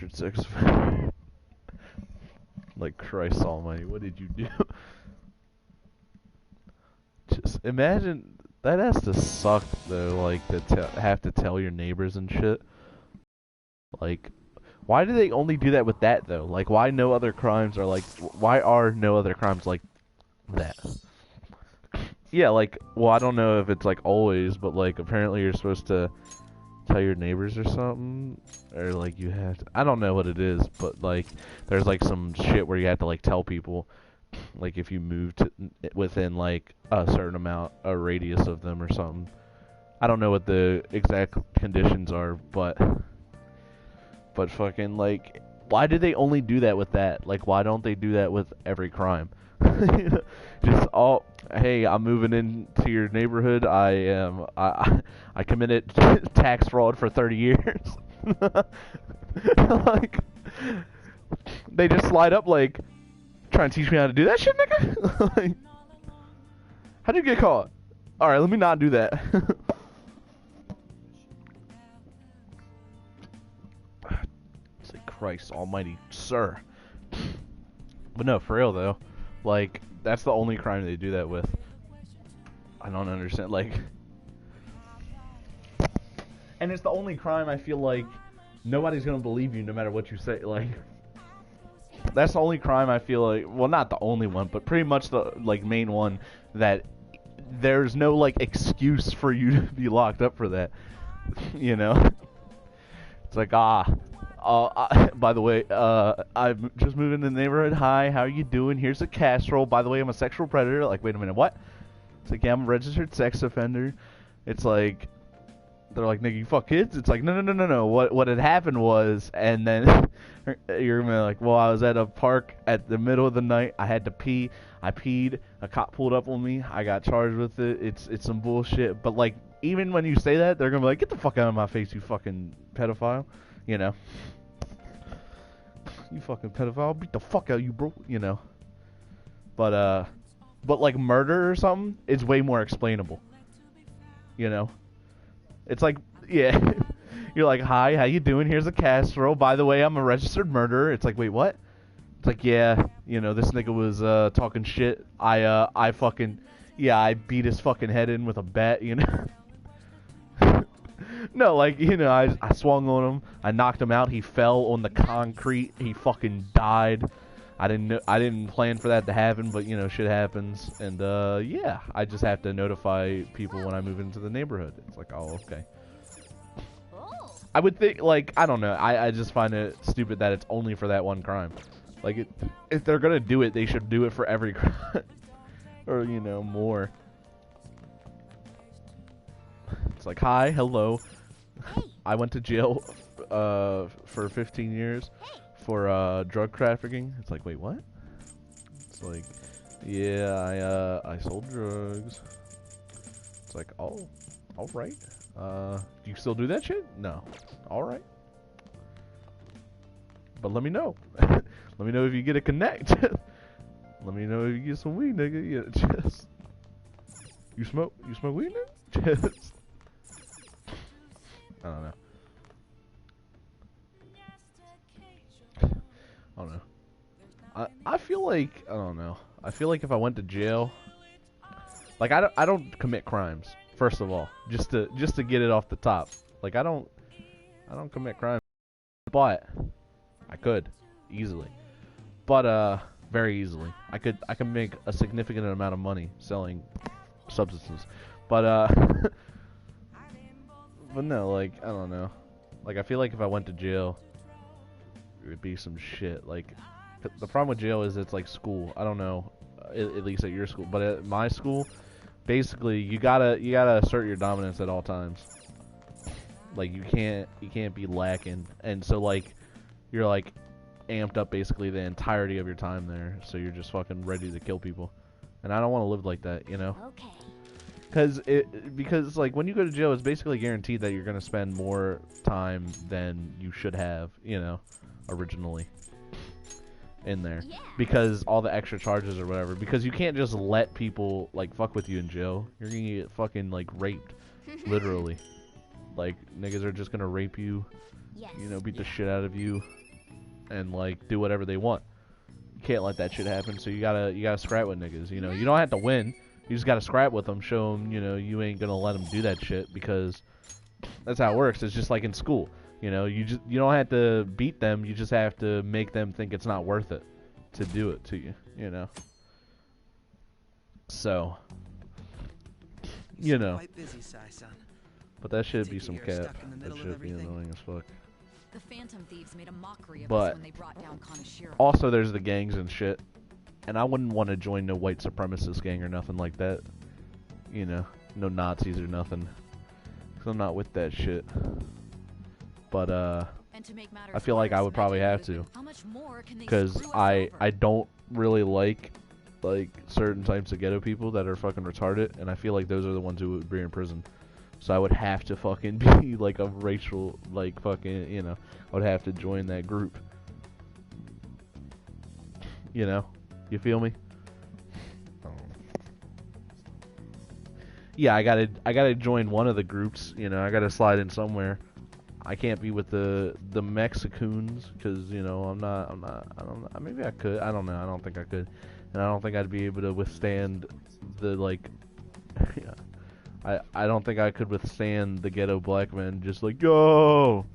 registered sex offender. Like, Christ almighty, what did you do? Just imagine, that has to suck, though, like, to have to tell your neighbors and shit. Like, why do they only do that with that, though? Like, why no other crimes are like, why are no other crimes like that? Yeah, like, well, I don't know if it's, like, always, but, like, apparently you're supposed to tell your neighbors or something, or, like, you have to, I don't know what it is, but, like, there's, like, some shit where you have to, like, tell people, like, if you move to within, like, a certain amount, a radius of them or something. I don't know what the exact conditions are, but fucking, like, why do they only do that with that? Like, why don't they do that with every crime? Just all, hey, I'm moving into your neighborhood. I committed tax fraud for 30 years. Like, they just slide up like, trying to teach me how to do that shit, nigga. Like, how'd you get caught? All right, let me not do that. Say, Christ almighty, sir. But no, for real though, like, that's the only crime they do that with. I don't understand, like, and it's the only crime I feel like nobody's gonna believe you no matter what you say. Like, that's the only crime I feel like, well, not the only one, but pretty much the, like, main one that there's no, like, excuse for you to be locked up for that. You know? It's like, by the way, I'm just moving to the neighborhood. Hi, how are you doing? Here's a casserole. By the way, I'm a sexual predator. Like, wait a minute, what? It's like, yeah, I'm a registered sex offender. It's like, they're like, nigga, you fuck kids? It's like, no. What had happened was, and then you're gonna be like, well, I was at a park at the middle of the night. I had to pee. I peed. A cop pulled up on me. I got charged with it. It's some bullshit. But, like, even when you say that, they're gonna be like, get the fuck out of my face, you fucking pedophile. You know? You fucking pedophile. I'll beat the fuck out of you, bro. You know? But like, murder or something, it's way more explainable. You know? It's like, yeah. You're like, hi, how you doing? Here's a casserole. By the way, I'm a registered murderer. It's like, wait, what? It's like, yeah, you know, this nigga was talking shit. I fucking, yeah, I beat his fucking head in with a bat, you know? No, like, you know, I swung on him. I knocked him out. He fell on the concrete. He fucking died. I didn't plan for that to happen, but, you know, shit happens. And, yeah, I just have to notify people when I move into the neighborhood. It's like, oh, okay. I would think, like, I don't know. I just find it stupid that it's only for that one crime. Like, if they're gonna do it, they should do it for every crime. Or, you know, more. It's like, hi, hello. I went to jail for 15 years for drug trafficking. It's like, wait, what? It's like, yeah, I sold drugs. It's like, oh, all right. Do you still do that shit? No. All right. But let me know. Let me know if you get a connect. Let me know if you get some weed, nigga. Yeah, just. You smoke weed, nigga? Just. I don't know. I don't know. I feel like, I don't know. I feel like if I went to jail, like, I don't commit crimes. First of all, just to get it off the top. Like, I don't commit crimes, but I could easily. But very easily. I could make a significant amount of money selling substances. But but no, like, I don't know. Like, I feel like if I went to jail, it would be some shit. Like, the problem with jail is it's like school. I don't know, at least at your school, but at my school, basically you gotta assert your dominance at all times. Like, you can't be lacking, and so, like, you're like amped up basically the entirety of your time there, so you're just fucking ready to kill people, and I don't want to live like that, you know? Okay. Because like when you go to jail, it's basically guaranteed that you're gonna spend more time than you should have, you know, originally in there, because all the extra charges or whatever. Because you can't just let people like fuck with you in jail. You're gonna get fucking like raped, literally. Like, niggas are just gonna rape you, you know, beat the shit out of you. and like do whatever they want. You can't let that shit happen. So you gotta scrap with niggas. You know, you don't have to win. You just gotta scrap with them. Show them, you know, you ain't gonna let them do that shit because that's how it works. It's just like in school. You know, you don't have to beat them. You just have to make them think it's not worth it to do it to you. You know. So. You know. But that should be some cap. That should be annoying as fuck. The Phantom Thieves made a mockery of But us when they brought down Kaneshiro. Also, there's the gangs and shit, and I wouldn't want to join no white supremacist gang or nothing like that. You know, no Nazis or nothing. Cause I'm not with that shit. But I feel like I would probably have to, cause I don't really like certain types of ghetto people that are fucking retarded, and I feel like those are the ones who would be in prison. So I would have to fucking be like a racial, like fucking, you know, I would have to join that group. You know, you feel me? Yeah, I gotta join one of the groups. You know, I gotta slide in somewhere. I can't be with the Mexicans because, you know, I don't know, maybe I could. I don't know. I don't think I could, and I don't think I'd be able to withstand the like. Yeah. I don't think I could withstand the ghetto black men just like, yo,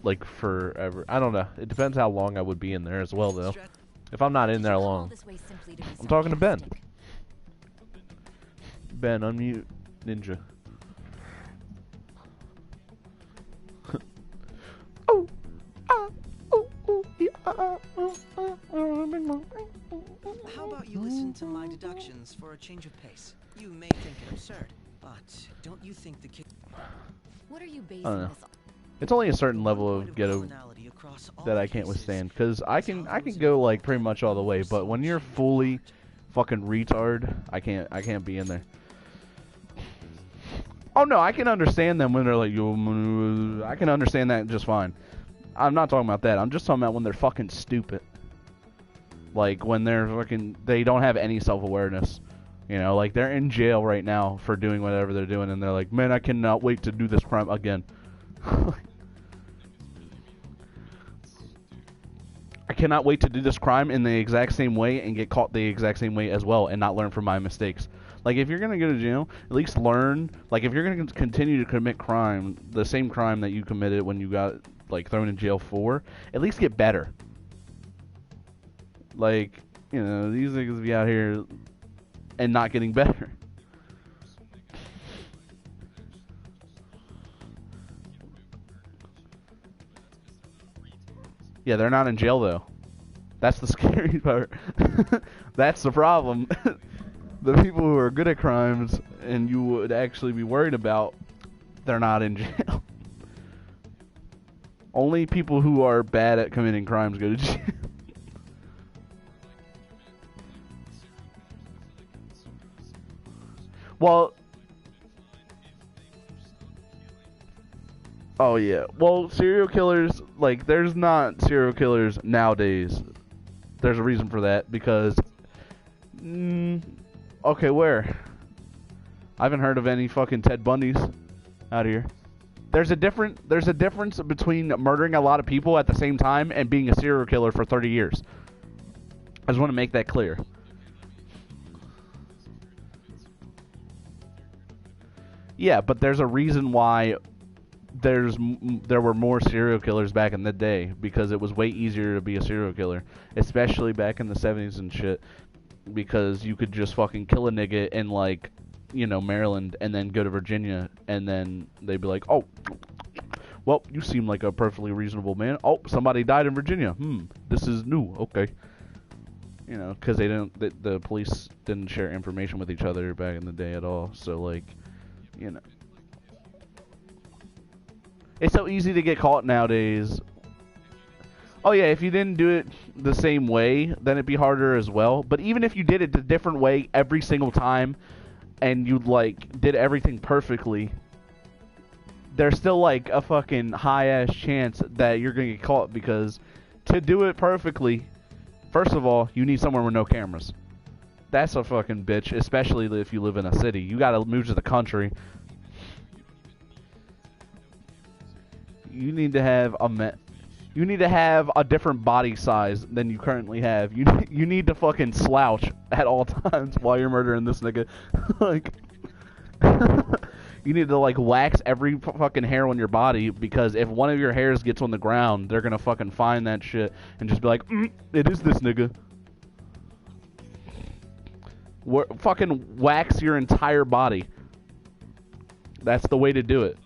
like forever. I don't know. It depends how long I would be in there as well, though. If I'm not in there long. I'm talking to Ben. Ben, unmute Ninja. Oh, How about you listen to my deductions for a change of pace? You may think it absurd, but don't you think the kid... What are you basing I don't know. this on? It's only a certain level of ghetto that I can't withstand, because I can go like pretty much all the way, but when you're fully fucking retard, I can't be in there. Oh no, I can understand them when they're like, yo, I can understand that just fine. I'm not talking about that. I'm just talking about when they're fucking stupid. Like when they're fucking, they don't have any self-awareness. You know, like they're in jail right now for doing whatever they're doing, and they're like, man, I cannot wait to do this crime again. I cannot wait to do this crime in the exact same way and get caught the exact same way as well and not learn from my mistakes. Like, if you're going to go to jail, at least learn. Like, if you're going to continue to commit crime, the same crime that you committed when you got, like, thrown in jail for, at least get better. Like, you know, these niggas be out here and not getting better. Yeah, they're not in jail, though. That's the scary part. That's the problem. The people who are good at crimes and you would actually be worried about, they're not in jail. Only people who are bad at committing crimes go to jail. Well, oh yeah. Well, serial killers, like, there's not serial killers nowadays. There's a reason for that, because, okay, where? I haven't heard of any fucking Ted Bundys out here. There's a difference between murdering a lot of people at the same time and being a serial killer for 30 years. I just want to make that clear. Yeah, but there's a reason why there were more serial killers back in the day, because it was way easier to be a serial killer, especially back in the 70s and shit, because you could just fucking kill a nigga in, like, you know, Maryland and then go to Virginia, and then they'd be like, oh, well, you seem like a perfectly reasonable man. Oh, somebody died in Virginia. This is new. Okay. You know, because the police didn't share information with each other back in the day at all, so, like, you know. It's so easy to get caught nowadays. Oh yeah, if you didn't do it the same way, then it'd be harder as well. But even if you did it a different way every single time, and you, like, did everything perfectly, there's still, like, a fucking high-ass chance that you're gonna get caught, because to do it perfectly, first of all, you need somewhere with no cameras. That's a fucking bitch, especially if you live in a city. You gotta move to the country. You need to have you need to have a different body size than you currently have. You need to fucking slouch at all times while you're murdering this nigga. Like, you need to like wax every fucking hair on your body, because if one of your hairs gets on the ground, they're gonna fucking find that shit and just be like, it is this nigga. Fucking wax your entire body. That's the way to do it.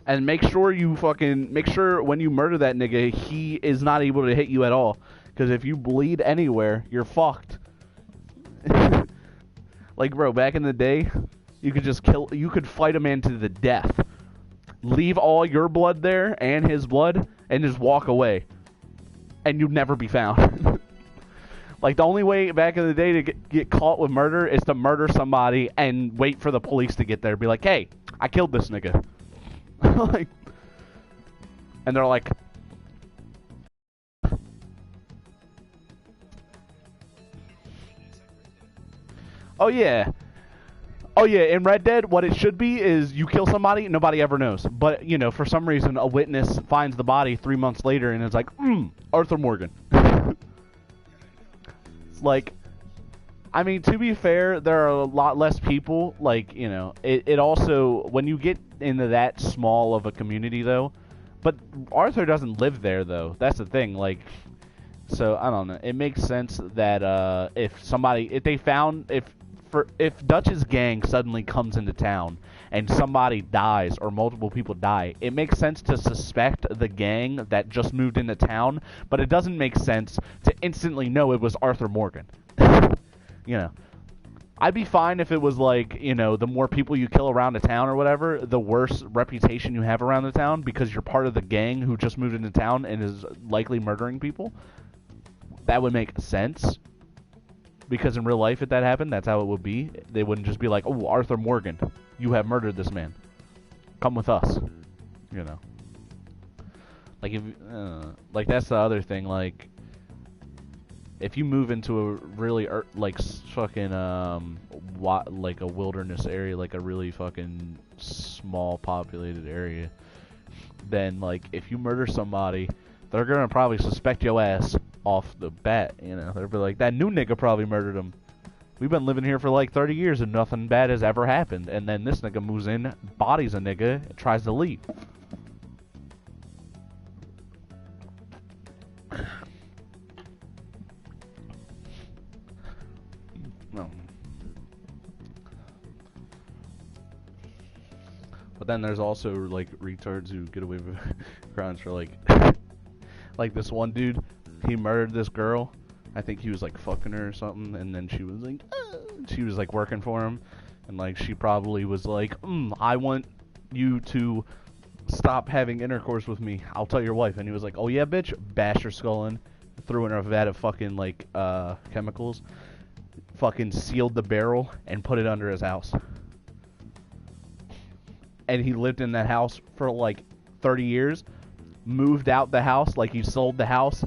And make sure when you murder that nigga, he is not able to hit you at all. Because if you bleed anywhere, you're fucked. Like, bro, back in the day, you could fight a man to the death. Leave all your blood there and his blood and just walk away. And you'd never be found. Like, the only way back in the day to get caught with murder is to murder somebody and wait for the police to get there. Be like, hey, I killed this nigga. Like, and they're like, oh yeah, in Red Dead, what it should be is you kill somebody, nobody ever knows. But, you know, for some reason, a witness finds the body 3 months later and it's like, Arthur Morgan. Like, I mean, to be fair, there are a lot less people. Like, you know, it also, when you get into that small of a community, though, but Arthur doesn't live there, though. That's the thing. Like, so I don't know. It makes sense that if Dutch's gang suddenly comes into town and somebody dies or multiple people die, it makes sense to suspect the gang that just moved into town, but it doesn't make sense to instantly know it was Arthur Morgan. You know, I'd be fine if it was like, you know, the more people you kill around a town or whatever, the worse reputation you have around the town, because you're part of the gang who just moved into town and is likely murdering people. That would make sense. Because in real life, if that happened, that's how it would be. They wouldn't just be like, oh, Arthur Morgan, you have murdered this man. Come with us. You know. Like, like, that's the other thing. Like, if you move into a really, like, fucking, like a wilderness area, like a really fucking small populated area, then, like, if you murder somebody, they're gonna probably suspect your ass off the bat, you know. They'll be like, that new nigga probably murdered him. We've been living here for like 30 years and nothing bad has ever happened. And then this nigga moves in, bodies a nigga, and tries to leave. No. But then there's also like retards who get away with crimes for like like this one dude. He murdered this girl. I think he was like fucking her or something, and then she was like working for him, and like she probably was like, I want you to stop having intercourse with me. I'll tell your wife. And he was like, oh yeah, bitch. Bashed her skull in, threw in a vat of fucking like chemicals, fucking sealed the barrel and put it under his house. And he lived in that house for like 30 years. Moved out the house, like he sold the house.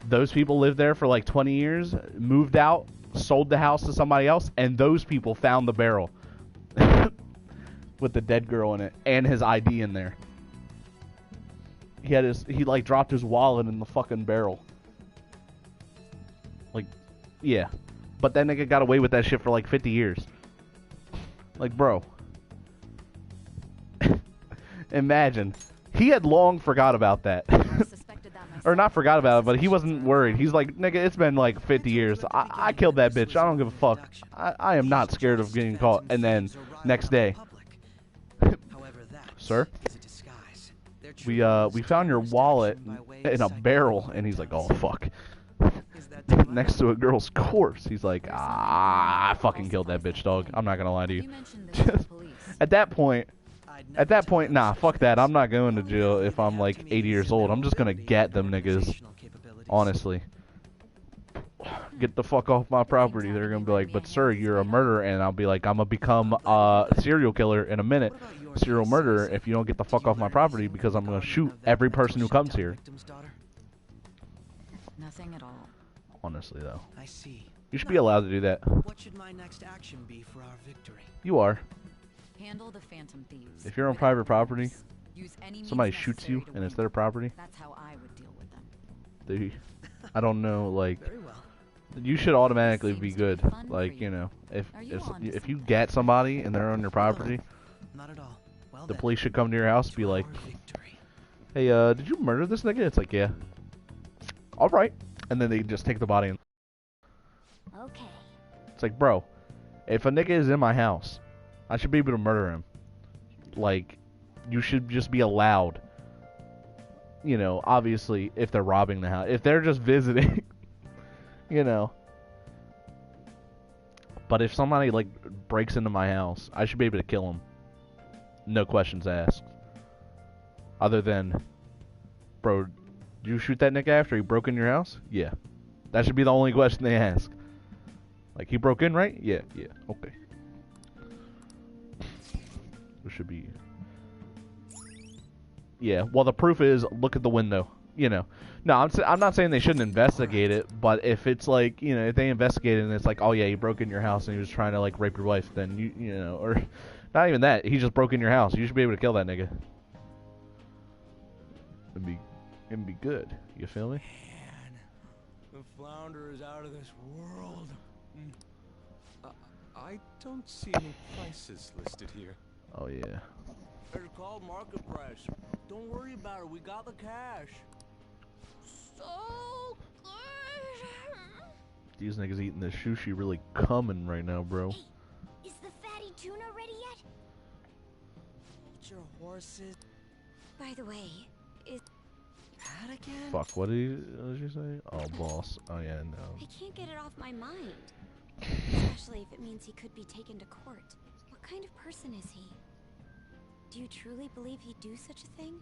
Those people lived there for like 20 years, moved out, sold the house to somebody else, and those people found the barrel with the dead girl in it and his ID in there. He like dropped his wallet in the fucking barrel. Like, yeah. But that nigga got away with that shit for like 50 years. Like, bro. Imagine. He had long forgot about that. Or not forgot about it, but he wasn't worried. He's like, nigga, it's been like 50 years. I killed that bitch. I don't give a fuck. I am not scared of getting caught. And then, next day. Sir? We found your wallet in a barrel. And he's like, oh, fuck. Next to a girl's corpse. He's like, I fucking killed that bitch, dog. I'm not gonna lie to you. At that point, nah, fuck that. I'm not going to jail if I'm like 80 years old. I'm just gonna get them niggas. Honestly. Get the fuck off my property. They're gonna be like, but sir, you're a murderer. And I'll be like, I'm gonna become a serial killer in a minute. Serial murderer if you don't get the fuck off my property, because I'm gonna shoot every person who comes here. Nothing at all. Honestly, though. I see. You should be allowed to do that. What should my next action be for our victory? You are. Handle the Phantom Thieves. If you're on without private property, remorse. Use any means somebody shoots you necessary to and it's win. their property, That's how I would deal with them. I don't know, like, Very well. you should automatically Seems be to good. be fun for Like, you. you know, if Are you on to if you something? get somebody and they're on your property, Not at all. Well, the then, police should come to your house and be to like, our victory. hey, did you murder this nigga? It's like, yeah. All right. And then they just take the body and Okay. it's like, bro, if a nigga is in my house, I should be able to murder him. Like, you should just be allowed. You know, obviously, if they're robbing the house. If they're just visiting, you know. But if somebody, like, breaks into my house, I should be able to kill him. No questions asked. Other than, bro, did you shoot that nigga after he broke in your house? Yeah. That should be the only question they ask. Like, he broke in, right? Yeah, yeah, okay. There should be... Yeah, well, the proof is, look at the window, you know. No, I'm not saying they shouldn't investigate it, but if it's like, you know, if they investigate it and it's like, oh yeah, he broke in your house and he was trying to, like, rape your wife, then you know, or not even that, he just broke in your house. You should be able to kill that nigga. It'd be good. You feel me? Man, the flounder is out of this world. I don't see any prices listed here. Oh yeah. It's called market price. Don't worry about it. We got the cash. So good. These niggas eating this sushi really coming right now, bro. Hey, is the fatty tuna ready yet? Hold your horses. By the way, is That again? Fuck, what did you say? Oh, boss. Oh yeah, no. I can't get it off my mind. Especially if it means he could be taken to court. What kind of person is he? Do you truly believe he'd do such a thing?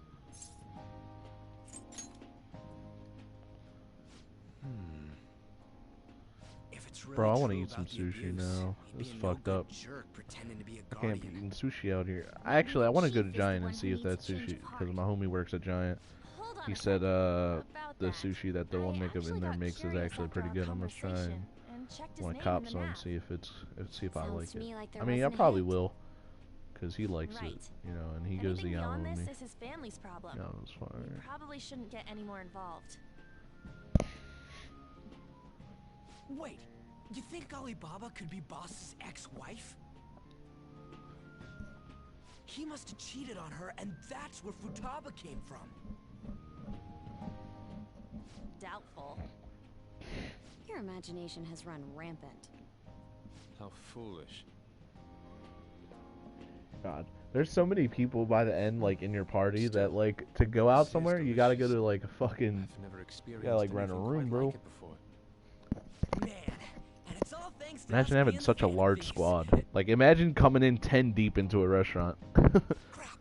If it's really Bro, I want to true eat some about the sushi abuse, now. he'd This be is a no fucked good up. jerk pretending to be a I can't be guardian. eating sushi out here. Actually, I want to go to Chief is the Giant one and see who if that needs a change sushi, of because heart. my homie works at Giant. Hold on He a said, second. About the that, sushi that the one I maker actually in there got makes is curious actually after pretty our good. I'm gonna try and conversation and checked his want to name cop in the some and map. see if I Sounds like to it. me like there I mean, I wasn't a probably hit. will, because he likes it, Right. you know, and he goes Anything the beyond island with me. this is his family's problem. No, it's We fine. probably shouldn't get any more involved. Wait, you think Alibaba could be Boss's ex-wife? He must have cheated on her, and that's where Futaba came from. Doubtful. Your imagination has run rampant. How foolish. God, there's so many people by the end, like, in your party Still, that, like, to go out this is somewhere, you gotta go delicious. to, like, a fucking... I've never experienced like, rent a anything room, quite bro. like it before. Man, and it's all thanks to Imagine us having being the such a Phantom large Thieves. squad. Like, imagine coming in 10 deep into a restaurant. Crap.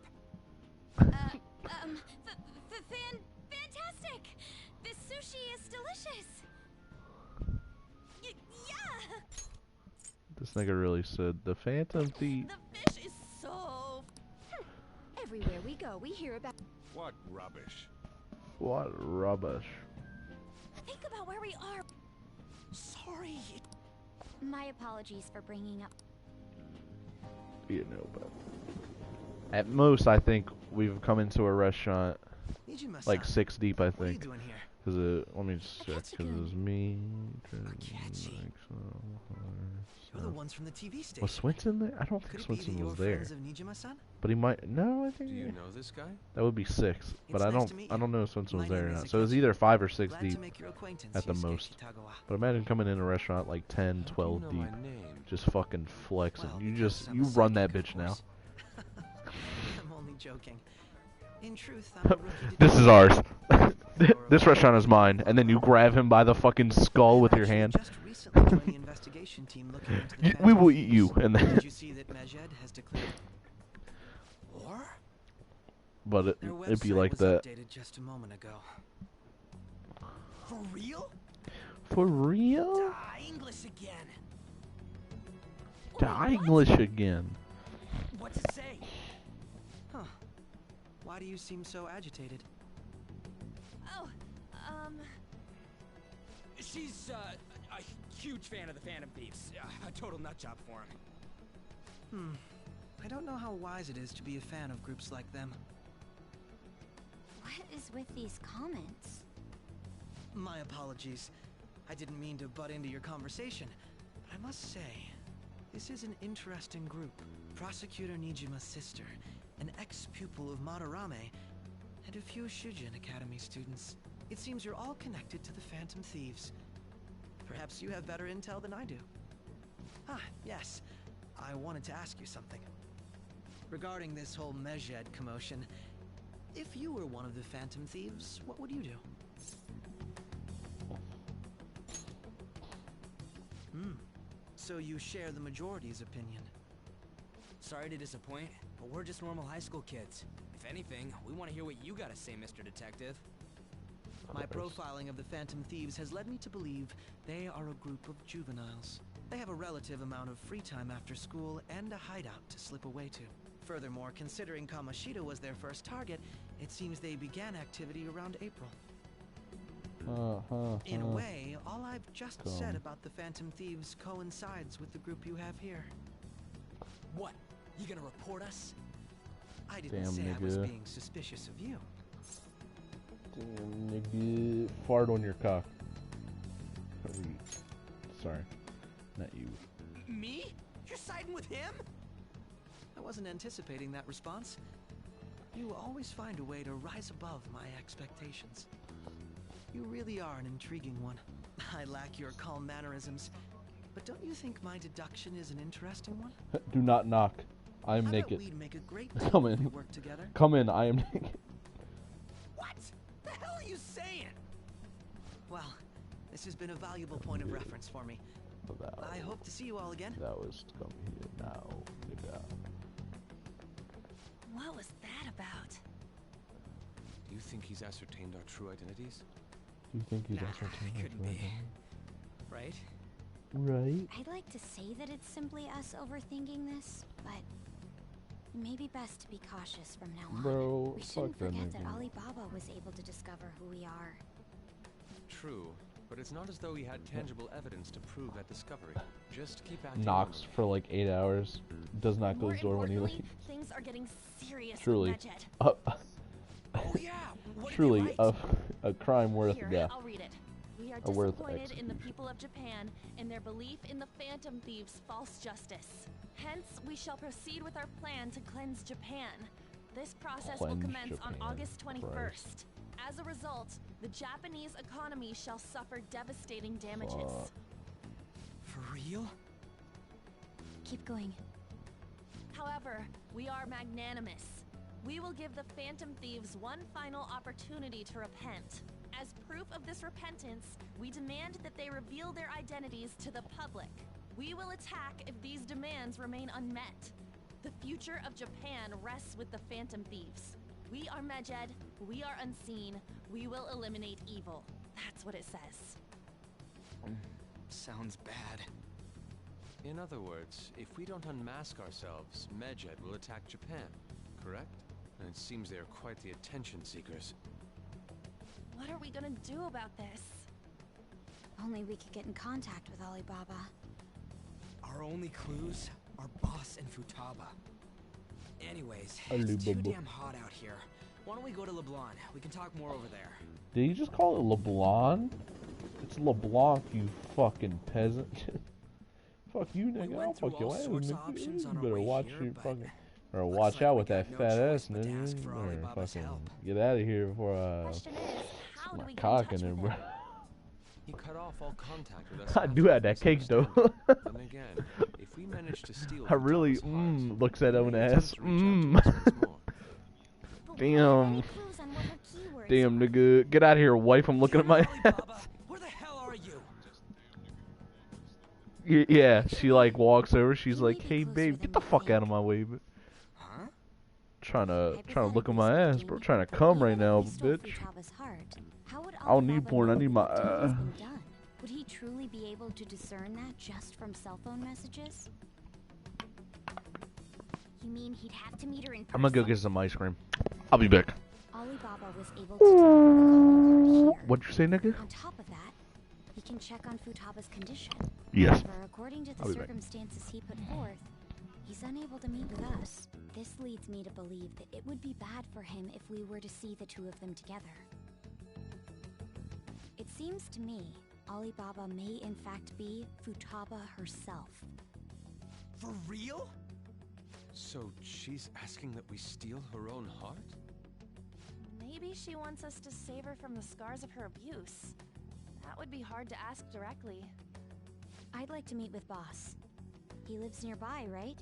Fantastic! This sushi is delicious! Yeah! This nigga really said, the Phantom Thief. The fish is so... Everywhere we go, we hear about... What rubbish. What rubbish. Think about where we are! Sorry. My apologies for bringing up... You know, but... At most, I think we've come into a restaurant, Nijima-san, like, 6 deep, I what are you think. doing here? Because let me just check, Akechi-kun. because it was me... Akechi. You're the ones from the TV station. Was Swinson there? I don't Could think it be that Swinson you're was there. friends of Nijima-san? But he might... No, I think... Do you know this guy? That would be 6. But It's I nice don't... to meet I don't you. know if Swinson My was there or name is not. So it was Akechi. either 5 or 6 Glad deep to make your acquaintance, at the Yusuke most. Kitagawa. But imagine coming in a restaurant like 10, How do 12 you know deep. my name? Just fucking flexing. Well, You because just... I'm You a run that psychic, of bitch now. course. I'm only joking. In truth, I'm a rookie This is detective. ours. This restaurant is mine. And then you grab him by the fucking skull with your Actually hand. just recently joined the investigation team looking into the We Phantom will eat you. Thieves. And Did then... you see that Majed has declared war? But Their it'd be website like was that. updated just a moment ago. For real? For real? Duh, English again. Die English again. What's it say? Huh. Why do you seem so agitated? Oh, She's a huge fan of the Phantom Thieves. A total nut job for him. I don't know how wise it is to be a fan of groups like them. What is with these comments? My apologies. I didn't mean to butt into your conversation, but I must say, this is an interesting group. Prosecutor Nijima's sister, an ex-pupil of Madarame, and a few Shujin Academy students. It seems you're all connected to the Phantom Thieves. Perhaps you have better intel than I do. Ah, yes. I wanted to ask you something. Regarding this whole Medjed commotion, if you were one of the Phantom Thieves, what would you do? So you share the majority's opinion. Sorry to disappoint, but we're just normal high school kids. If anything, we want to hear what you gotta say, Mr. Detective. My profiling of the Phantom Thieves has led me to believe they are a group of juveniles. They have a relative amount of free time after school and a hideout to slip away to. Furthermore, considering Kamoshida was their first target, it seems they began activity around April. In a way, all I've just said about the Phantom Thieves coincides with the group you have here. What? You gonna report us? I didn't say I was being suspicious of you. Damn, nigga. Fart on your cock. Sorry. Not you. Me? You're siding with him? I wasn't anticipating that response. You always find a way to rise above my expectations. You really are an intriguing one. I lack your calm mannerisms, but don't you think my deduction is an interesting one? Do not knock. I am I naked. bet we'd make a great team Come if we in. worked together. Come in. I am naked. What the hell are you saying? Well, this has been a valuable point of reference for me. I hope to see you all again. That was come here now, nigga. What was that about? Do you think he's ascertained our true identities? Do you think he's Nah, ascertained it couldn't be. Right? Right? I'd like to say that it's simply us overthinking this, but it may be best to be cautious from now on. Bro, We fuck shouldn't that forget that nigga. Alibaba was able to discover who we are. True, but it's not as though he had tangible evidence to prove that discovery. Just keep acting. Knocks for like 8 hours. Does not More close door when he importantly, leaves. things are getting serious Truly. with Medjed. Oh yeah, what did Truly you write? a crime worth Here, death. I'll read it. We are A worth disappointed in the execution. people of Japan in their belief in the Phantom Thieves' false justice. Hence, we shall proceed with our plan to cleanse Japan. This process will Cleanse commence on Japan, August 21st. Christ. As a result, the Japanese economy shall suffer devastating damages. Fuck. For real? Keep going. However, we are magnanimous. We will give the Phantom Thieves one final opportunity to repent. As proof of this repentance, we demand that they reveal their identities to the public. We will attack if these demands remain unmet. The future of Japan rests with the Phantom Thieves. We are Medjed, we are unseen, we will eliminate evil. That's what it says. Sounds bad. In other words, if we don't unmask ourselves, Medjed will attack Japan, correct? And it seems they are quite the attention seekers. What are we gonna do about this? Only we could get in contact with Alibaba. Our only clues are Boss and Futaba. Anyways, Alibaba. it's too damn hot out here. Why don't we go to LeBlanc? We can talk more over there. Did you just call it LeBlanc? It's LeBlanc, you fucking peasant. Fuck you, nigga. I'll went through fuck your all ass, sorts of nigga. options You on our better way watch here, your but fucking... Or looks watch like out we with got that no fat choice ass, but to nigga. ask You for better Alibaba's fucking help. get out of here before Question is, how do my we get in cock touch in there, with bro. him? He cut off all contact with us. I do have after that this cake though. understanding. Then again, if we manage to steal I really Futaba's heart, looks at we own may attempt ass. to reach out to us once more. But we don't have Damn. any clues on what her keywords Damn, are. nigga. Get out of here, wife. I'm looking at my Alibaba, where the hell are you? Yeah, she like walks over. She's You may like, be "Hey, closer babe, than get the you fuck think. out of my way." But Huh? trying to look at Hypothetically my ass, speaking, bro. Trying to but come even right if now, we stole bitch. Futaba's heart, how would I don't need Alibaba porn, I know need that my, the deed has been done? Would he truly be able to discern that just from cell phone messages? You mean he'd have to meet her in person? I'm gonna go get some ice cream. I'll be back. Alibaba was able to tell the calling card here. What'd you say, nigga? On top of that, he can check on Futaba's condition. Yes. However, according to the I'll be back. circumstances he put forth, He's unable to meet with us. This leads me to believe that it would be bad for him if we were to see the two of them together. It seems to me Alibaba may in fact be Futaba herself. For real? So she's asking that we steal her own heart? Maybe she wants us to save her from the scars of her abuse. That would be hard to ask directly. I'd like to meet with Boss. He lives nearby, right?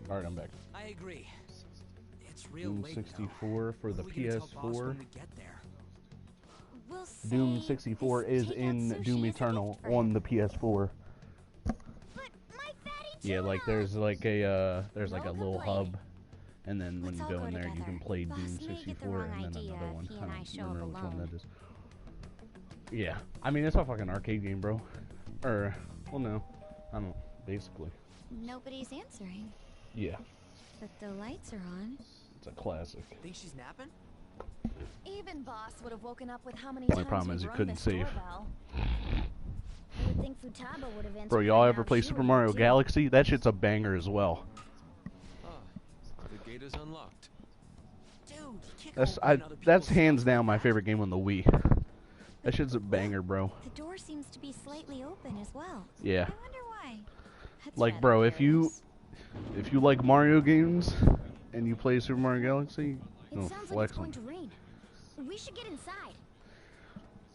All right, I'm back. I agree. It's real Doom late 64 for the What are we gonna tell boss PS4. when we get there? We'll Doom say 64 this is takeout in sushi Doom is a Eternal gift for on him. the PS4. But my fatty Yeah, like tuna! there's like a little hub, and then when Let's you all go go in there, you together. can play Boss Doom may get the 64 wrong and then idea another if one. he I and I don't show up remember which one alone. that is. Yeah, I mean it's a fucking arcade game, bro. Or, well, no, I don't. Basically, Nobody's answering, yeah, but the lights are on. it's a classic. Think she's napping? Even boss would have woken up with how many Only times problem we is you rung couldn't this save. doorbell. I would think Futaba would have answered. Bro, y'all by ever now play if she Super were Mario here, too. Galaxy? That shit's a banger as well. Ah, the gate is unlocked. Dude, you can't That's go in other that's people's hands stuff down my like that. favorite game on the Wii. That shit's a banger, bro. The door seems to be slightly open as well. Yeah. I wonder why. That's Like, rather bro, if you careless. like Mario games and you play Super Mario Galaxy, It no, sounds like it's flex going 'em. to rain. We should get inside.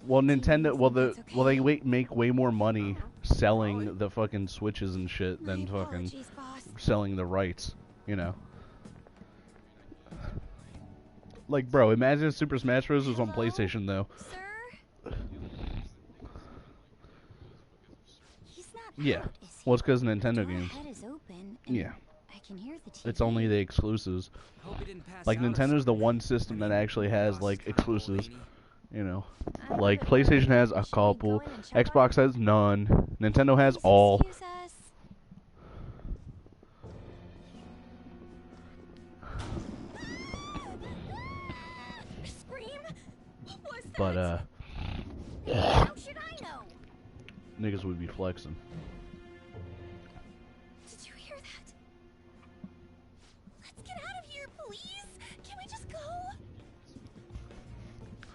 Well, Do you Nintendo, well, think that's they okay? make way more money selling the fucking Switches and shit My than fucking apologies, boss. selling the rights, you know. Like, bro, imagine if Super Smash Bros. Was on Hello? PlayStation, though. Sir? He's not Yeah. out, is he? Well, it's because The Nintendo door games. ahead is open, and Yeah. I can hear the TV. It's only the exclusives. Hope he didn't pass Like, out or Nintendo's the something. one system that actually has, boss like, is kinda old, exclusives. ain't You know. I'm a Like, bit PlayStation worried. has a Should we go couple. in and check Xbox has none. Nintendo has Please all. excuse us. Scream? What was that? But, How should I know? niggas would be flexing. Did you hear that? Let's get out of here, please. Can we just go?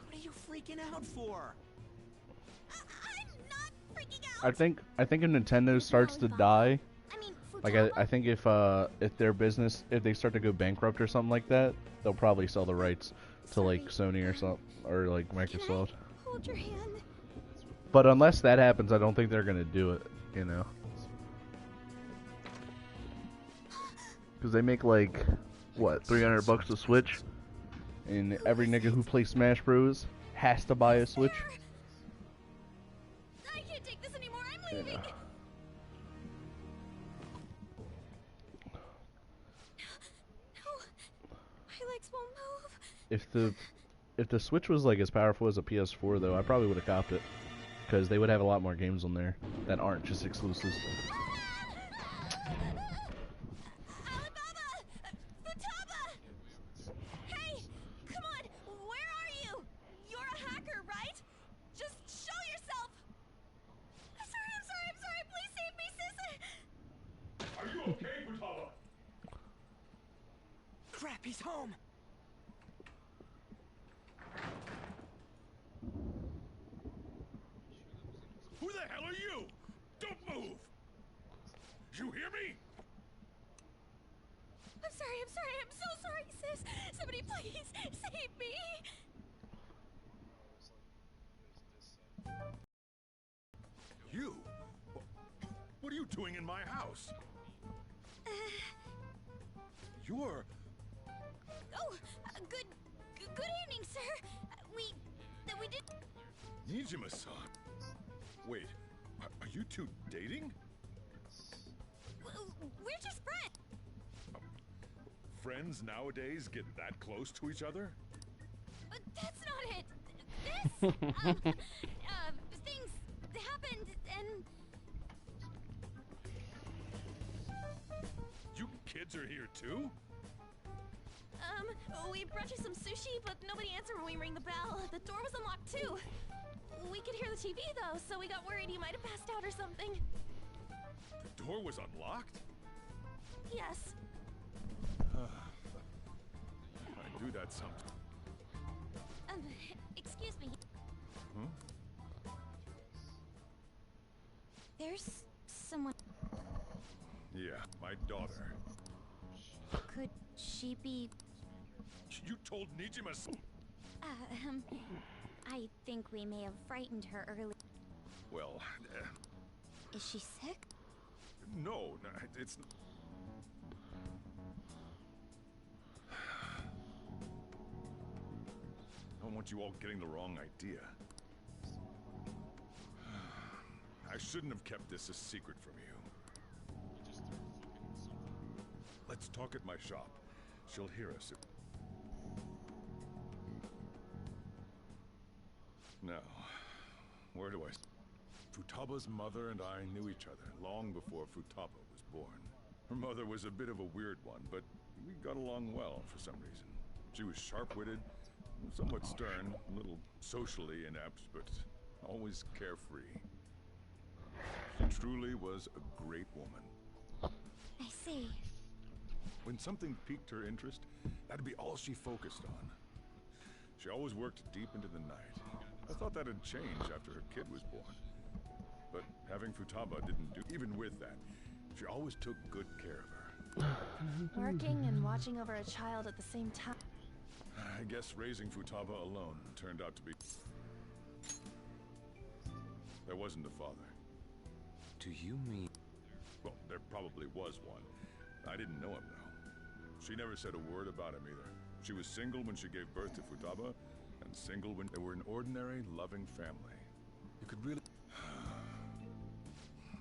What are you freaking out for? I'm not freaking out. I think if Nintendo starts to die, I mean, like Futaba? I think if their business, if they start to go bankrupt or something like that, they'll probably sell the rights to like Sony or something, or like Microsoft. Hold your hand. But unless that happens, I don't think they're gonna do it. You know, because they make like what, $300 a Switch, and every nigga who plays Smash Bros has to buy a Switch. I can't take this anymore. I'm leaving. Yeah. No, my legs won't move. If the Switch was like as powerful as a PS4, though, I probably would have copped it, because they would have a lot more games on there that aren't just exclusives. Alibaba! Futaba! Hey, come on. Where are you? You're a hacker, right? Just show yourself. I'm sorry. Please save me, sis. Are you okay, Futaba? Crap, he's home. Who the hell are you? Don't move! You hear me? I'm sorry. I'm so sorry, sis. Somebody please save me. You? What are you doing in my house? You're... Oh, good evening, sir. We did. Nijima-san. Wait, are you two dating? We're just friends. Friends nowadays get that close to each other? But that's not it. This, things happened, and You kids are here too? We brought you some sushi, but nobody answered when we rang the bell. The door was unlocked too. We could hear the TV though, so we got worried you might have passed out or something. The door was unlocked? Yes. I do that sometimes. excuse me. There's someone. Yeah, my daughter. Could she be? You told Nijima-san... I think we may have frightened her early. Well, Is she sick? no, it's... don't want you all getting the wrong idea. I shouldn't have kept this a secret from you. Let's talk at my shop. She'll hear us. Now, where do I... Futaba's mother and I knew each other long before Futaba was born. Her mother was a bit of a weird one, but we got along well for some reason. She was sharp-witted, somewhat stern, a little socially inept, but always carefree. She truly was a great woman. I see. When something piqued her interest, that'd be all she focused on. She always worked deep into the night. I thought that'd change after her kid was born. But having Futaba didn't do... Even with that, she always took good care of her. Working and watching over a child at the same time. I guess raising Futaba alone turned out to be... There wasn't a father. Do you mean... Well, there probably was one. I didn't know him, though. She never said a word about him either. She was single when she gave birth to Futaba, and single when they were an ordinary, loving family. You could really...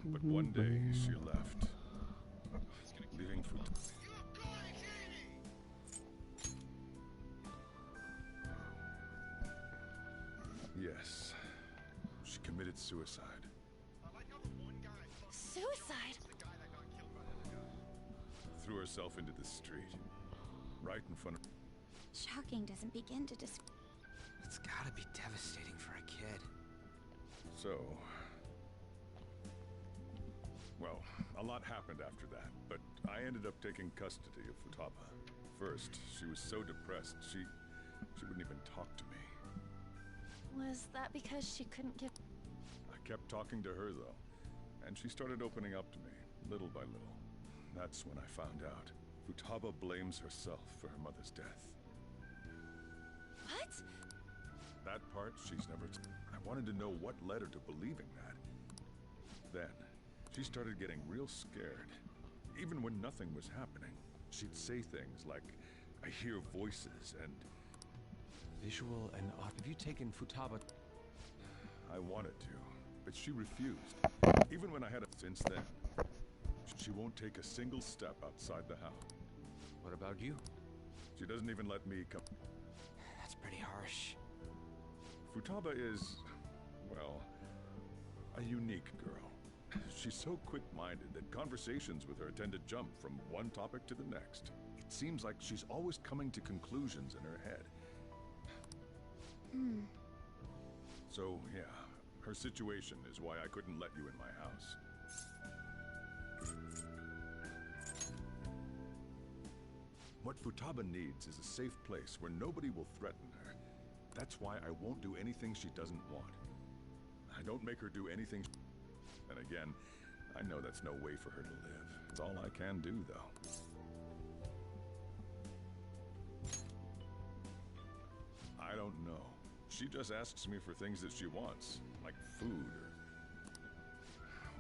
But one day, she left. Leaving Futaba... Yes. She committed suicide. Suicide? Threw herself into the street. Right in front of... Shocking doesn't begin to describe. It's gotta be devastating for a kid. So... Well, a lot happened after that, but I ended up taking custody of Futaba. First, she was so depressed, she wouldn't even talk to me. Was that because she couldn't get... I kept talking to her, though, and she started opening up to me, little by little. That's when I found out. Futaba blames herself for her mother's death. What? That part she's never... I wanted to know what led her to believing that. Then, she started getting real scared. Even when nothing was happening, she'd say things like, I hear voices, and... Visual and art. Have you taken Futaba? I wanted to, but she refused. Even when I had it since then. She won't take a single step outside the house. What about you? She doesn't even let me come. That's pretty harsh. Futaba is, well, a unique girl. She's so quick-minded that conversations with her tend to jump from one topic to the next. It seems like she's always coming to conclusions in her head. So, yeah, her situation is why I couldn't let you in my house. What Futaba needs is a safe place where nobody will threaten her. That's why I won't do anything she doesn't want. I don't make her do anything. And again, I know that's no way for her to live. It's all I can do, though. I don't know. She just asks me for things that she wants, like food or...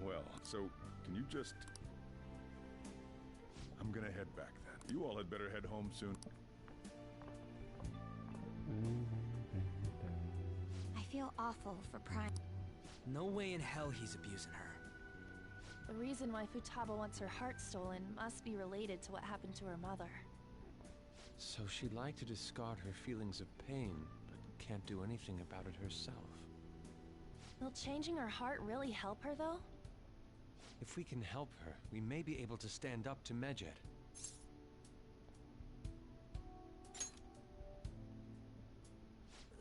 Well, so, can you just... I'm gonna head back then. You all had better head home soon. I feel awful for Prime. No way in hell he's abusing her. The reason why Futaba wants her heart stolen must be related to what happened to her mother. So she'd like to discard her feelings of pain, but can't do anything about it herself. Will changing her heart really help her, though? If we can help her, we may be able to stand up to Medjed.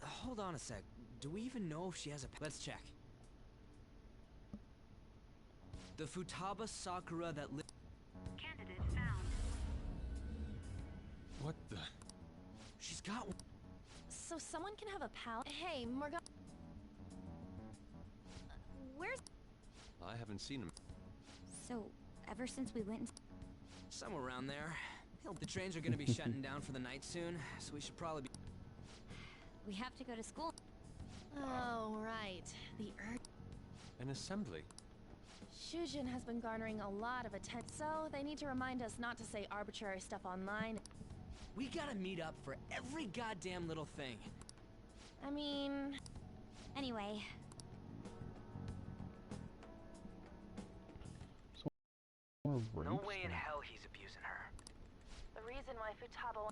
Hold on a sec. Do we even know if she has a... Let's check. The Futaba Sakura that lived... Candidate found. What the... She's got one. So someone can have a pal... Hey, Morgan... Where's... I haven't seen him. So, ever since we went... Somewhere around there. The trains are gonna be shutting down for the night soon, so we should probably be... We have to go to school. Oh, right. The An assembly? Shujin has been garnering a lot of attention, so they need to remind us not to say arbitrary stuff online. We gotta meet up for every goddamn little thing. I mean... Anyway, No way in hell he's abusing her. the reason why Futaba...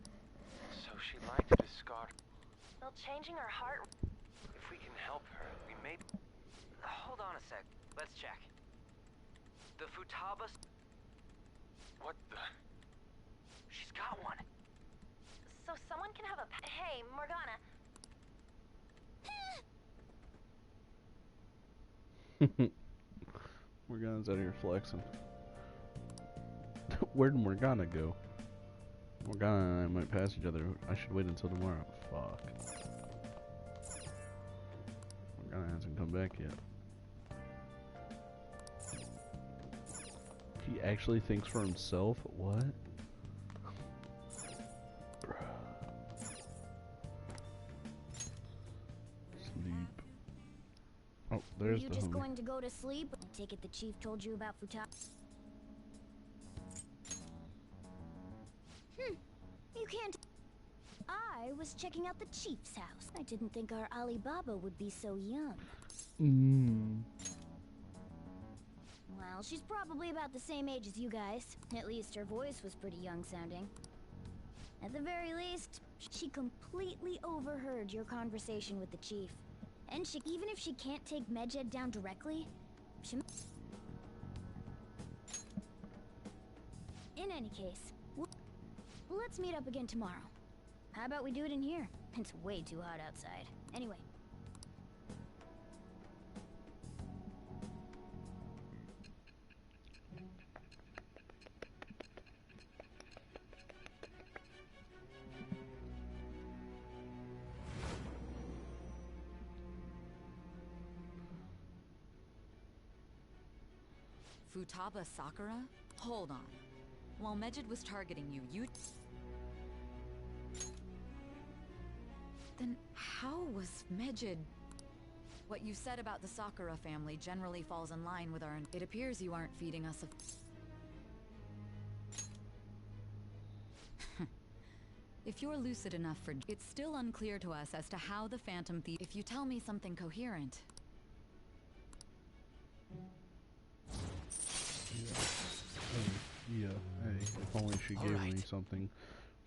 So she lied to discard. Well, changing her heart... If we can help her, we may. Hold on a sec. Let's check. The Futaba... What the? She's got one. So someone can have a... Hey, Morgana. Morgana's out here flexing. Where'd Morgana go? Morgana and I might pass each other. I should wait until tomorrow. Fuck. Morgana hasn't come back yet. He actually thinks for himself? What? Sleep. Oh, there's Were you the just homie. going to go to sleep? Take it the chief told you about Futaba. You can't. I was checking out the chief's house. I didn't think our Alibaba would be so young. Well, she's probably about the same age as you guys. At least her voice was pretty young sounding. At the very least, she completely overheard your conversation with the chief. And even if she can't take Medjed down directly, she... In any case, let's meet up again tomorrow. How about we do it in here? It's way too hot outside. Anyway. Futaba Sakura? Hold on. While Medjed was targeting you, Then how was Medjed... What you said about the Sakura family generally falls in line with our... It appears you aren't feeding us a... If you're lucid enough for... It's still unclear to us as to how the Phantom Thief... If you tell me something coherent... Yeah, hey, if only she gave me something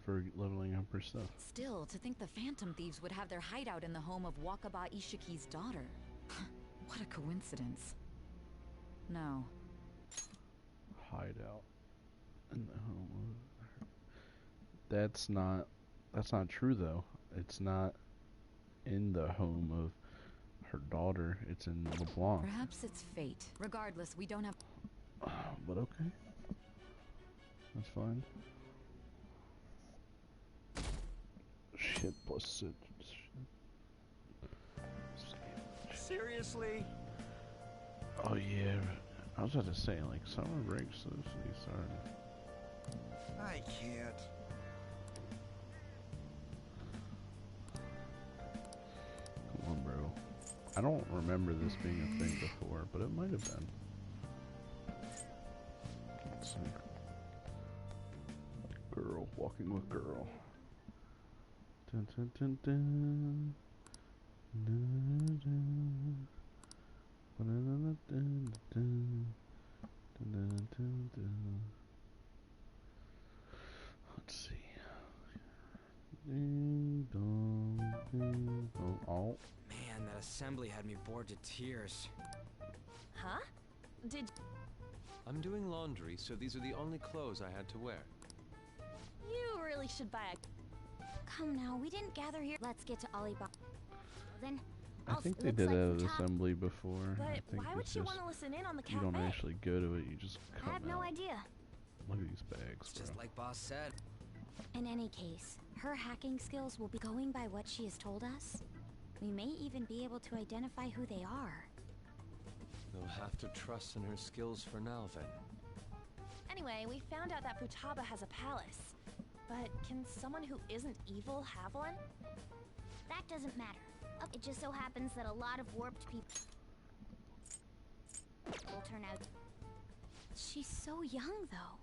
for leveling up her stuff. Still, to think the Phantom Thieves would have their hideout in the home of Wakaba Ishiki's daughter. What a coincidence. No. Hideout in the home of her. That's not true though. It's not in the home of her daughter. It's in LeBlanc. Perhaps it's fate. Regardless, we don't have... But okay. That's fine. Shit plus shit. Seriously? Oh yeah. I was about to say, like, summer break, so sorry. I can't. Come on, bro. I don't remember this being a thing before, but it might have been. Let's see. Girl, walking with girl. Dun, dun, dun, dun. Dun, dun. Dun, dun, dun. Dun, dun, dun, dun. Let's see. Ding dong, ding dong. Oh. Man, that assembly had me bored to tears. Huh? Did... I'm doing laundry, so these are the only clothes I had to wear. You really should buy a... Come now, we didn't gather here. Let's get to Alibaba. Then, I think they did that at assembly before. But I think why would it's she just, want to listen in on the cafe? you don't actually go to it, you just come I have no out. idea. Look at these bags, It's bro. just like Boss said. In any case, her hacking skills will be going by what she has told us. We may even be able to identify who they are. We'll have to trust in her skills for now, then. Anyway, we found out that Futaba has a palace. But can someone who isn't evil have one? That doesn't matter. It just so happens that a lot of warped people will turn out. She's so young, though.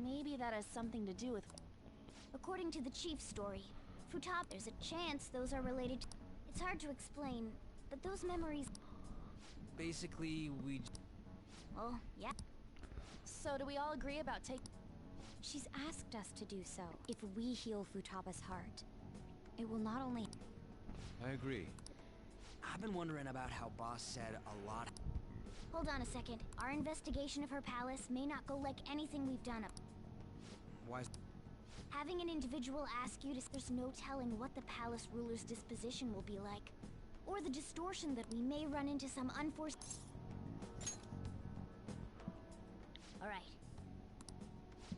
Maybe that has something to do with... According to the chief's story, Futaba. There's a chance those are related. It's hard to explain, but those memories. Basically, we... Well, yeah. So do we all agree about taking... She's asked us to do so. If we heal Futaba's heart, it will not only... I agree. I've been wondering about how Boss said a lot... Hold on a second. Our investigation of her palace may not go like anything we've done up. Why... Having an individual ask you to... There's no telling what the palace ruler's disposition will be like. Or the distortion that we may run into some unforced... Alright.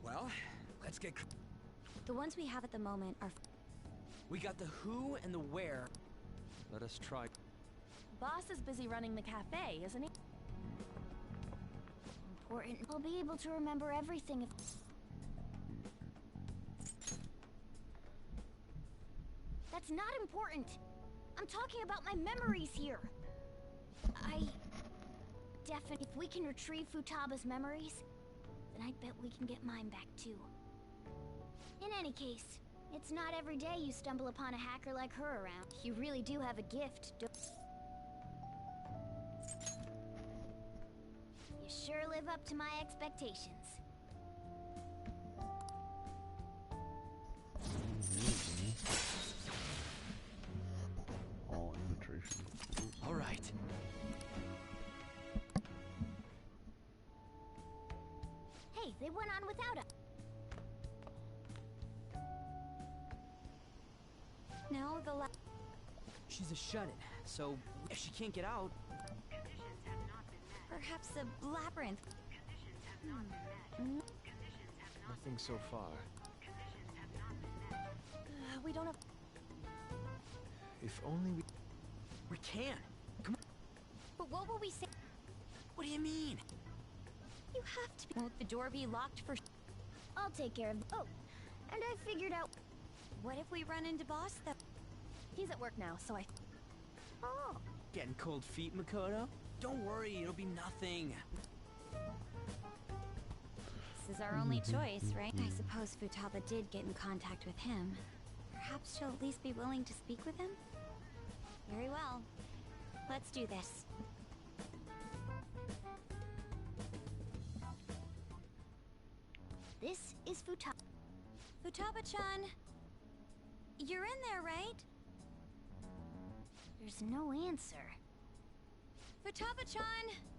Well, let's get... The ones we have at the moment are... We got the who and the where. Let us try. Boss is busy running the cafe, isn't he? Important. I'll be able to remember everything if... That's not important. I'm talking about my memories here. If we can retrieve Futaba's memories, then I bet we can get mine back too. In any case, it's not every day you stumble upon a hacker like her around. You really do have a gift, don't... You sure live up to my expectations. All infiltration. All right. Hey, they went on without us. No, the She's a shut-in, so if she can't get out... Conditions have not been met. perhaps a labyrinth. Conditions have not been met. Conditions have not Nothing so far. Conditions have not been met. We don't have... If only we... We can! Come on! But what will we say? What do you mean? You have to be... Won't the door be locked for... I'll take care of... Oh, and I figured out... What if we run into Boss, though? He's at work now, so I... Oh, getting cold feet, Makoto? Don't worry, it'll be nothing. This is our only choice, right? I suppose Futaba did get in contact with him. Perhaps she'll at least be willing to speak with him? Very well. Let's do this. This is Futaba. Futaba-chan! You're in there, right? There's no answer. Futaba-chan!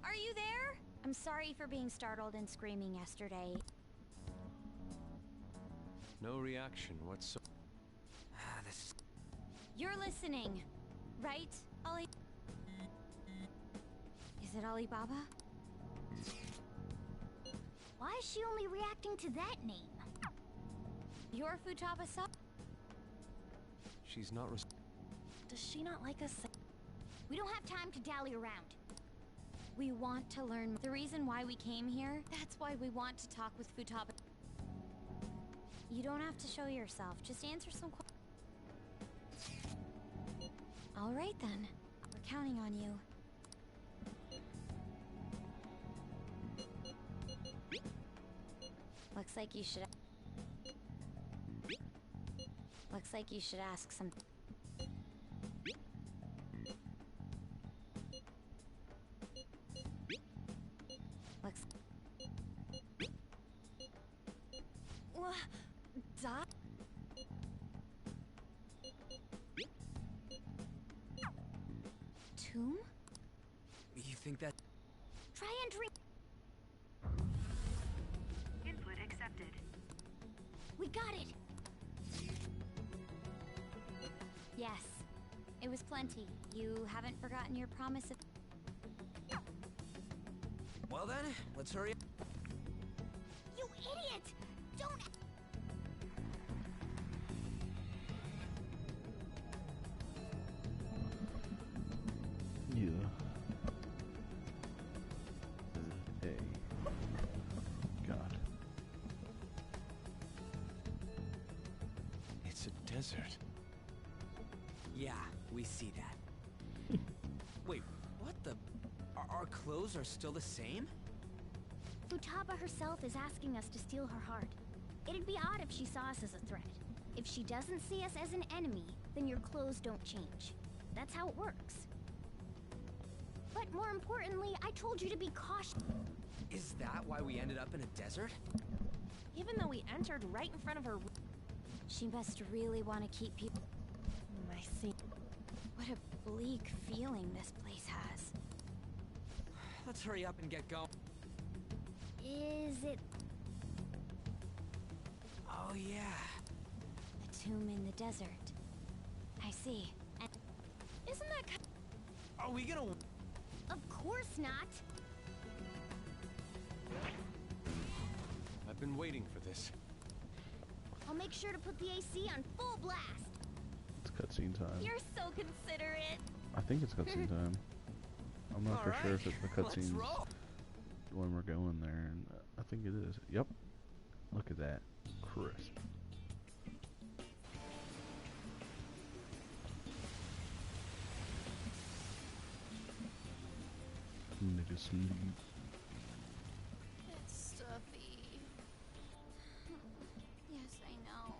Are you there? I'm sorry for being startled and screaming yesterday. No reaction whatsoever. This... You're listening, right, Ali? Is it Alibaba? Why is she only reacting to that name? You're Futaba-san? She's not Does she not like us? We don't have time to dally around. We want to learn the reason why we came here. That's why we want to talk with Futaba. You don't have to show yourself. Just answer some questions. All right then. We're counting on you. Looks like you should. Looks like you should ask some. Looks. Dot? Tomb? You think that... Try entering. Input accepted. We got it. Yes. It was plenty. You haven't forgotten your promise of... Well then, let's hurry up. You idiot! Don't... Yeah. Hey. God. It's a desert. Yeah, we see that. Wait, what the... Our clothes are still the same? Futaba herself is asking us to steal her heart. It'd be odd if she saw us as a threat. If she doesn't see us as an enemy, then your clothes don't change. That's how it works. But more importantly, I told you to be cautious. Is that why we ended up in a desert? Even though we entered right in front of her. She must really want to keep people. I see. What a bleak feeling this place has. Let's hurry up and get going. Is it? Oh yeah. A tomb in the desert. I see. And Isn't that Are we gonna... Of course not. I've been waiting for this. I'll make sure to put the AC on full blast. It's cutscene time. You're so considerate. I think it's cutscene time. I'm not for sure if it's the cutscenes when we're going there. And I think it is. Yep. Look at that. Crisp. Nigga sleep. it's stuffy. Yes, I know.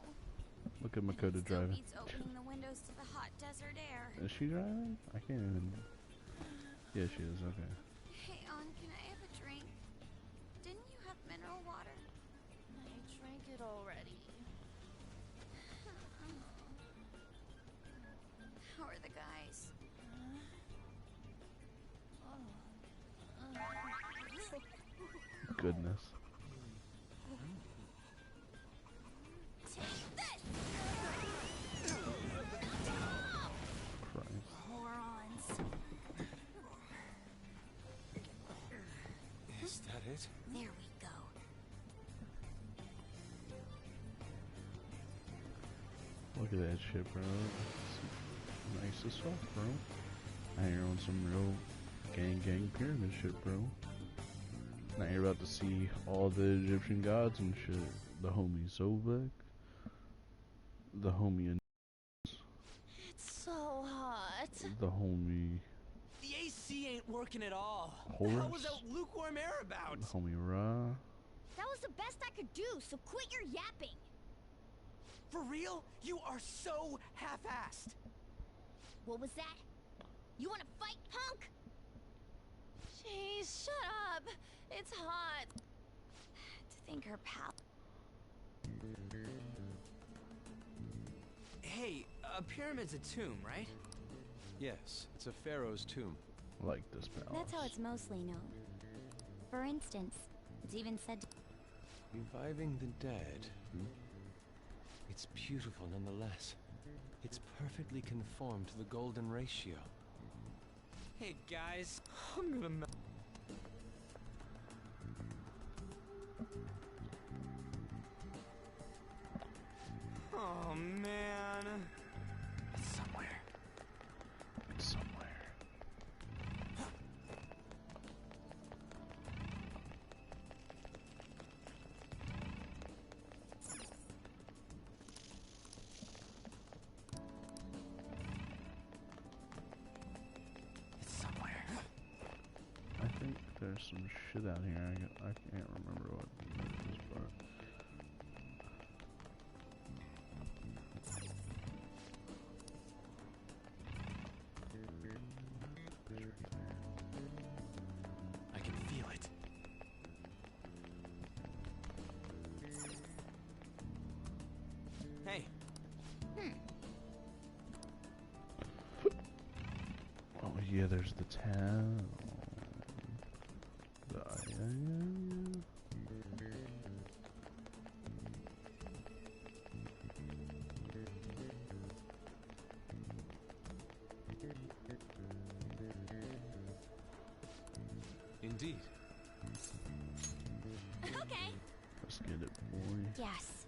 Look at Makoto Still driving. beats opening the windows to the hot desert air. Is she driving? I can't even. Yeah, she is. Okay. Hey, On, can I have a drink? Didn't you have mineral water? I drank it already. How are the guys? Goodness. Take this! Christ. Morons. Is that it? There we go. Look at that shit, bro. Nice as fuck, bro. Now you're on some real gang pyramid shit, bro. Now you're about to see all the Egyptian gods and shit. The homie Sobek. The homie It's so hot. The homie The AC ain't working at all. Horus? The hell was that lukewarm air about? The homie Ra. That was the best I could do, so quit your yapping. For real? You are so half-assed. What was that? You want to fight, punk? Jeez, shut up. It's hot. To think her pal. Hey, a pyramid's a tomb, right? Yes, it's a pharaoh's tomb. Like this palace. That's how it's mostly known. For instance, it's even said to Reviving the dead. It's beautiful nonetheless. It's perfectly conformed to the golden ratio. Hey guys, I'm gonna... Oh man. It's somewhere. It's somewhere. It's somewhere. I think there's some shit out here. I can't remember what it is, but I can feel it. Hey. oh yeah, there's the town. Indeed. Okay. Let's get it, boy. Yes.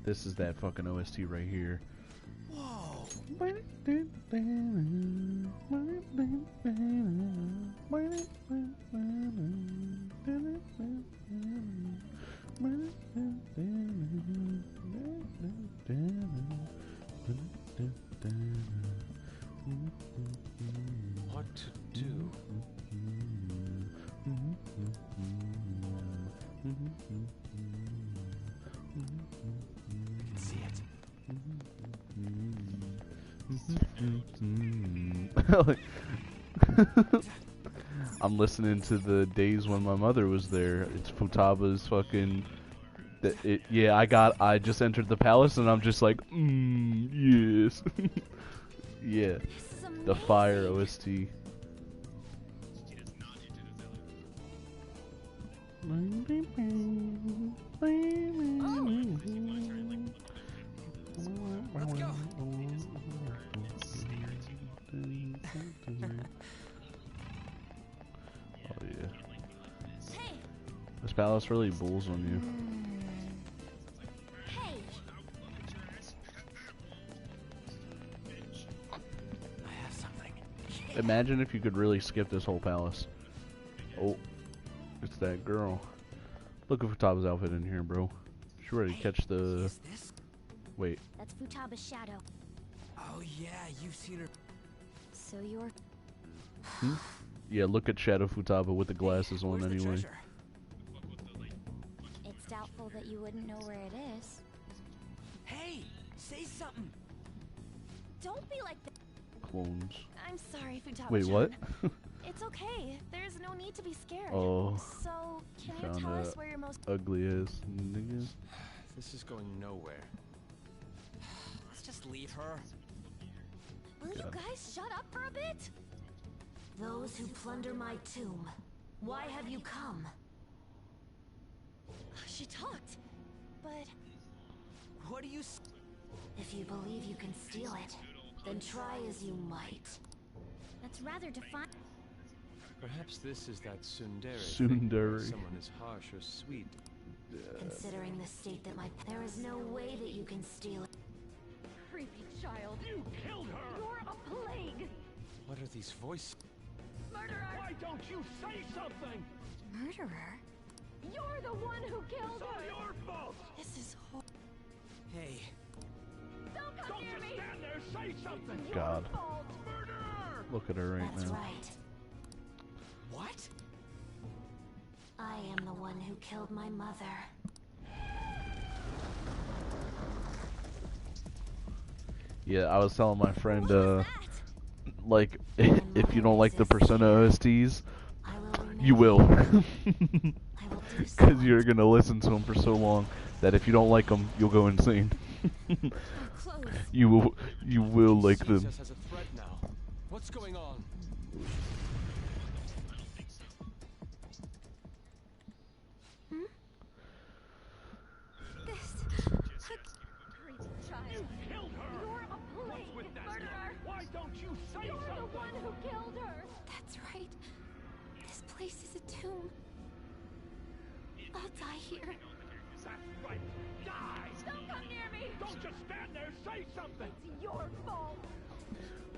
This is that fucking OST right here. Whoa. What to do? I'm listening to the days when my mother was there. It's Futaba's fucking. Yeah, I just entered the palace and I'm just like, yes. Yeah, the Fire OST. Let's go. Oh yeah. This palace really bulls on you. Imagine if you could really skip this whole palace. Oh, it's that girl. Look at Futaba's outfit in here, bro. She's ready to catch the... Wait. That's Futaba's shadow. Oh yeah, you've seen her. So you're... Yeah, look at Shadow Futaba with the glasses on anyway. It's doubtful that you wouldn't know where it is. Hey, say something. Don't be like that. Clones. I'm sorry, Futaba. Wait, what? It's okay. There's no need to be scared. Oh. So, can you Found tell us that where you're most... ugly ass nigga. This is going nowhere. Let's just leave her. Will you guys shut up for a bit? Those who plunder my tomb, why have you come? She talked, but... What do you... If you believe you can steal it, then try as you might. That's rather defiant. Perhaps this is that tsundere. Tsundere. Someone is harsh or sweet. Considering the state that there is no way that you can steal it. Creepy child. You killed her! You're a plague! What are these voices? Murderer! Why don't you say something? Murderer? You're the one who killed her! It's all your fault! This is horrible. Hey. Don't come near me! Stand there, say something! God. Murderer! Look at her right That's now. right. What? I am the one who killed my mother. Yeah, I was telling my friend, like, if you don't like the Persona OSTs, you will. Because you're going to listen to them for so long that if you don't like them, you'll go insane. You will like them. Jesus has a threat now. What's going on? That's right. This place is a tomb. I'll die here. That's right. Die! Don't come near me! Don't just stand there, say something! It's your fault.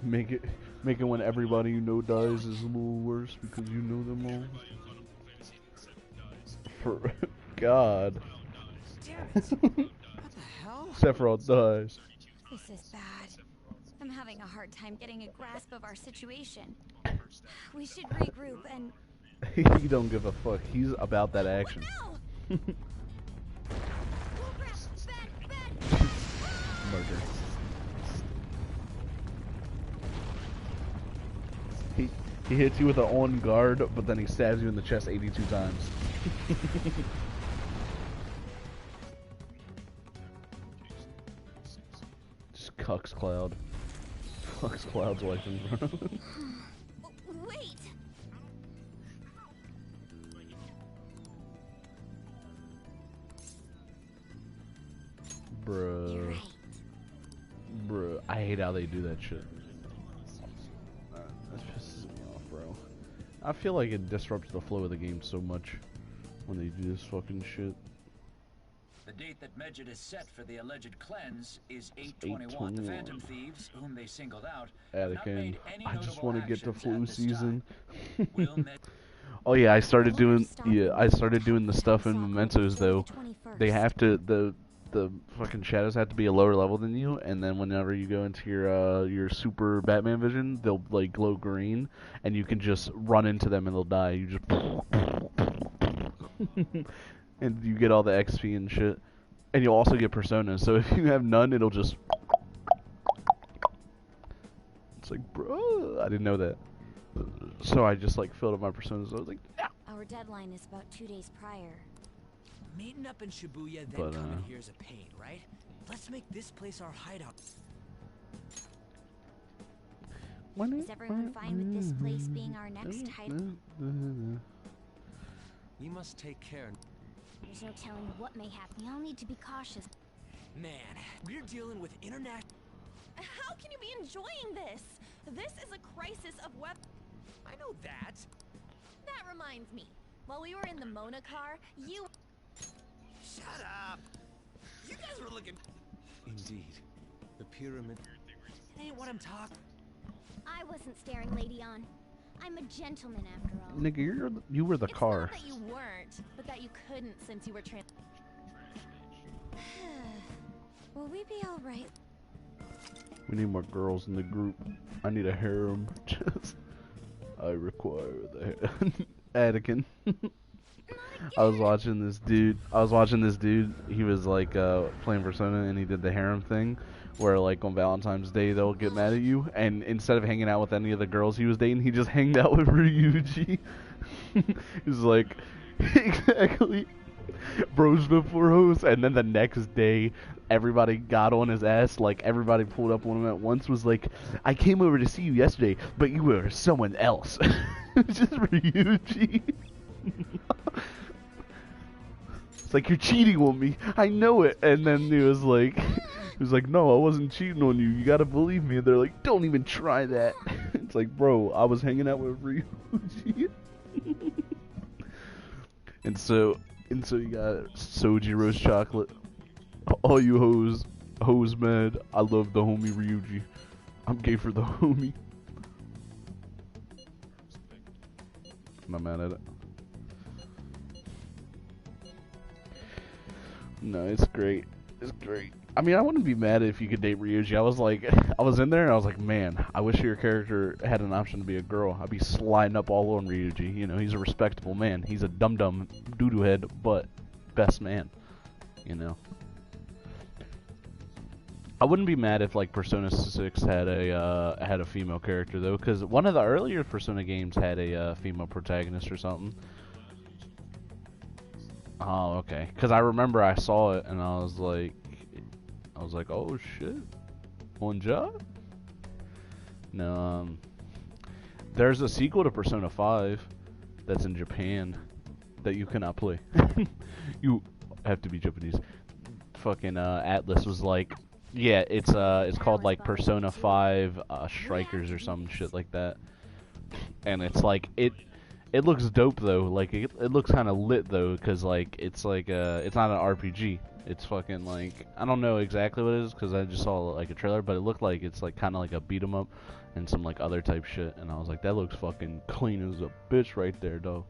Make it when everybody you know dies is a little worse because you know them all. For God. Damn it. What the hell? Sephiroth dies. This is bad. I'm having a hard time getting a grasp of our situation. We should regroup and... He don't give a fuck. He's about that action. Murder. He hits you with an on guard, but then he stabs you in the chest 82 times. Just cucks Cloud. Fucks Cloud's wife in front of him. Wait! Bruh. Right. Bruh. I hate how they do that shit. That pisses me off, bro. I feel like it disrupts the flow of the game so much when they do this fucking shit. The date that Medjed is set for the alleged cleanse is 8/21. The Phantom Thieves, whom they singled out, have not made any I just notable want to get to actions flu at this season. time. Oh yeah, I started doing the stuff in Mementos though. They have to the fucking shadows have to be a lower level than you, and then whenever you go into your super Batman vision, they'll like glow green, and you can just run into them and they'll die. You just and you get all the XP and shit, and you'll also get personas. So if you have none, it'll just It's like, bro, I didn't know that. So I just like filled up my personas. I was like, no. Our deadline is about 2 days prior. Meeting up in Shibuya, then But, coming here's a pain, right? Let's make this place our hideout. Is everyone fine with this place being our next hideout? We must take care. There's no telling what may happen. We all need to be cautious. Man, we're dealing with internet. How can you be enjoying this? This is a crisis of web. I know that. That reminds me. While we were in the Mona car, you. Shut up. You guys were looking. Indeed. The pyramid. It ain't what I'm talking. I wasn't staring Lady on. I'm a gentleman after all. Nigga, you were the car. It's not that you weren't, but that you couldn't since you were Will we be all right? We need more girls in the group. I need a harem. I require the Anakin. I was watching this dude. He was like playing Persona, and he did the harem thing, where like on Valentine's Day they'll get mad at you, and instead of hanging out with any of the girls he was dating, he just hanged out with Ryuji. He's like, exactly, bros before hoes, and then the next day everybody got on his ass. Like everybody pulled up on him at once. Was like, I came over to see you yesterday, but you were someone else. Just Ryuji. It's like, you're cheating on me. I know it. And then he was like, no, I wasn't cheating on you. You gotta believe me. And they're like, don't even try that. It's like, bro, I was hanging out with Ryuji. and so you got Soji Rose Chocolate. All you hoes mad. I love the homie Ryuji. I'm gay for the homie. I'm not mad at it. No, it's great. It's great. I mean, I wouldn't be mad if you could date Ryuji. I was in there and I was like, man, I wish your character had an option to be a girl. I'd be sliding up all on Ryuji. You know, he's a respectable man. He's a dum-dum doo-doo head, but best man. You know. I wouldn't be mad if like Persona 6 had a female character though, because one of the earlier Persona games had a female protagonist or something. Oh, okay. Because I remember I saw it and I was like, oh shit, on job. No, there's a sequel to Persona 5 that's in Japan that you cannot play. You have to be Japanese. Fucking Atlus was like, yeah, it's called like Persona 5 Strikers or some shit like that, and it's like it looks dope though. Like it looks kind of lit though, cause like it's not an RPG. It's fucking like, I don't know exactly what it is because I just saw like a trailer, but it looked like it's like kind of like a beat 'em up and some like other type shit, and I was like, that looks fucking clean as a bitch right there though.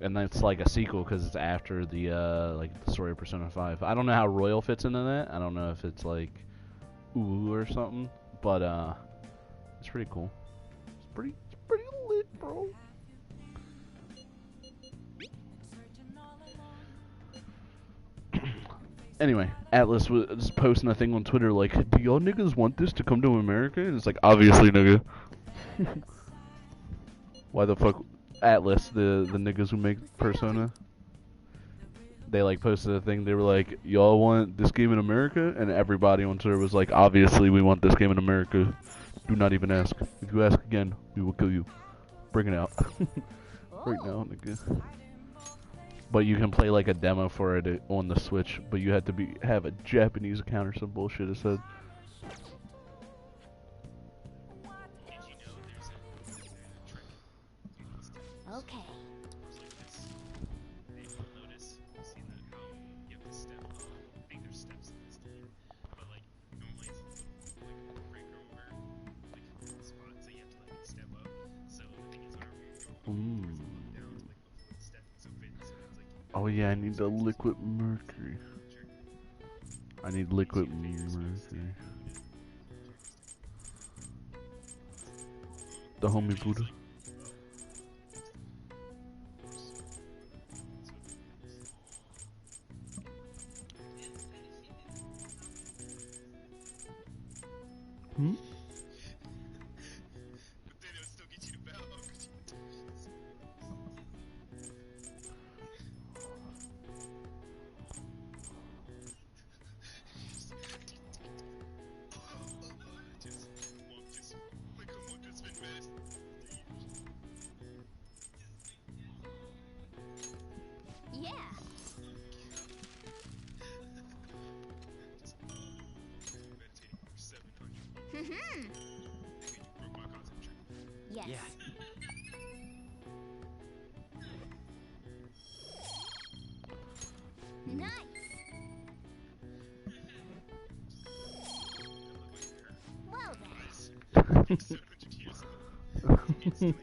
And then it's like a sequel because it's after the like the story of Persona 5. I don't know how Royal fits into that. I don't know if it's like ooh or something, but it's pretty cool. It's pretty lit, bro. Anyway, Atlus was posting a thing on Twitter like, do y'all niggas want this to come to America? And it's like, obviously, nigga. Why the fuck? Atlus, the niggas who make Persona, they like posted a thing. They were like, y'all want this game in America? And everybody on Twitter was like, obviously we want this game in America. Do not even ask. If you ask again, we will kill you. Bring it out. Right now, nigga. But you can play like a demo for it on the Switch, but you have to have a Japanese account or some bullshit it said. Okay. Oh yeah, I need the liquid mercury. I need liquid mercury. The homie Buddha. guess. Yeah. Nice. Well then.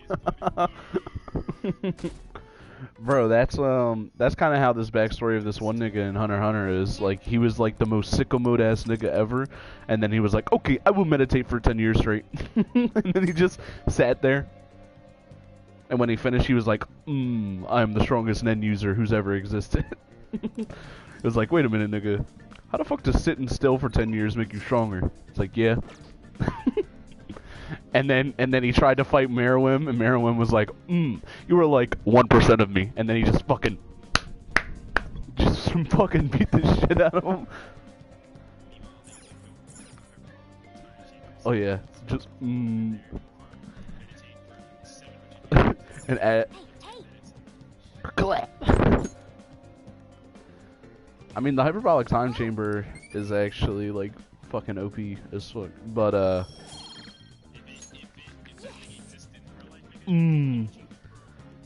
Bro, that's kind of how this backstory of this one nigga in Hunter x Hunter is. Like, he was like the most sicko mode ass nigga ever, and then he was like, okay, I will meditate for 10 years straight. And then he just sat there. And when he finished, he was like, I am the strongest Nen user who's ever existed. It was like, wait a minute, nigga. How the fuck does sitting still for 10 years make you stronger? It's like, yeah. And then he tried to fight Meruem, and Meruem was like, you were like 1% of me. And then he just fucking beat the shit out of him. Oh yeah, just and I mean, the hyperbolic time chamber is actually like fucking OP as fuck, but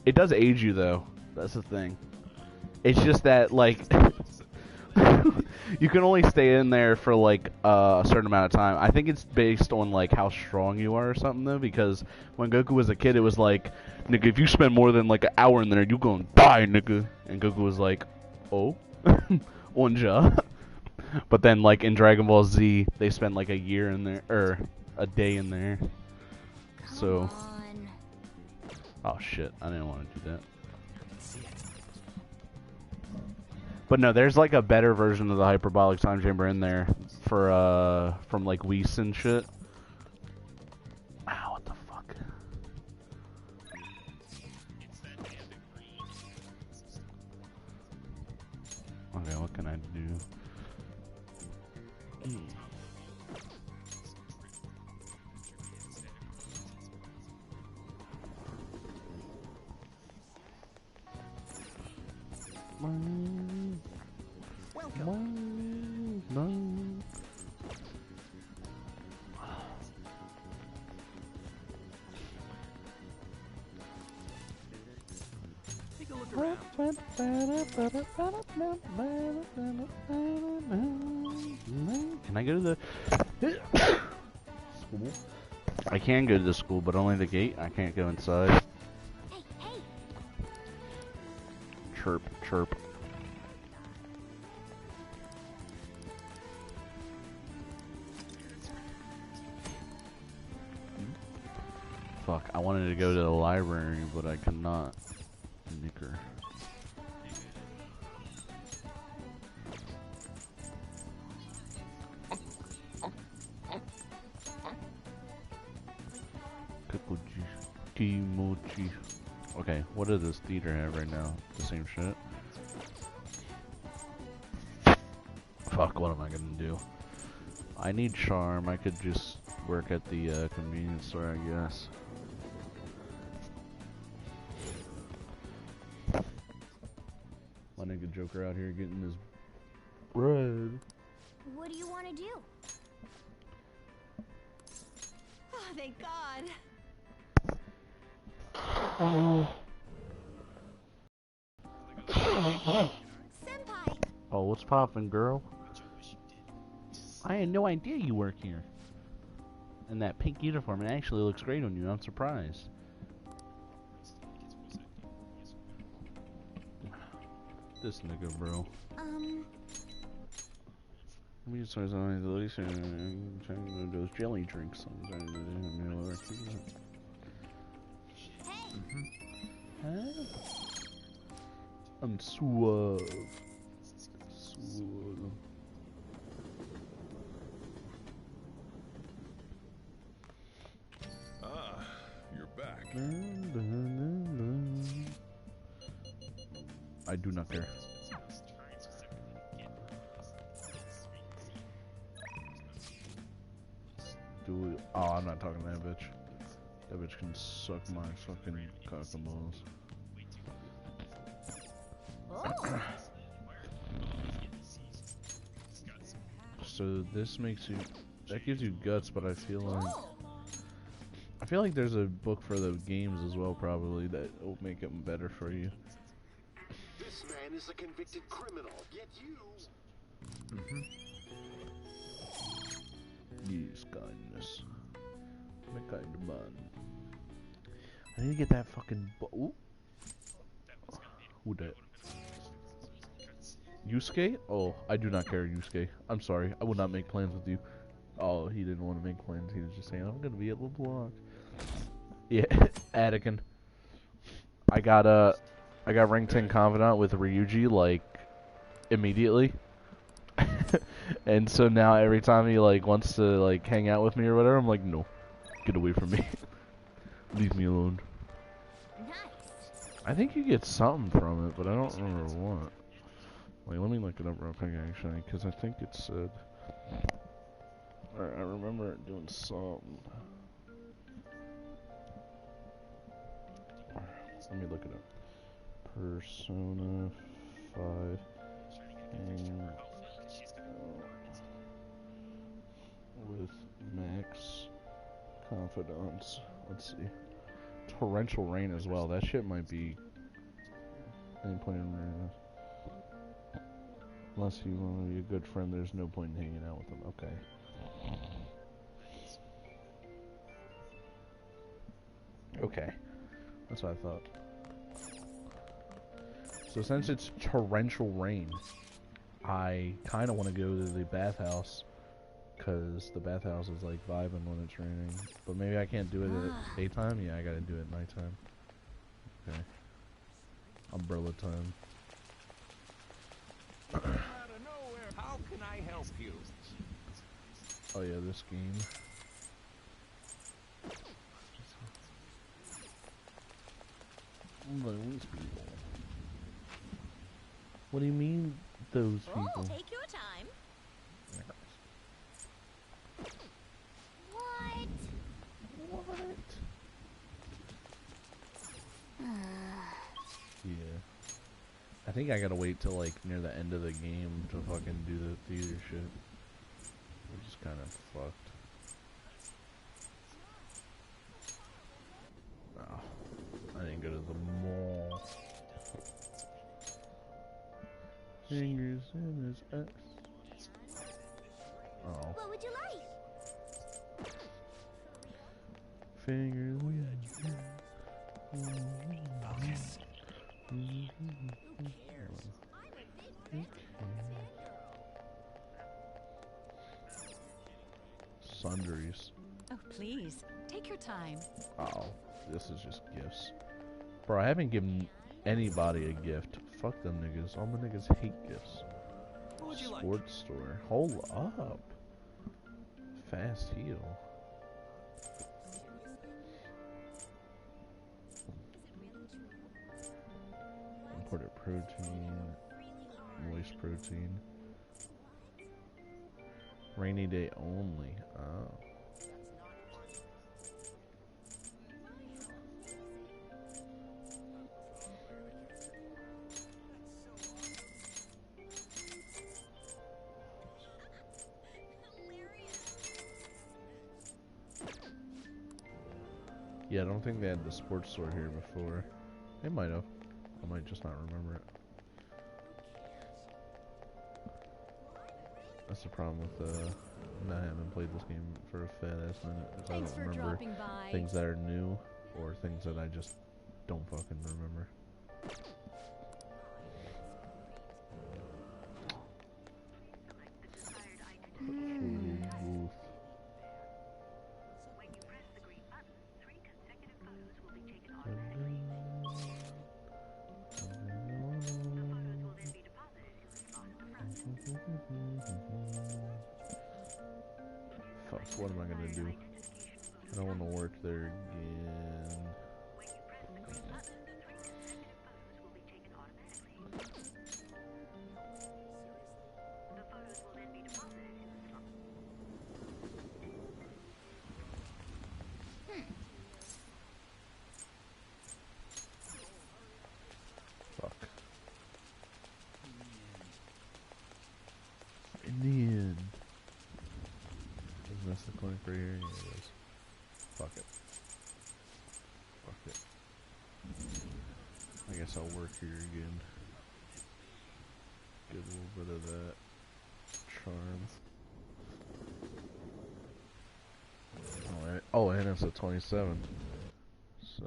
it does age you though. That's the thing. It's just that like you can only stay in there for like a certain amount of time. I think it's based on like how strong you are or something though, because when Goku was a kid, it was like, nigga, if you spend more than like an hour in there, you gonna die, nigga. And Goku was like, oh, onja. But then like in Dragon Ball Z, they spend like a year in there or a day in there. So. Oh shit, I didn't want to do that. But no, there's like a better version of the hyperbolic time chamber in there for from like Whis and shit. Ow, what the fuck? Okay, what can I do? Take a look around. Can I go to the school? I can go to the school, but only the gate. I can't go inside. Chirp, chirp. Fuck, I wanted to go to the library, but I cannot. Nicker. Kokuji. Kimochi. Okay, what does this theater have right now? The same shit? Fuck, what am I gonna do? I need charm. I could just work at the convenience store, I guess. My nigga Joker out here getting his bread. What do you want to do? Oh, thank God. Senpai! Oh, what's poppin', girl? I had no idea you work here. And that pink uniform, it actually looks great on you. I'm surprised. This nigga, bro. Let me just try something. At least I'm trying those jelly drinks. I'm suave. Suave. Ah, you're back. I do not care. Do it. Oh, I'm not talking to that bitch. That bitch can suck my fucking cock and balls. So this makes you, that gives you guts, but I feel feel like there's a book for the games as well, probably, that will make them better for you. This man is a convicted criminal, yet you... Use kindness. My kind of man. I need to get that fucking ooh. Who that? Yusuke? Oh, I do not care, Yusuke. I'm sorry. I would not make plans with you. Oh, he didn't want to make plans. He was just saying, I'm gonna be at LeBlanc. Yeah, Anakin. I got rank 10 confidant with Ryuji like immediately. And so now every time he like wants to like hang out with me or whatever, I'm like, no, get away from me. Leave me alone. I think you get something from it, but I don't remember what. Wait, let me look it up real quick actually, because I think it said. I remember it doing something. Let me look it up. Persona 5. With max confidence. Let's see. Torrential rain as well. That shit might be. Ain't playing rain. Unless you want to be a good friend, there's no point in hanging out with them. Okay. Okay. That's what I thought. So since it's torrential rain, I kind of want to go to the bathhouse, because the bathhouse is like vibing when it's raining. But maybe I can't do it at daytime? Yeah, I gotta do it at nighttime. Okay. Umbrella time. How can I help you? Oh yeah, this game. Those people. What do you mean, those people? Oh, take your time. What? Yeah. I think I gotta wait till like near the end of the game to fucking do the theater shit. Which is kind of fucked. Oh, I didn't go to the mall. Fingers in his ass. Oh. What would you like? Fingers in his ass. Focus. Sundries. Oh, please. Take your time. Oh, this is just gifts. Bro, I haven't given anybody a gift. Fuck them niggas. All my niggas hate gifts. What would you like? Sports store. Hold up. Fast heal. Imported protein. Moist protein. Rainy day only. Oh. Yeah, I don't think they had the sports store here before. They might have. I might just not remember it. That's the problem with not having played this game for a fat ass minute. Is I don't remember things that are new or things that I just don't fucking remember. Fuck, what am I gonna do? I don't want to work there again. Fuck. In the end. Isn't this the clinic right here? Yeah, it is. Fuck it. guess I'll work here again. Get a little bit of that charm. Alright. Oh, and it's a 27. So.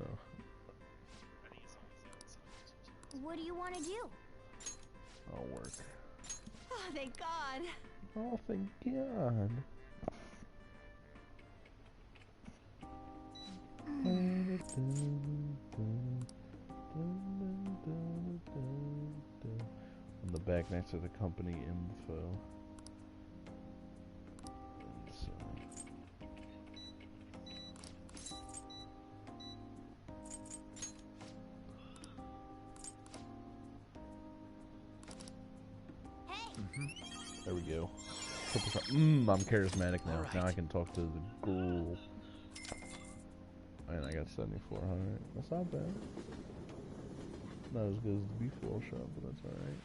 What do you want to do? I'll work. Oh, thank God. Oh, thank God. On the back next to the company info. There we go. I'm charismatic now. Right. Now I can talk to the ghoul. And I got 7,400. That's not bad. Not as good as the beef roll shop, but that's alright.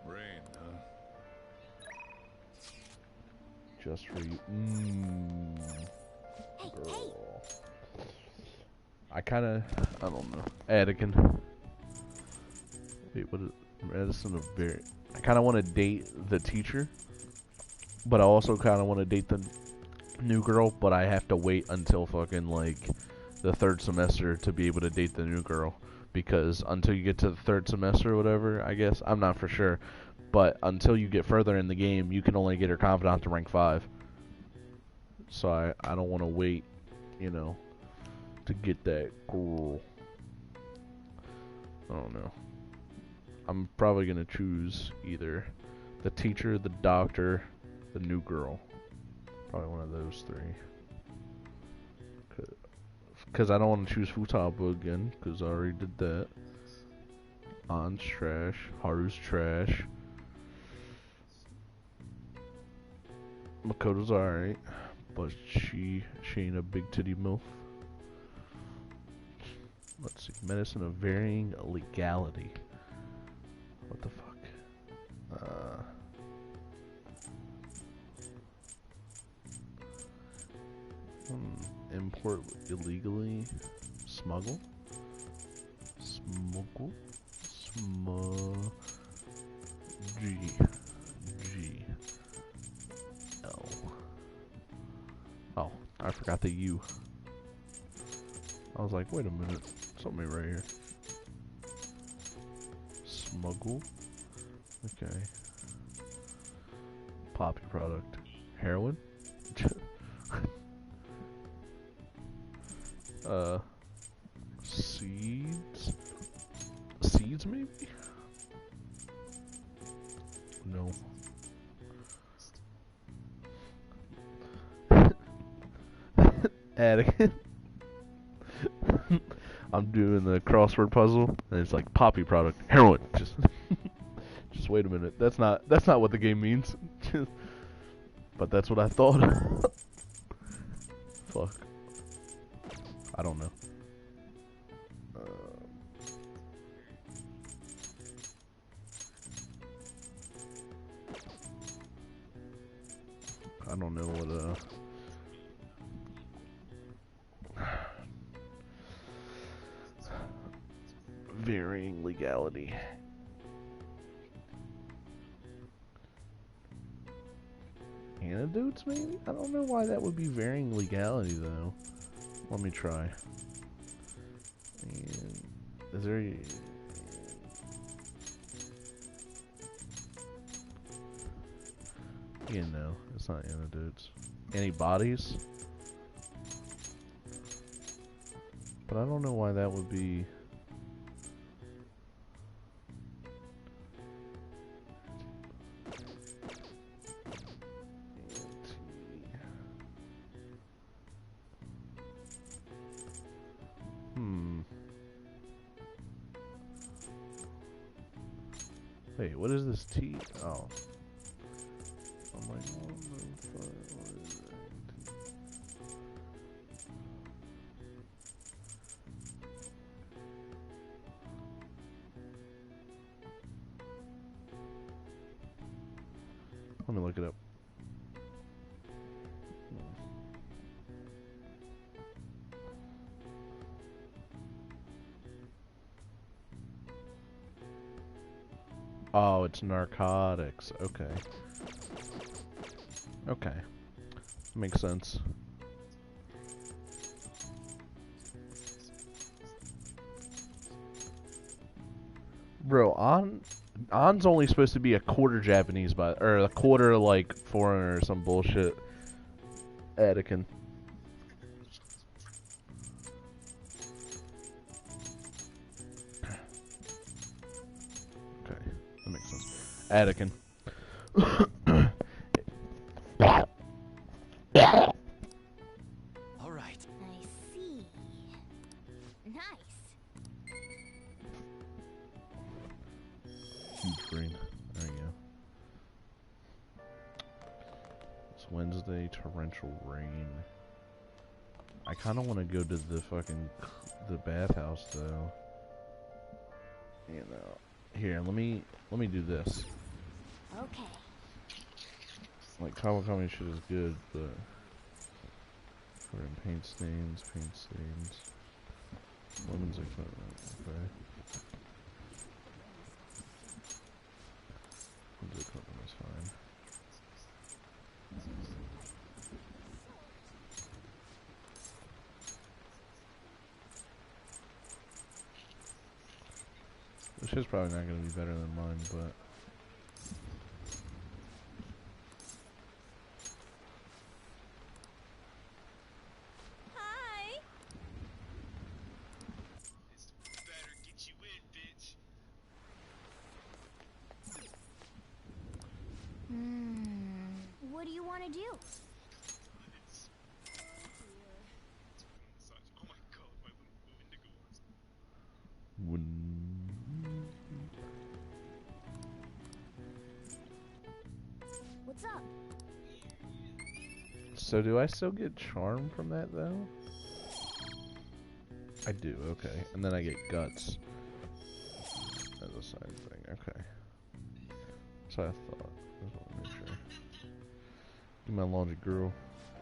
Rain, huh? Just for you. Girl. I don't know. Anakin. Wait, what is Madison of Barry? I kind of want to date the teacher, but I also kind of want to date the new girl, but I have to wait until fucking like the 3rd semester to be able to date the new girl, because until you get to the 3rd semester or whatever, I guess, I'm not for sure, but until you get further in the game, you can only get her confidant to rank 5. So I don't want to wait, you know, to get that girl. I don't know. I'm probably gonna choose either the teacher, the doctor, the new girl. Probably one of those 3. Cause I don't want to choose Futaba again, cause I already did that. An's trash. Haru's trash. Makoto's alright, but she ain't a big titty MILF. Let's see. Medicine of varying legality. What the fuck? Import illegally. Smuggle. G L. Oh, I forgot the U. I was like, wait a minute, something right here. Smuggle. Okay. Poppy product. Heroin? Seeds? Seeds maybe? No. Anakin. I'm doing the crossword puzzle, and it's like poppy product, heroin. Just wait a minute. That's not what the game means. But that's what I thought. Fuck. I don't know. I don't know what varying legality. Antidotes, maybe? I don't know why that would be varying legality, though. Let me try. And is there... Yeah, no, it's not antidotes. Antibodies? But I don't know why that would be... Wait, what is this T? Oh. I'm like, what the fuck? What is that? Let me look it up. Oh, it's narcotics. Okay. Okay. Makes sense. Bro, An's only supposed to be a quarter Japanese, or a quarter, like, foreigner or some bullshit. Anakin. Okay, that makes sense. Anakin. All right. I see. Nice. Huge brain. There you go. It's Wednesday, torrential rain. I kind of want to go to the bathhouse though. You know. Here, let me do this. Okay. Like Kawakami shit is good, but we're in paint stains. Women's equipment. Okay. Women's equipment is fine. This shit's probably not gonna be better than mine, but Hi. What do you want to do? What's up? So do I still get charm from that though? I do, okay. And then I get guts as a side thing, okay. So I thought. I just want to make sure. Give my laundry girl.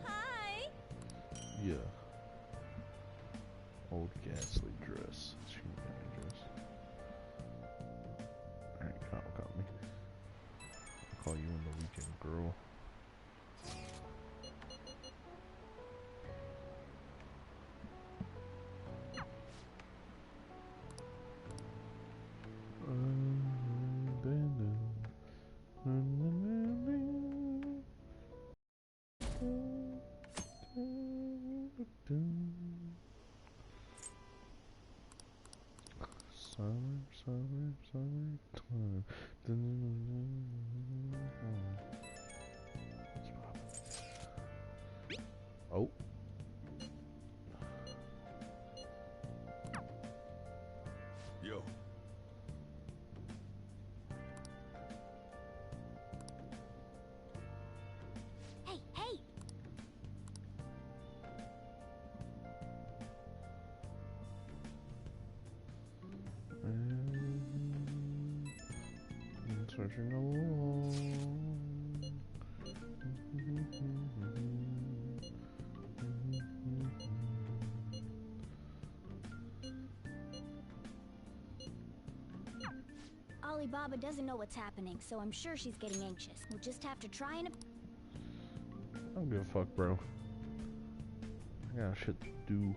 Hi. Yeah. Old ghastly dress. She got me dress. Alright, Kyle got me. I'll call you in the weekend, girl. Summertime. Oh. Yo. Hey, hey! Searching along. Alibaba doesn't know what's happening, so I'm sure she's getting anxious. We'll just have to try and... I don't give a fuck, bro. I got shit to do.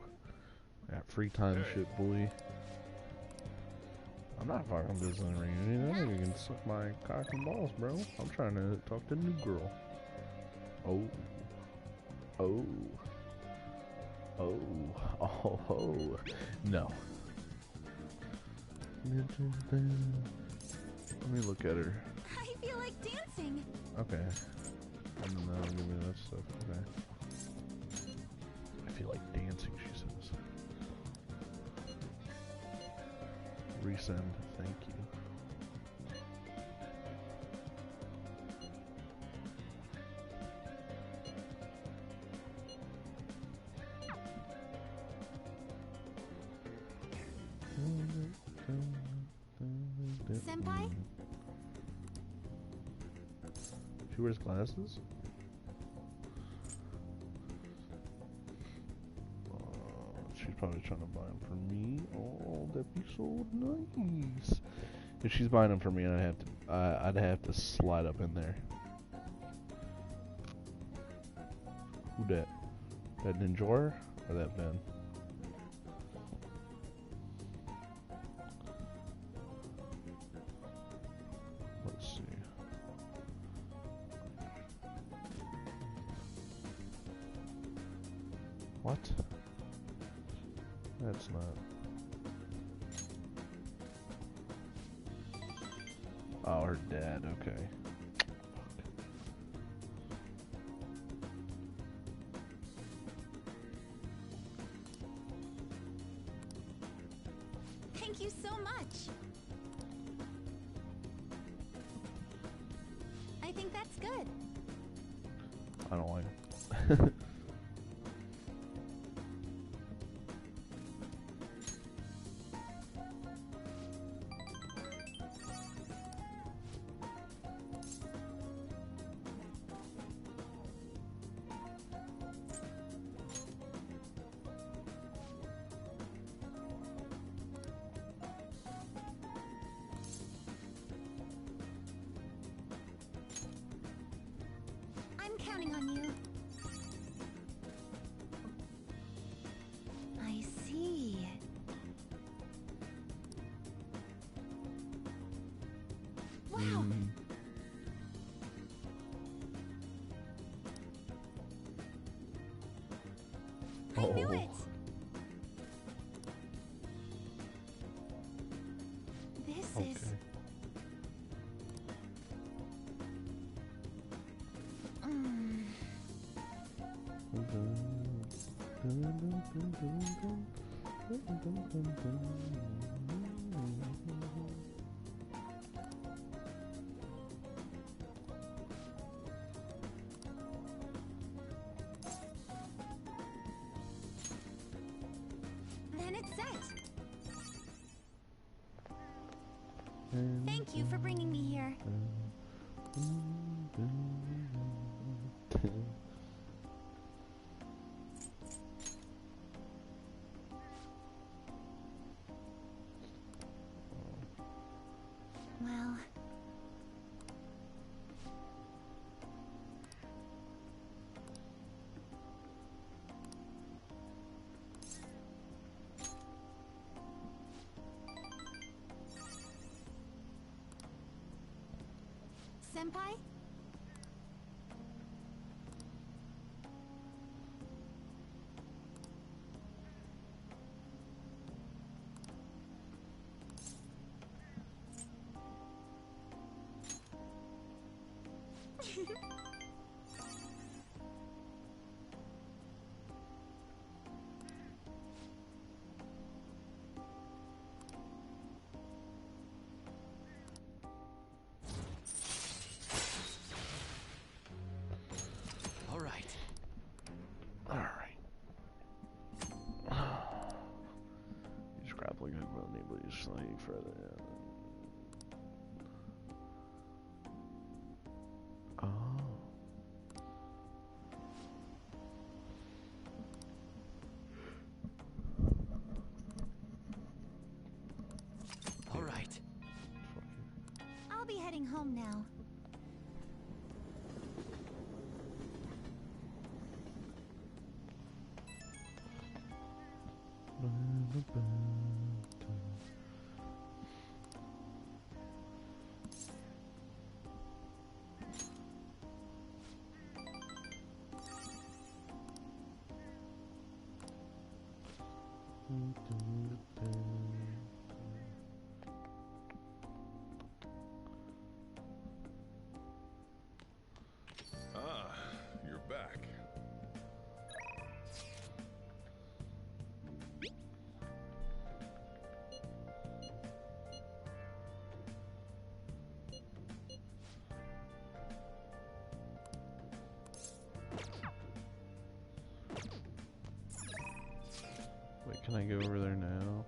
I got free time shit, boy. I'm not fucking visiting a reunion. That nigga can suck my cock and balls, bro. I'm trying to talk to the new girl. Oh. Oh. Oh. Oh. Oh. No. Let me look at her. I feel like dancing. Okay. And then give me that stuff. Okay. I feel like dancing, she says. Resend, thank you. Senpai? She wears glasses? She's probably trying to buy them for me. Oh, that'd be so nice. If she's buying them for me, I'd have to slide up in there. Who that? That Ninjor or that Ben? Let's see. What? That's not. Oh, her dad, okay. Thank you so much. I think that's good. I don't like it. I'm counting on you. I see. Wow. I knew it. This is Then it's set. Thank you for bringing me here. Well, Senpai? He's grappling hook will enable you to slide further. Oh. All right. I'll be heading home now. Ah, you're back. Wait, can I go over there now?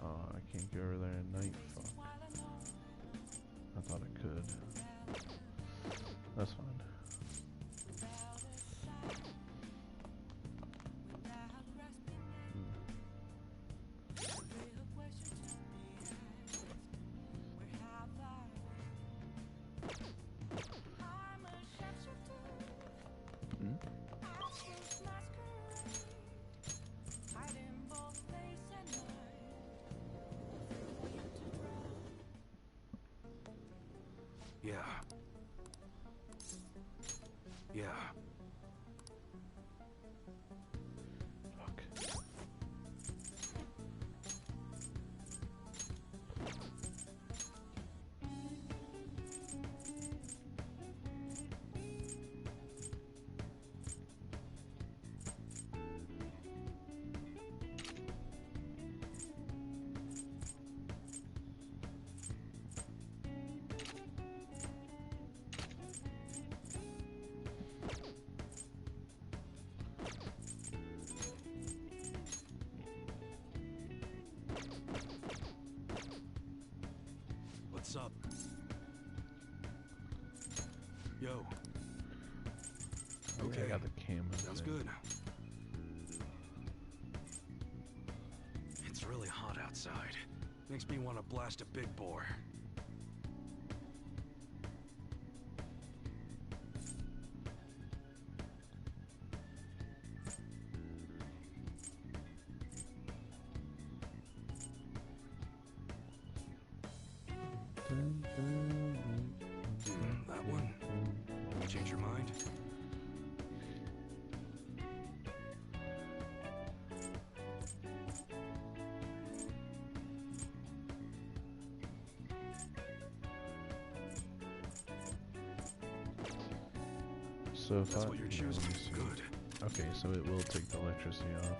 Oh, I can't go over there at night. Fuck. I thought I could. That's fine. Yeah. Yeah. What's up? Yo. Okay. I got the camera. Sounds good. It's really hot outside. Makes me want to blast a big bore. That one? Change your mind? So if That's I, what you're choosing. Good. Okay, so it will take the electricity off.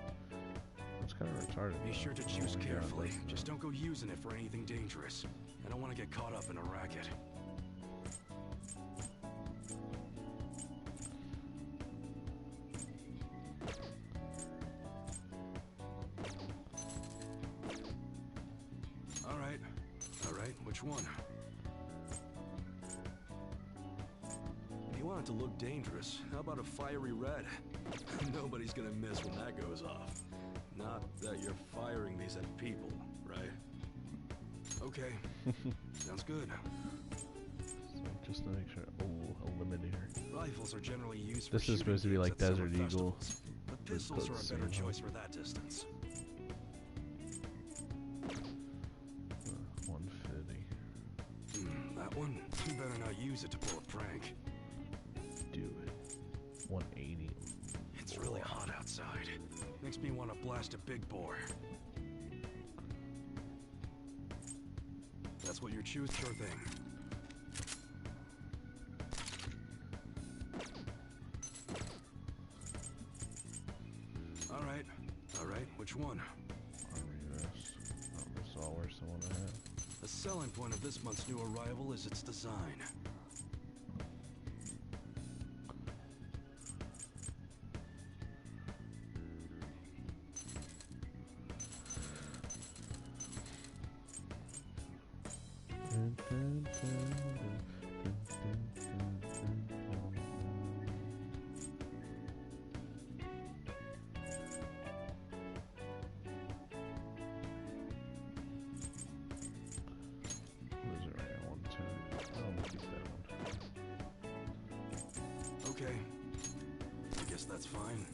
That's kind of retarded. Be sure to choose Oh my God, carefully. that's Just don't go using it for anything dangerous. I don't want to get caught up in a racket. All right, which one? If you want it to look dangerous, how about a fiery red? Nobody's gonna miss when that goes off. Not that you're firing these at people, right? Okay, sounds good. So just to make sure. Oh, eliminator. Rifles are generally used for This is supposed to be shooting like games at Desert summer Eagle. festivals, but pistols are a better choice for that distance. 150. That one? You better not use it to pull a prank. Do it. 180. It's really hot outside. Makes me want to blast a big bore. That's what you choose, sure thing. All right, which one? That's all worse than what I have. The selling point of this month's new arrival is its design. Okay. I guess that's fine.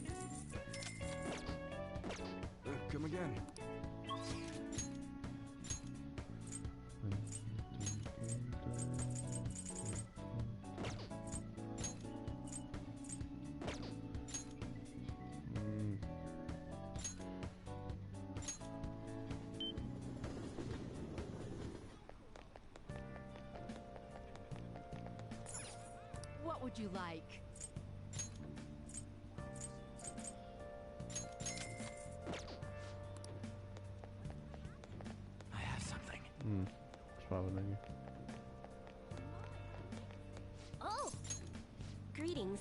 Come again. What would you like? I have something. It's probably me. Oh! Greetings.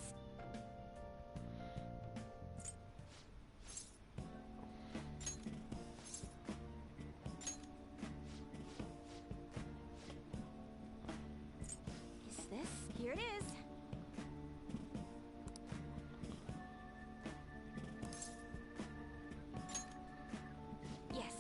Is this? Here it is. Yes.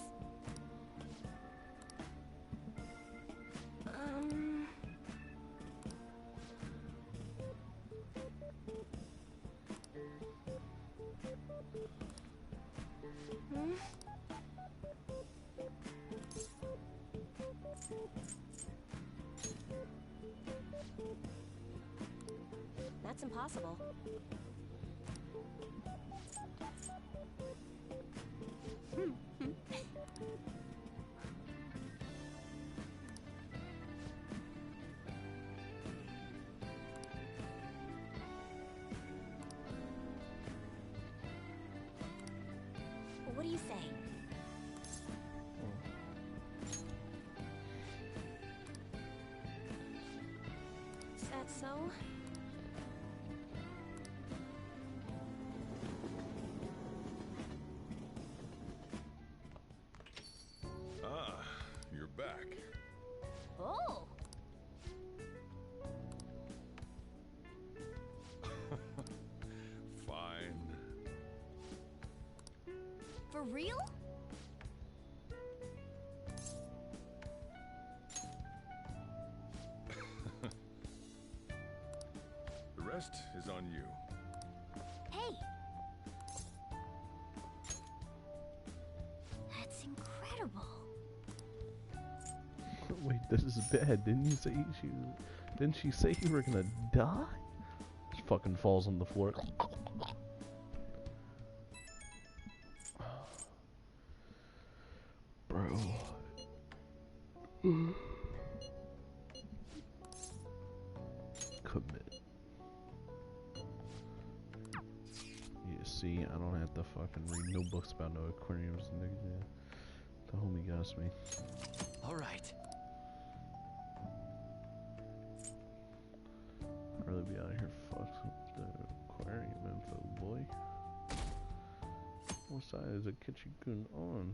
That's impossible. What do you say? Is that so? Ah, you're back. Oh! Fine. For real? The rest is on you. Hey! That's incredible. Wait, this is bad. Didn't she say you were gonna die? She fucking falls on the floor. Bro. Commit. Yeah, see, I don't have to fucking read no books about no aquariums and nigga. The homie got me. All right. I'd really be out here fucking with the aquarium info, boy. What side is the kitchen gun on?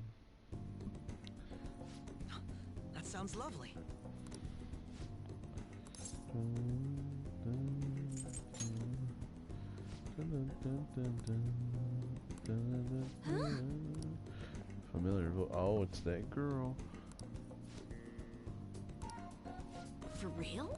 That sounds lovely. Familiar voice. Oh, it's that girl. For real?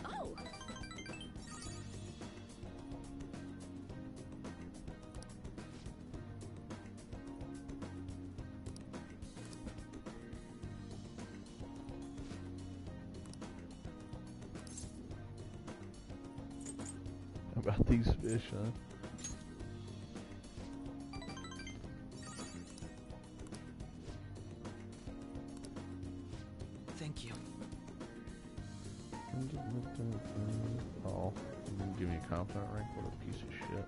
Oh! About these fish, huh? Thank you. Oh, you didn't give me a confident rank? What a piece of shit.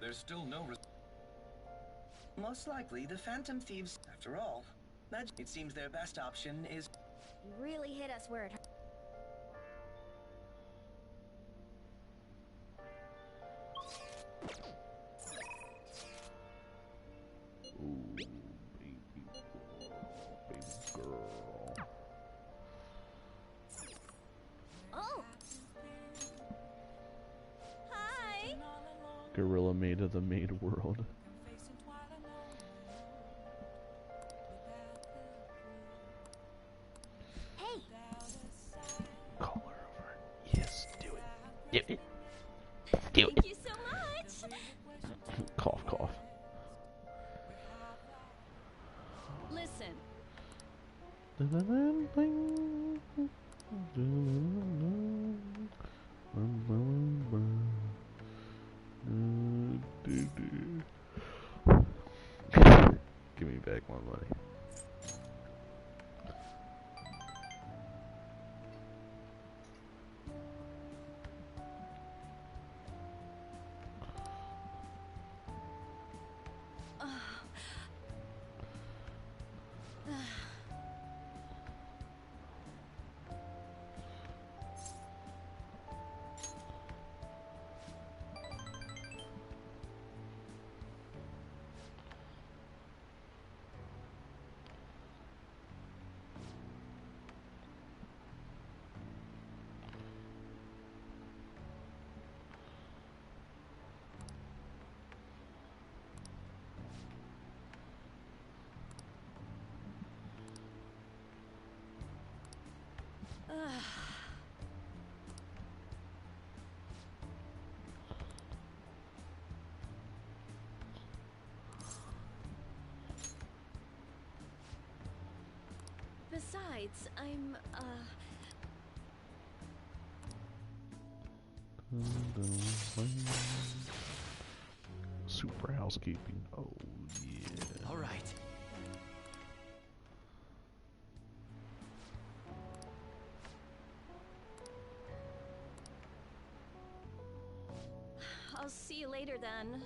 There's still no Most likely the Phantom Thieves. After all, it seems their best option is... You really hit us where it hurt. Ooh, baby girl. Oh! Hi! Gorilla maid of the maid world. Hey! Call her over. Yes, do it. Do it. Do Thank it. you so much! Cough, cough. Listen. Give me back my money. Besides, I'm, Super housekeeping. Oh, yeah. All right. I'll see you later then.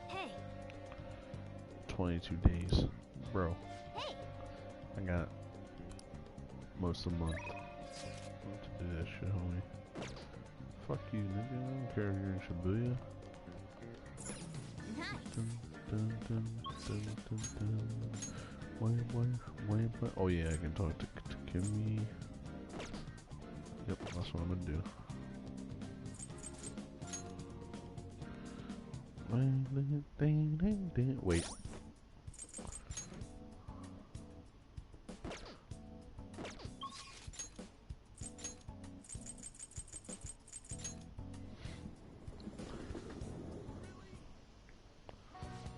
Hey. 22 days. Bro. Hey. I got most of the month. What to do that shit, homie. Fuck you, nigga. I don't care if you're in Shibuya. Dun, dun, dun, dun, dun, dun. Why? Oh yeah, I can talk to Kimmy. Yep, that's what I'm gonna do. Wait.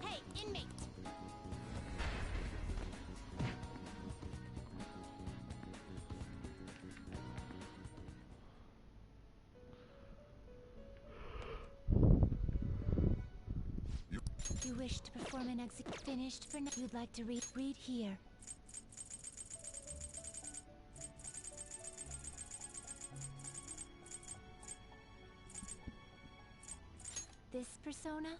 Hey, inmate. You wish to perform an exec finished for now. You'd like to read here. This persona?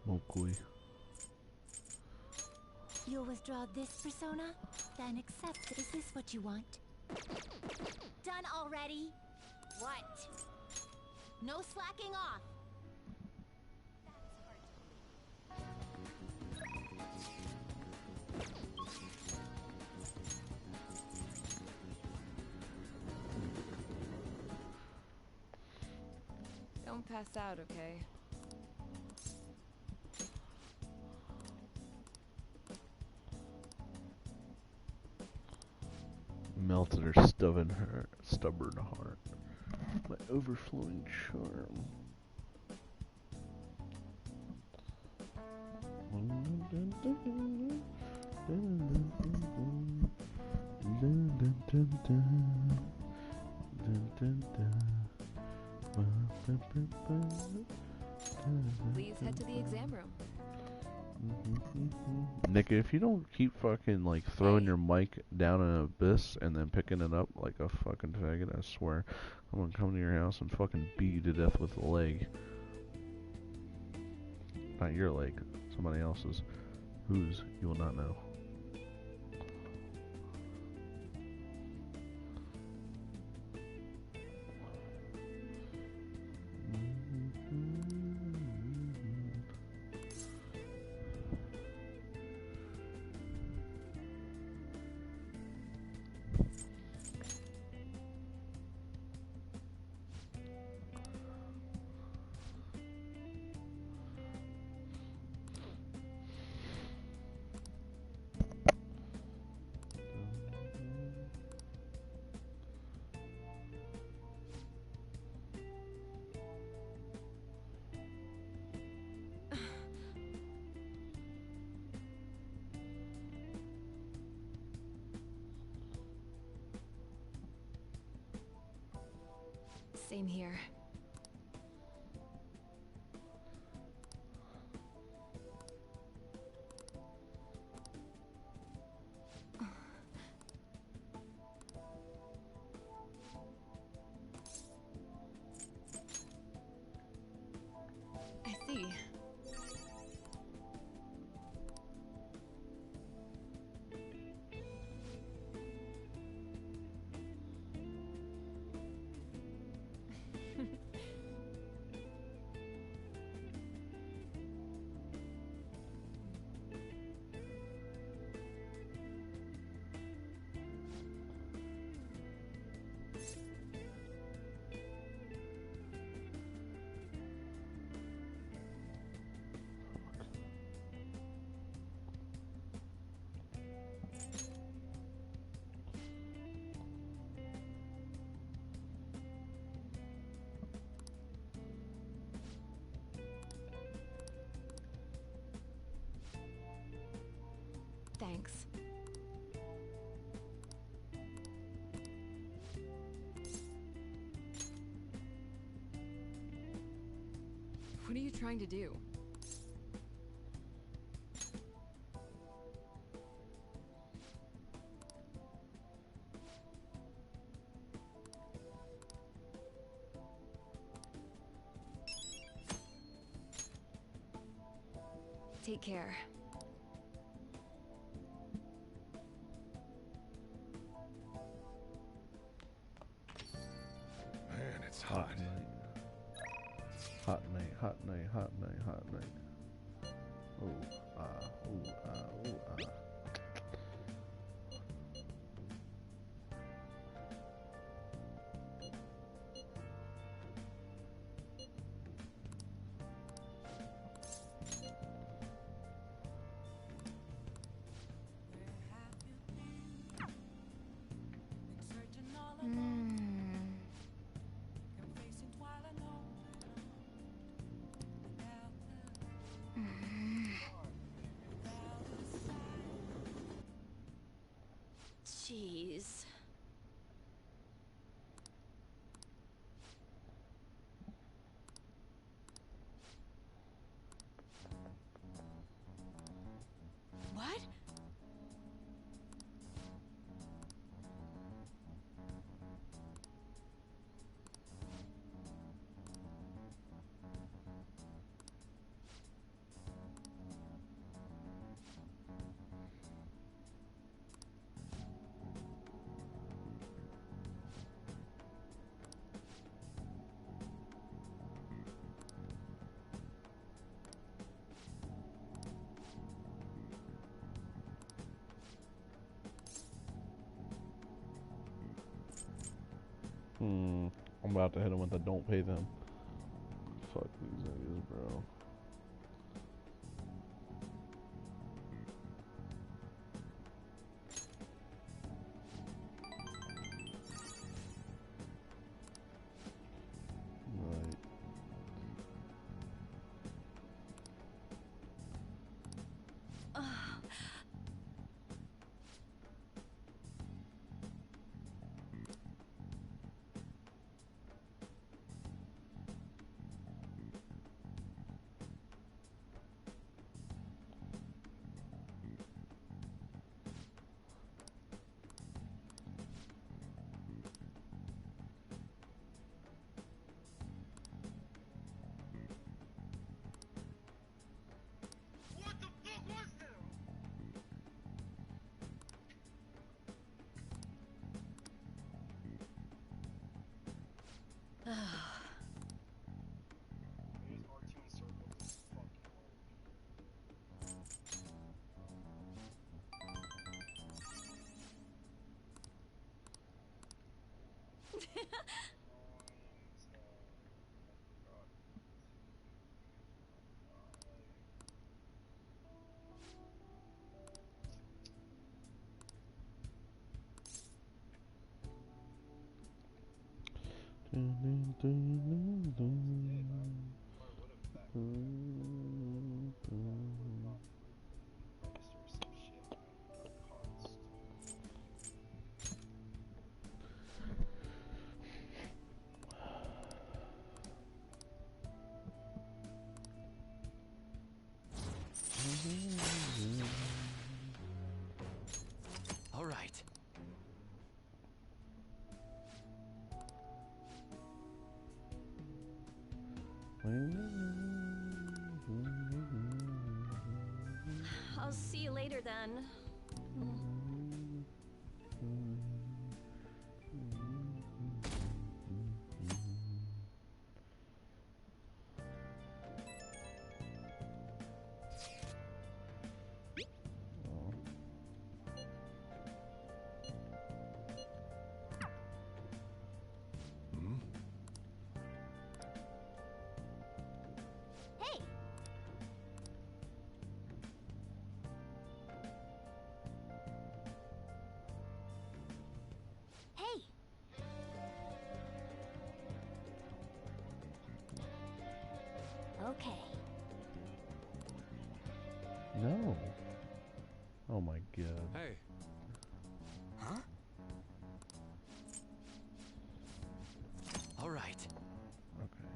Mokui. You'll withdraw this persona? Then accept it. Is this what you want? Done already? What? No slacking off. Don't pass out, okay? Melted her stubborn heart. My overflowing charm. Please head to the exam room. Nick, if you don't keep fucking like throwing your mic down an abyss and then picking it up like a fucking faggot, I swear I'm gonna come to your house and fucking beat you to death with a leg. Not your leg, somebody else's. Whose, you will not know. Same here. What are you trying to do? Take care. Man, it's hot. Hot night, hot night, hot night, hot night. Ooh, ooh, ooh, Jeez. What? I'm about to hit him with the don't pay them. Fuck these niggas, bro. All right. I'll see you later then. Hey! Hey! Okay. No. Oh my god. Hey. Huh? All right. Okay.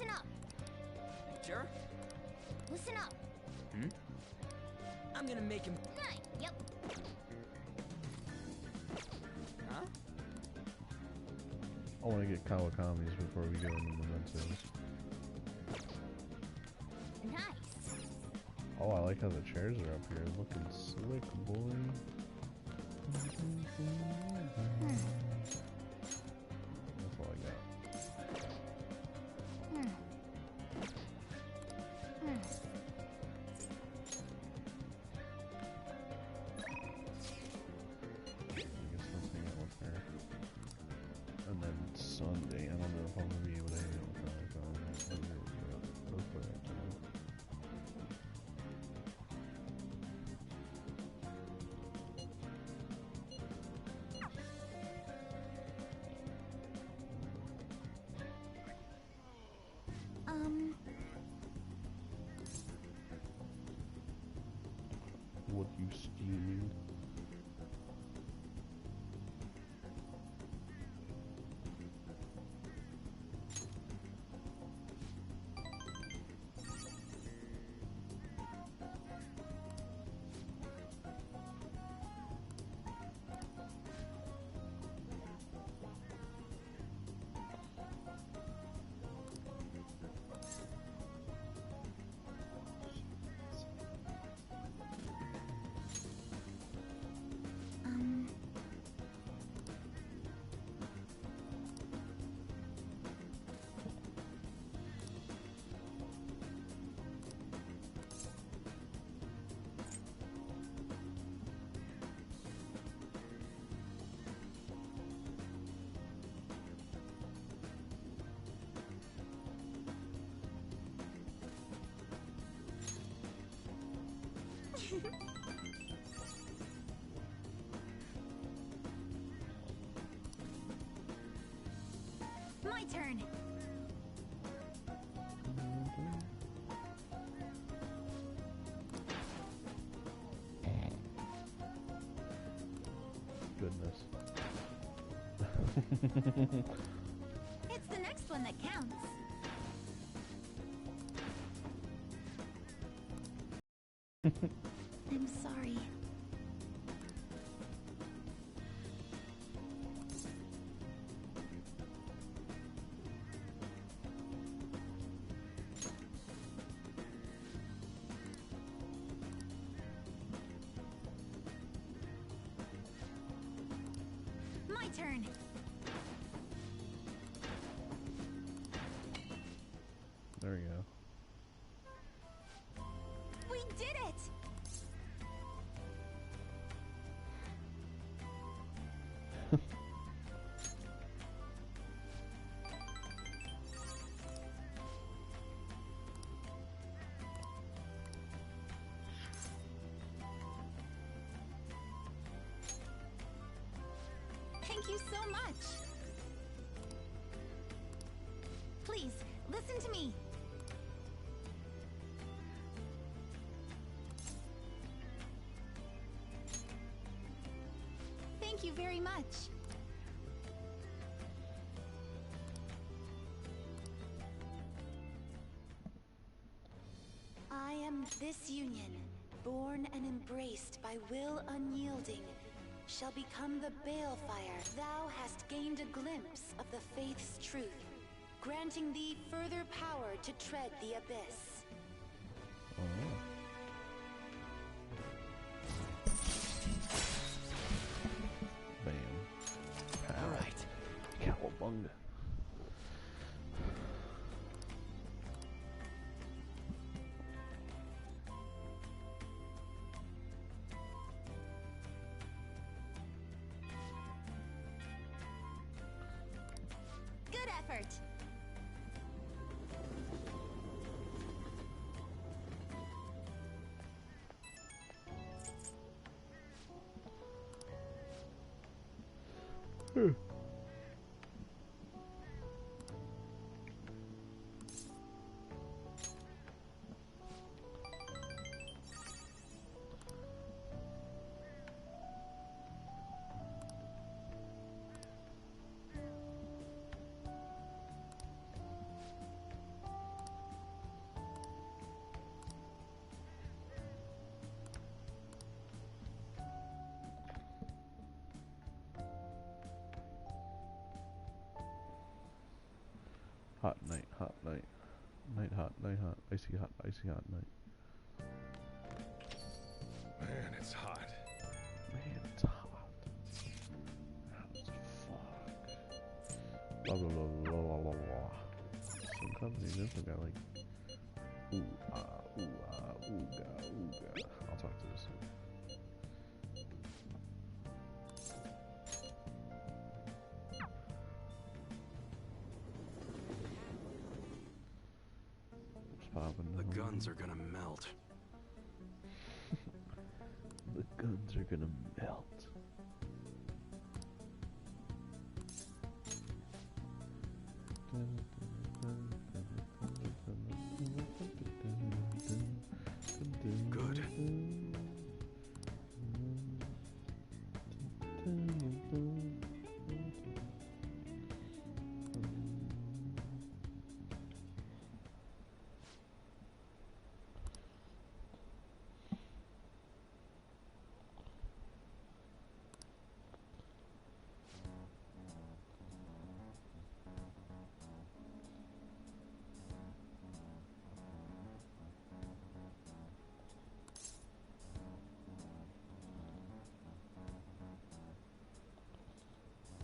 Listen up. Sure? Listen up. Hmm? I'm gonna make him... Right, yep. Huh? I want to get Kawakamis before we go into Mementos. Nice. Oh, I like how the chairs are up here. Looking slick, boy. That's all I got. I guess let's hang out with her. And then Sunday, I don't know if I'm gonna be able to hang out with her. What you stealing? My turn. Goodness. It's the next one that counts. I'm sorry. My turn. There we go. We did it! Thank you so much. Please, listen to me. Thank you very much. I am this union, born and embraced by will unyielding, shall become the balefire. Thou hast gained a glimpse of the faith's truth, granting thee further power to tread the abyss. Bam. All right. Cowabunga. Good effort. icy hot night. Man, it's hot. Man, it's hot. As fuck. Blah blah blah blah blah blah blah. Some companies also got like ooga. I'll talk to this. The guns are gonna melt. The guns are gonna melt. Good.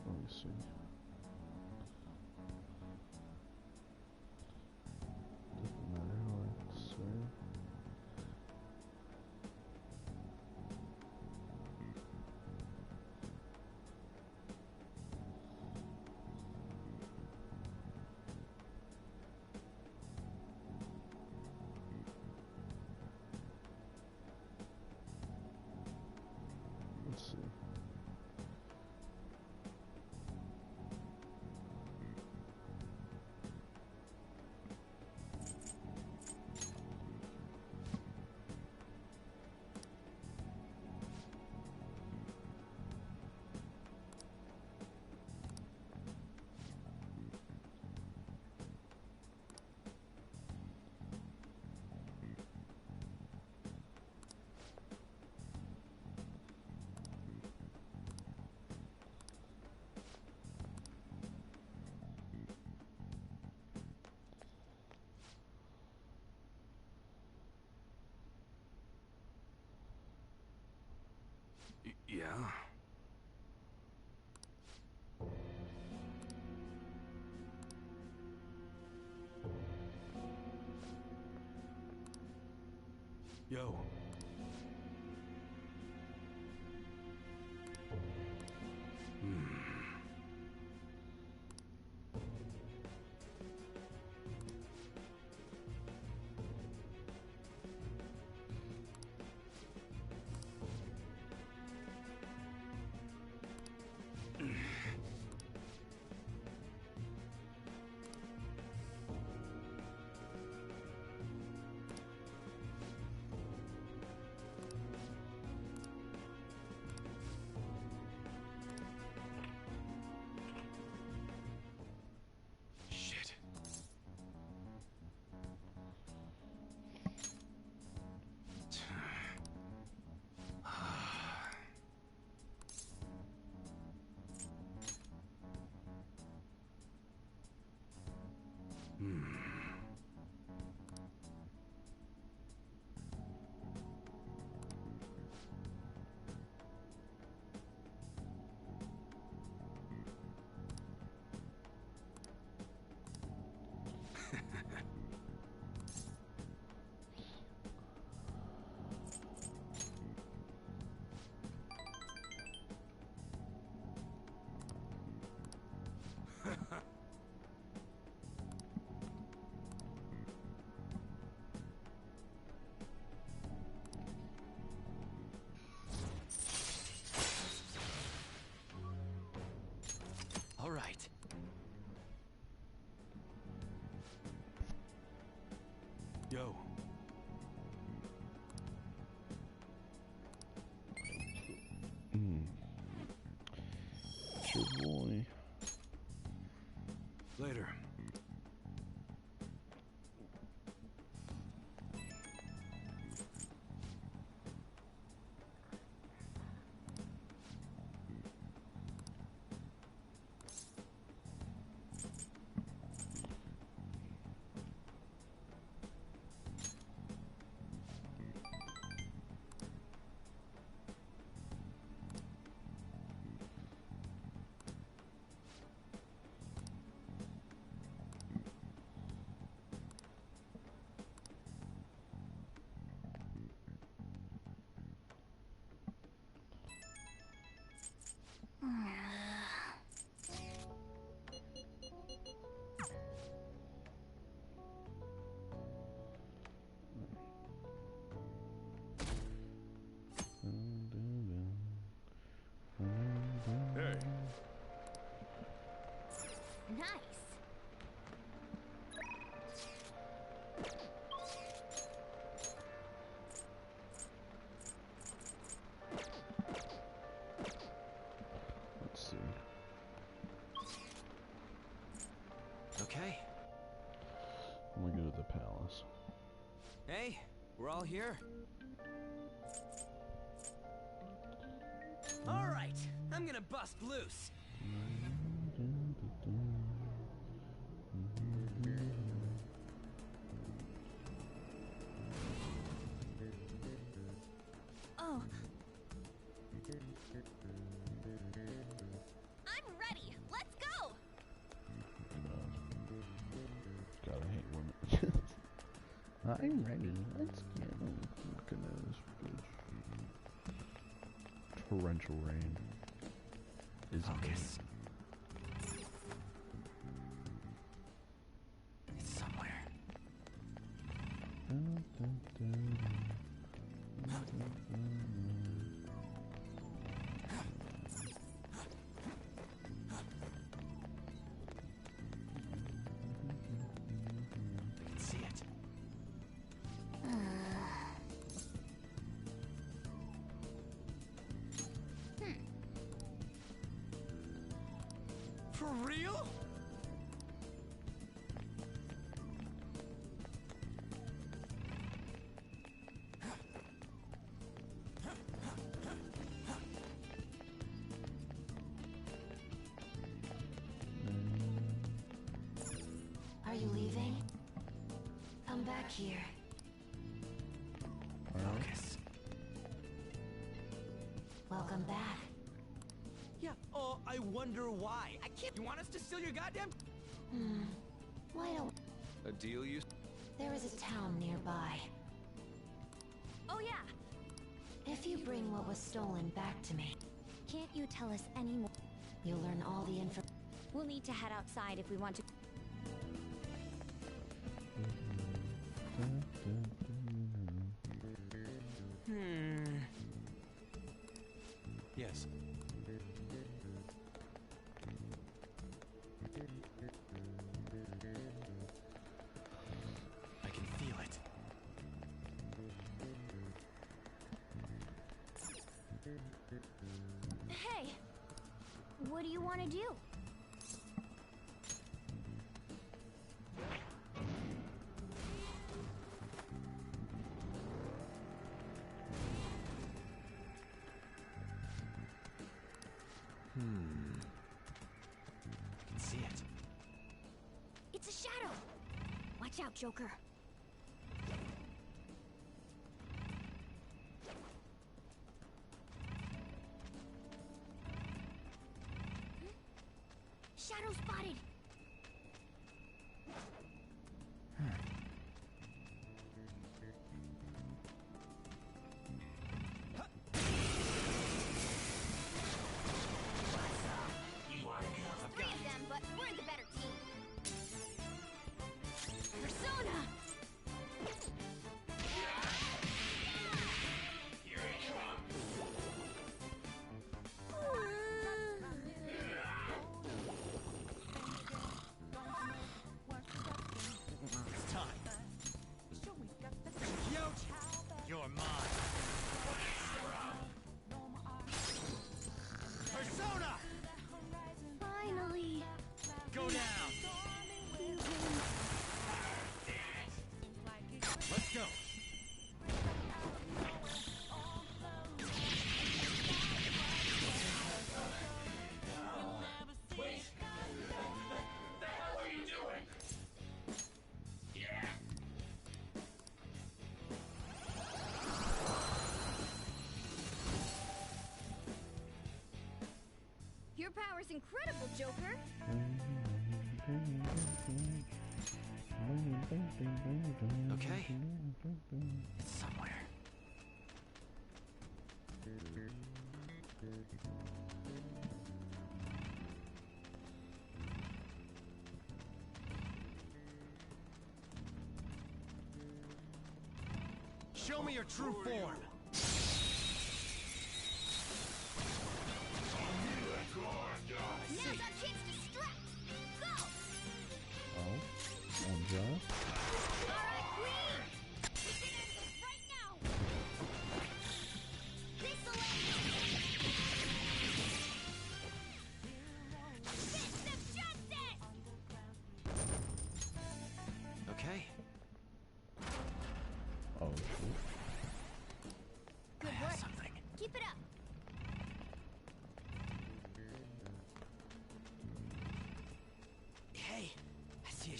Let me see. Doesn't matter how I serve. Let's see. Yeah. Yo. Hey, we're all here. All right, I'm gonna bust loose. Oh. I'm ready. Let's go. Gotta hate women. I'm ready. Let's get looking at this bitch. Torrential rain is focus. It's somewhere. I can see it. For real? Are you leaving? Come back here. Focus. Welcome back. Yeah, oh, I wonder why. I can't. You want us to steal your goddamn... Why don't... A deal you... There is a town nearby. Oh yeah. If you bring what was stolen back to me, Can't you tell us any more? you'll learn all the info. We'll need to head outside if we want to. Yes. I can feel it. Hey, what do you want to do? I can see it. It's a shadow. Watch out, Joker. Shadow spotted. Three of them, but we're the better team. Persona! Here it comes. It's time. Huge! You're mine. Persona! Finally! Go down! Let's go! Wait! The hell are you doing? Yeah. Your power's incredible, Joker! Okay. It's somewhere. Show me your true form. Now's our chance to strike! Go! Oh, one job. Alright, Queen! We can end this right now! This'll end it! Fist of justice!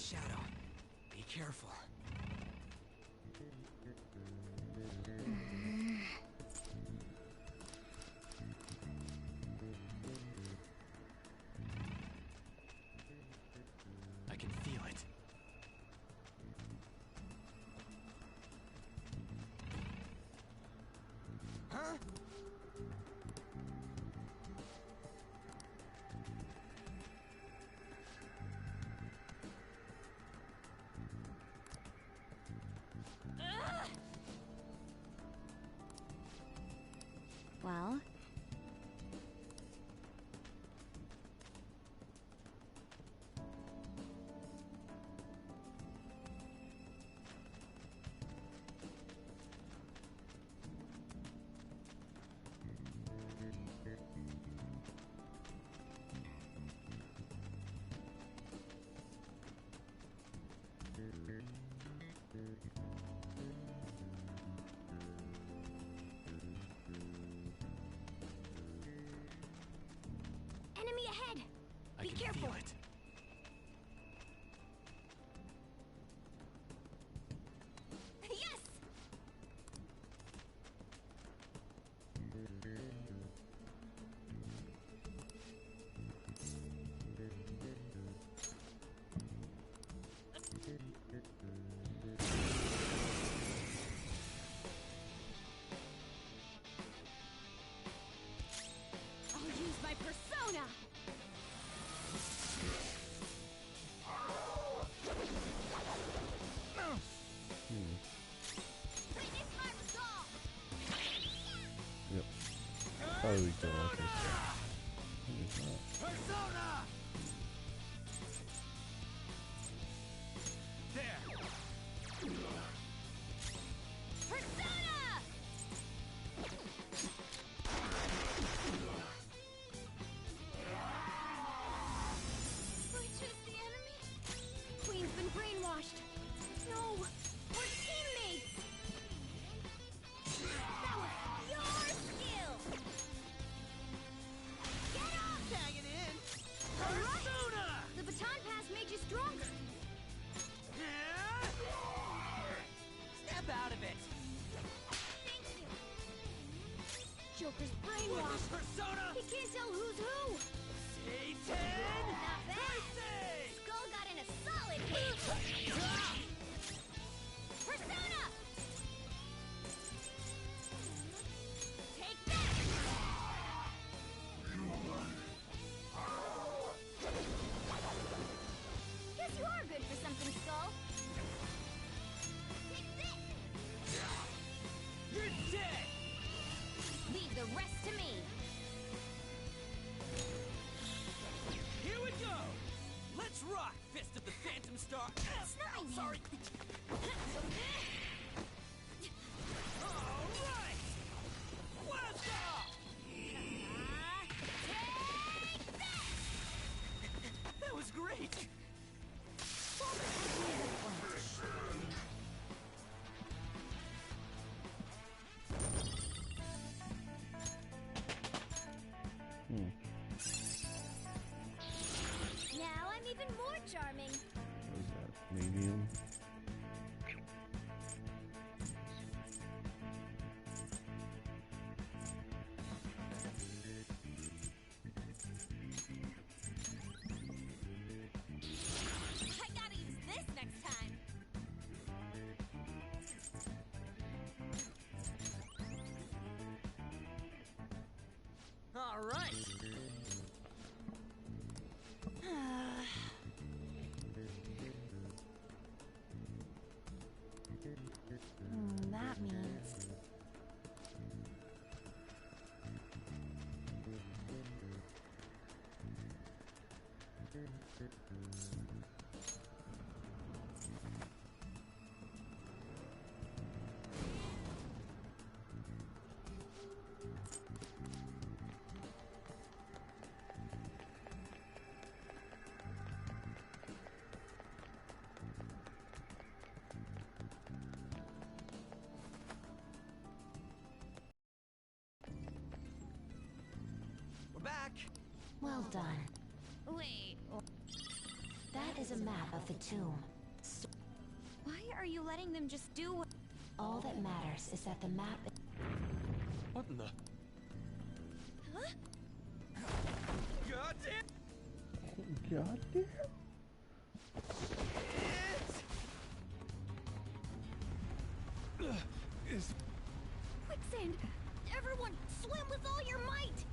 Shadow, be careful. I can feel it. Huh? Well? Enemy ahead! Be careful! Feel it. Yes! I'll use my persona! Witness my resolve! Yep. Probably go like this. Persona! There! Persona! Which is the enemy? Queen's been brainwashed. No, we're teammates. That was your skill. Get up! Tag it in! All right. Persona! The baton pass made you stronger. Step out of it! Thank you. Joker's brainwashed. Persona! He can't tell who's who. Satan! Not bad. Skull got in a solid hit. Persona! Take that! Guess you are good for something, Skull. Take this! You're dead! Leave the rest to me. Here we go! Let's rock, Fist of the Phantom Star! Snowman. Sorry! Alright! Blast off! Take that! That was great! Now I'm even more charming. What is that? Medium. I gotta use this next time. All right. That means... We're back. Well done. Wait, That That is a map of the tomb. Why are you letting them just do what... All that matters is that the map... What in the... Huh? God damn! God damn. Quicksand! Everyone, swim with all your might!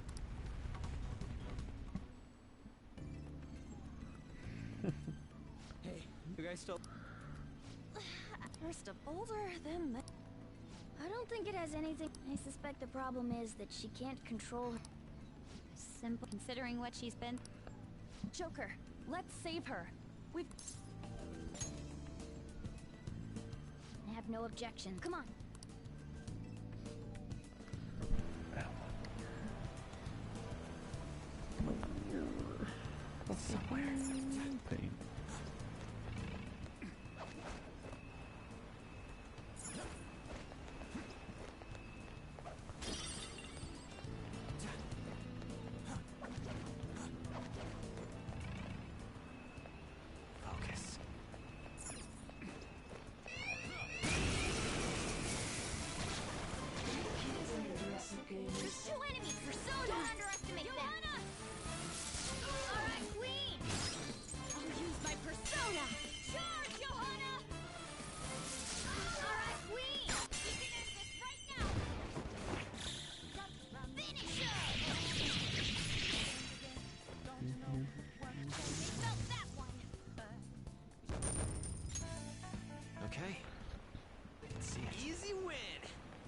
Hey, you guys still... First a boulder, then the... I don't think it has anything... I suspect the problem is that she can't control her. Simple, considering what she's been... Joker, let's save her. We've... I have no objection. Come on. Somewhere. Pain. Focus. There's 2 enemies! Persona! Don't underestimate them! Alright, Queen! I'll use my persona! Charge, Johanna! Alright, Queen! You can end this right now! Finish her! Felt that one! Okay. I can see it. Easy win!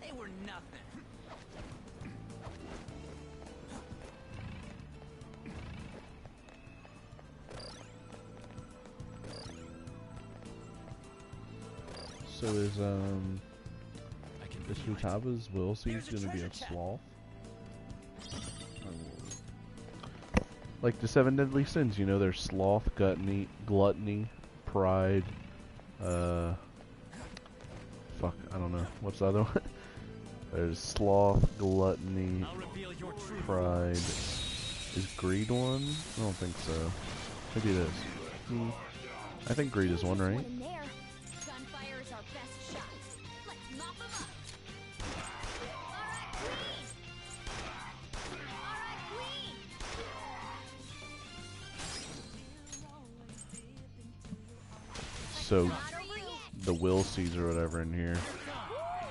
They were nothing. So is Futaba's will seeds gonna be a sloth? Like the 7 deadly sins, you know, there's sloth, gluttony, pride, fuck, I don't know. What's the other one? There's sloth, gluttony, pride. Is greed one? I don't think so. Maybe it is. I think greed is one, right? Gunfire is our best shot. Let's mop them up. Alright, Queen! Alright, Queen! So, the will seeds or whatever in here,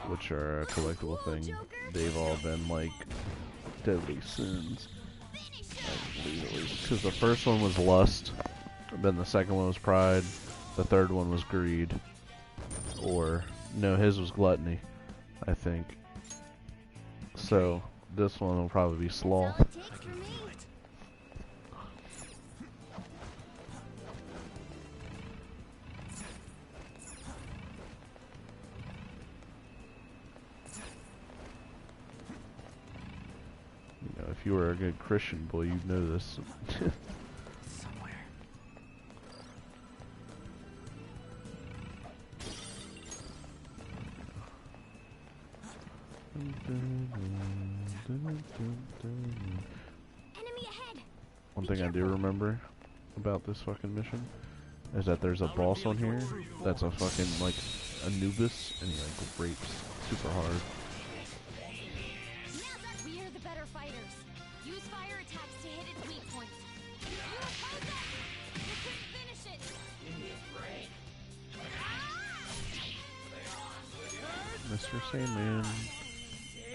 which are a collectible thing, they've all been like deadly sins. Because the first one was lust, then the second one was pride, the third one was greed, or no, his was gluttony, I think. So this one will probably be sloth. You know, if you were a good Christian boy, you'd know this. Somewhere. Enemy ahead! One thing I do remember about this fucking mission is that there's a boss on here that's a fucking like Anubis, and he like rapes super hard. We are the better fighters. Use fire attacks to hit its weak points. You oppose us! You couldn't finish it! Mr. Sandman,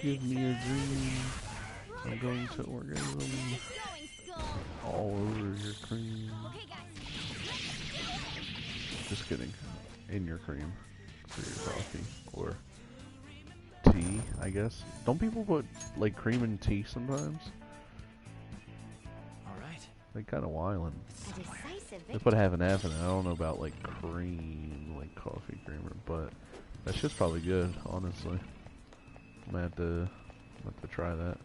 give me a dream. I'm going to orgasm all over your cream. Just kidding. In your cream for your coffee or tea, I guess. Don't people put like cream in tea sometimes? Alright. They kind of wildin'. They put half and half in it. I don't know about like cream, like coffee creamer, but that shit's probably good, honestly. I'm gonna have to try that.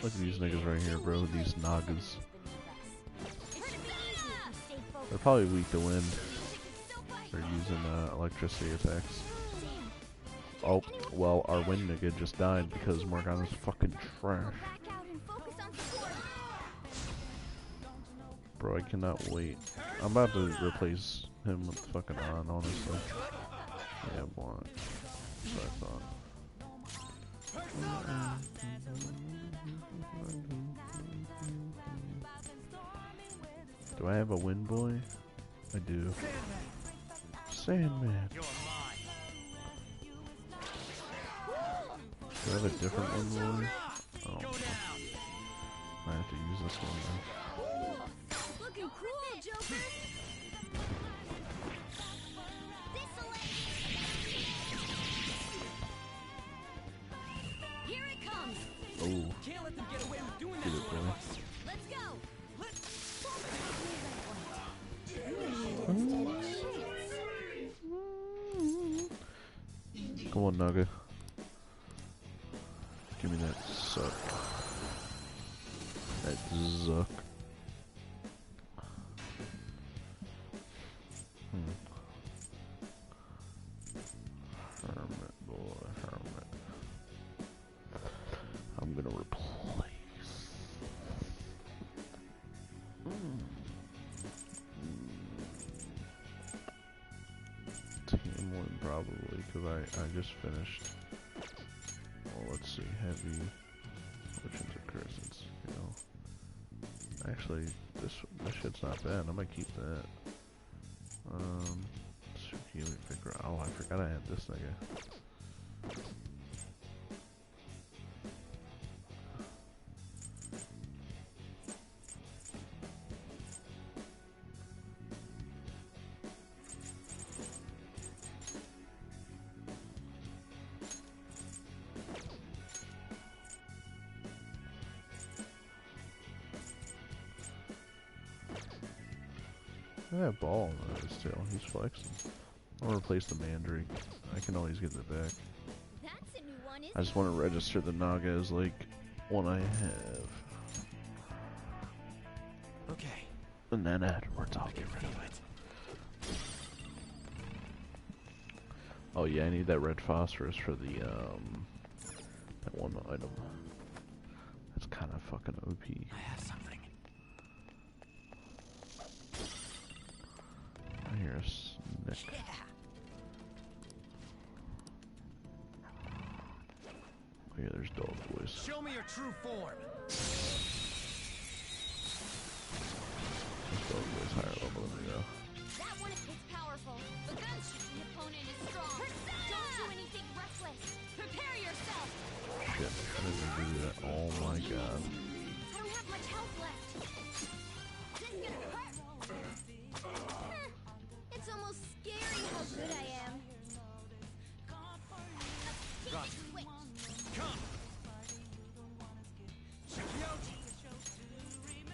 Look at these niggas right here, bro. These Nagas. They're probably weak to wind. They're using electricity attacks. Oh, well, our wind nigga just died because Morgana's fucking trash. Bro, I cannot wait. I'm about to replace him with fucking on, honestly. Yeah, boy. That's what I thought. Do I have a wind boy? I do. Sandman. Do I have a different wind boy? Oh. I have to use this one now. Looking cool, Joker. Here it comes. Oh. Can't let them get away with doing Get that. it, boy. Let's go. Come on, Naga. Give me that suck. That zuck. Hermit, boy, hermit. I'm gonna replace. Team one probably, because I just finished. Well, let's see, heavy. Which one's a Crescents, you know. Actually, this shit's not bad. I might keep that. Healing Picker. Oh, I forgot I had this nigga. That ball on his tail, he's flexing. I'll replace the Mandrake. I can always get it back. That's a new one, isn't I just want to register the Naga as like one I have. Okay. And then afterwards I'll get rid of it. Oh yeah, I need that red phosphorus for the that one item. That's kind of fucking OP. I have something. I hear a snick. Yeah. Oh yeah, there's dog voice. Show me your true form. This dog voice higher level than me though. That one is powerful. The gun shooting opponent is strong. Don't do anything reckless. Prepare yourself. Shit, I didn't do that. Oh my god. I don't have much health left. This is gonna hurt. It's almost scary how good I am. Got Switch. Come.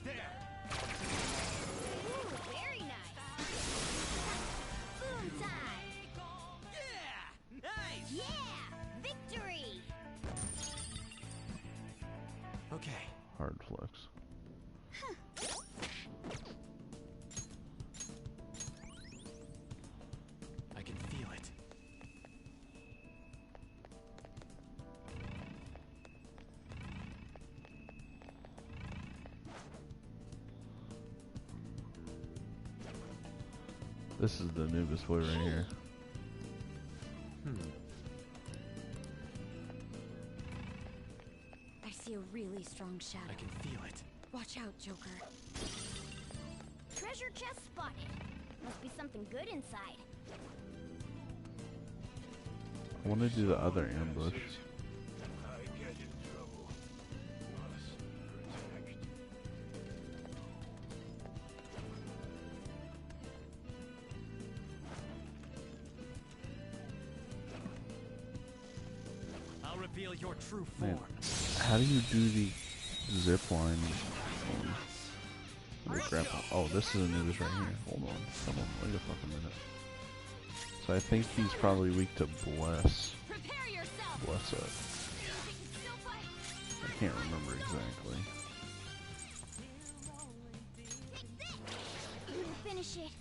There. Ooh, very nice. Boom time. Yeah. Nice. Yeah, victory. Okay. Hard flex. I can feel it. This is the Anubis boy right here. I see a really strong shadow. I can feel it. Watch out, Joker. Treasure chest spotted. Must be something good inside. I want to do the other ambush. I'll reveal your true form. Man, how do you do the zip line thing? The grapple. Oh, this is Anubis right here. Hold on. Come on, wait a fucking minute. So I think he's probably weak to Bless. Bless up. I can't remember exactly. You can finish it.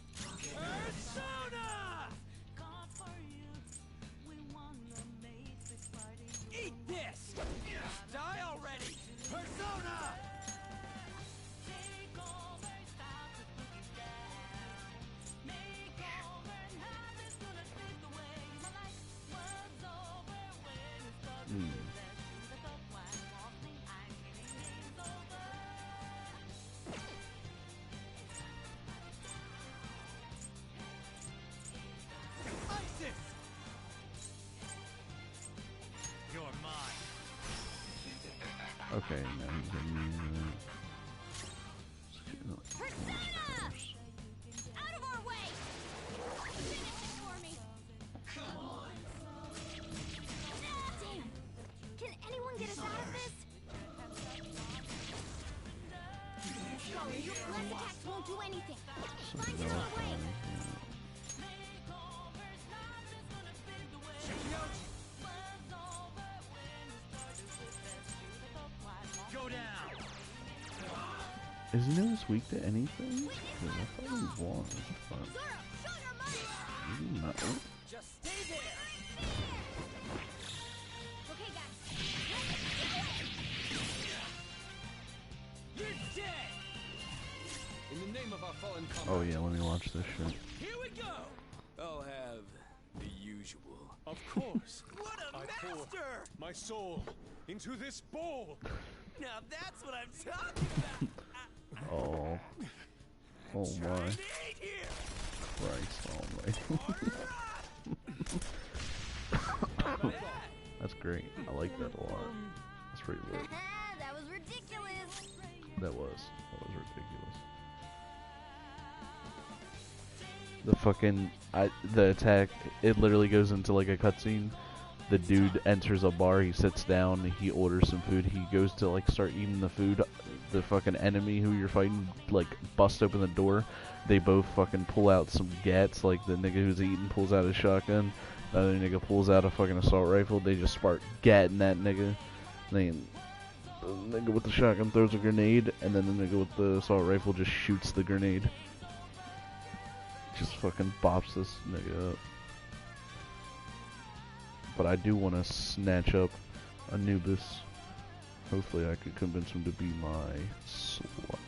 Okay, now he's gonna use Out of our way! Finish it for me! Come on! Damn! Can anyone get us out of this? Sorry, your blast attacks won't do anything. Find your own way! Go down! Isn't this weak to anything? I thought he was, but maybe not. Just stay there! Okay, guys. You're dead! In the name of our fallen comrades. Oh yeah, let me watch this shit. Here we go! I'll have the usual. Of course. What a master! My soul into this bowl. Now that's what I'm talking about! Oh. Oh my. Christ almighty. That's great. I like that a lot. That's pretty lit. That was ridiculous! That was ridiculous. The fucking, the attack, it literally goes into like a cutscene. The dude enters a bar, he sits down, he orders some food, he goes to like start eating the food. The fucking enemy who you're fighting like busts open the door. They both fucking pull out some gats, like the nigga who's eating pulls out a shotgun. The other nigga pulls out a fucking assault rifle. They just start gatting that nigga. Then the nigga with the shotgun throws a grenade, and then the nigga with the assault rifle just shoots the grenade. Just fucking bops this nigga up. But I do want to snatch up Anubis. Hopefully I could convince him to be my slut.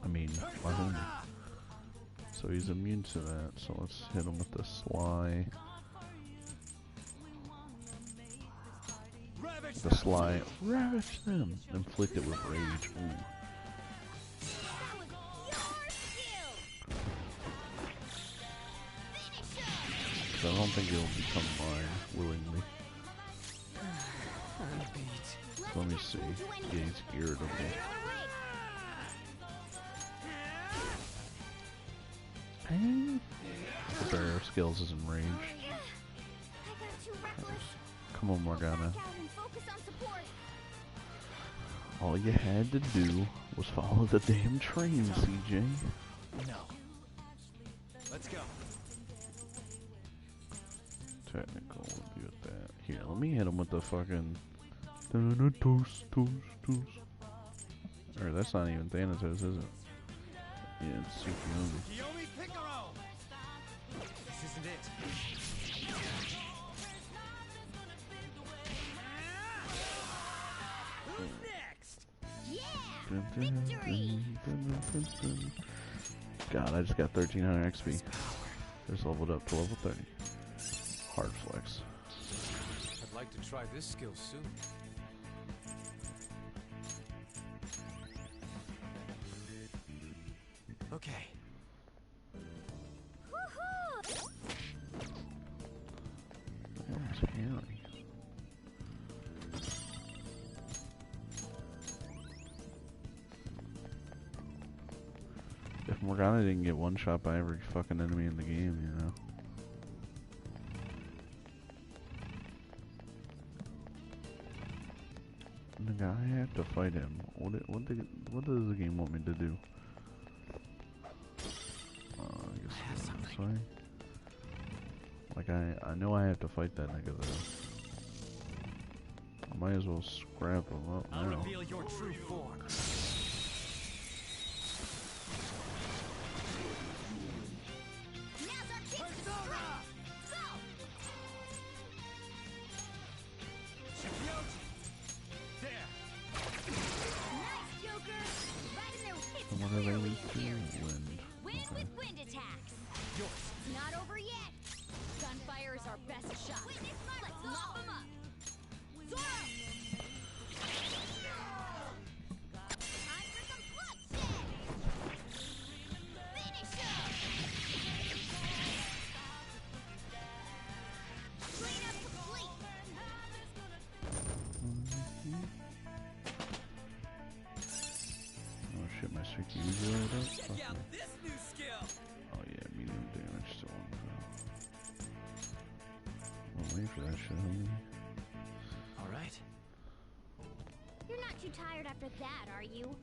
I mean, my homie. So he's immune to that, so let's hit him with the sly. The sly. Ravish them! Inflict it with rage. Ooh. I don't think it'll become mine willingly. Let me see. Yeah, he's irritable. Pain? The barrier of skills is enraged. Come on, Morgana. All you had to do was follow the damn train, CJ. No. Let's go. Technical would be with that. Here, let me hit him with the fucking Thanatos, or that's not even Thanatos, is it? Yeah, it's Tsukiyomi. Kiyomi Picaro! This isn't it. Who's next? Victory! God, I just got 1300 XP. Just leveled up to level 30. Hard flex. I'd like to try this skill soon. Okay. There's Harry. If Morgana didn't get one shot by every fucking enemy in the game, you know. Nigga, I have to fight him. What does the game want me to do? I guess this way. Like I know I have to fight that nigga though. I might as well scrap him up now. I'll reveal your true form. What are they doing? win with wind attacks. It's not over yet. Gunfire is our best shot. Witness my Let's mop them up. Zoro! Time for some bloodshed! Finish him! Clean up complete! Oh shit, my streak usually right up. Check out this new skill. Oh yeah, medium damage to one. I'll wait for that shit, homie. All right. You're not too tired after that, are you?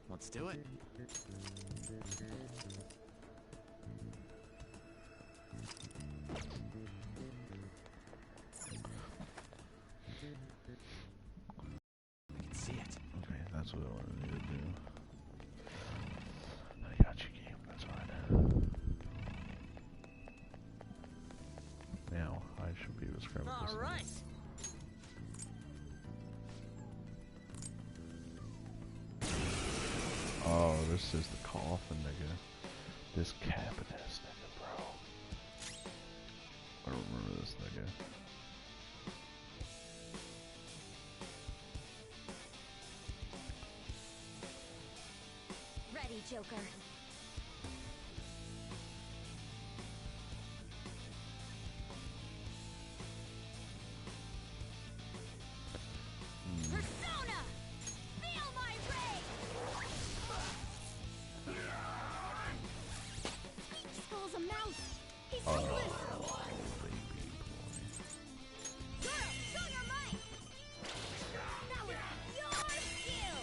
Let's do it. I can see it. Okay, that's what I wanted to do. I got you, game. That's fine. Now, I should be able to scrap this. All right. Oh, this is the coffin, nigga. This capitalist nigga, bro. I don't remember this nigga. Ready, Joker. Persona! Feel my rage! Speech Skull's a mouse! He's reckless! Zoro, show your might! That was your skill!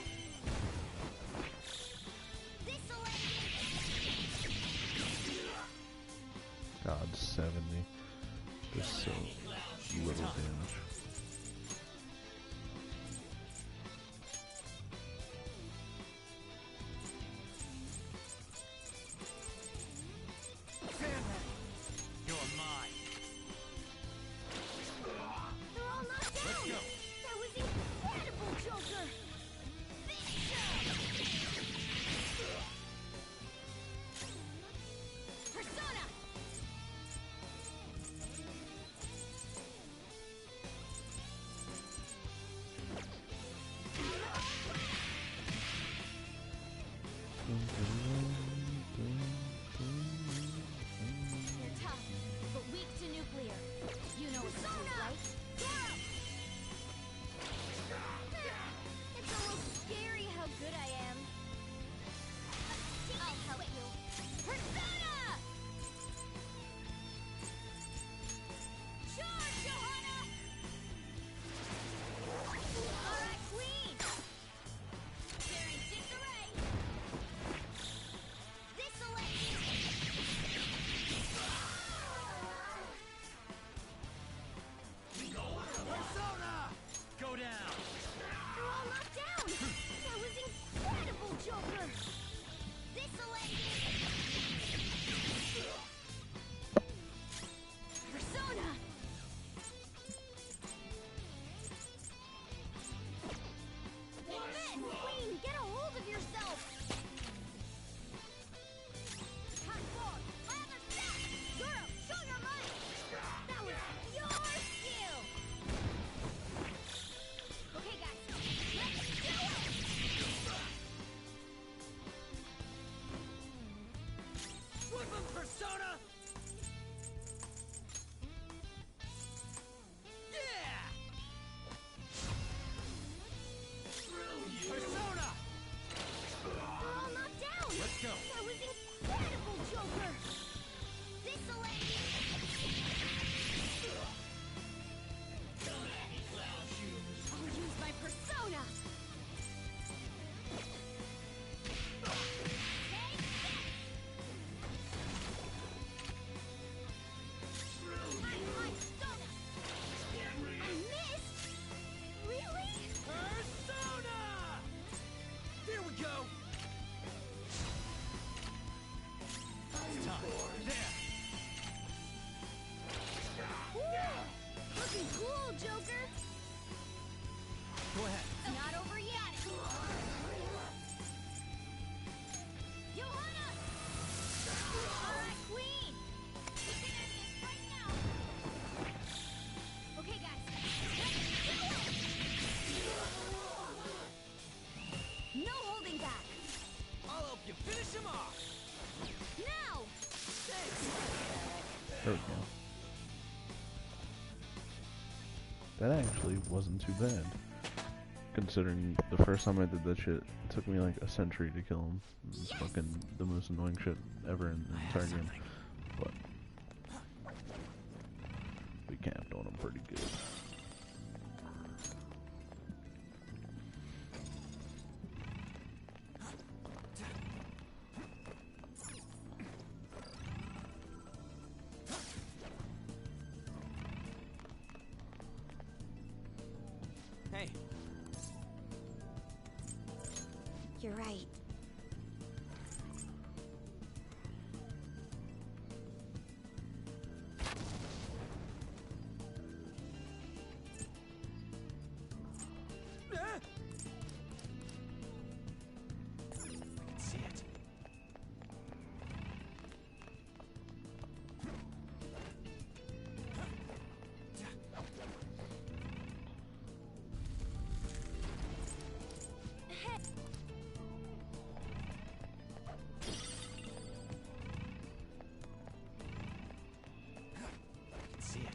This'll end it! God, 70. Just so little damage. You're mine. They're all knocked down! Let's go. That was incredible, Joker! Finish him! Persona! You're tough, but weak to nuclear. You know it's true, right? Zoro! It's almost scary how good I am. I'll help you. Persona! Charge, Johanna! Alright, Queen! Sharing disarray! This'll end you! Persona! Go down. They're all knocked down! That was incredible, Joker! This'll end you! Persona! You missed! Queen, get a hold of yourself! Hot forward! My other step! Zoro, show your might! That was your skill! Okay, guys, let's do it! Flip him, Persona! Yeah! Persona! We're all knocked down! Let's go. That was incredible, Joker! This'll end you! I'll use my persona! Take this! My persona! I missed? Really? Persona! There we go! It's time. There! There we go. That actually wasn't too bad. Considering the first time I did that shit, it took me like a century to kill him. It was fucking the most annoying shit ever in the entire game. But we camped on him pretty good. Hey. You're right. See it. See it.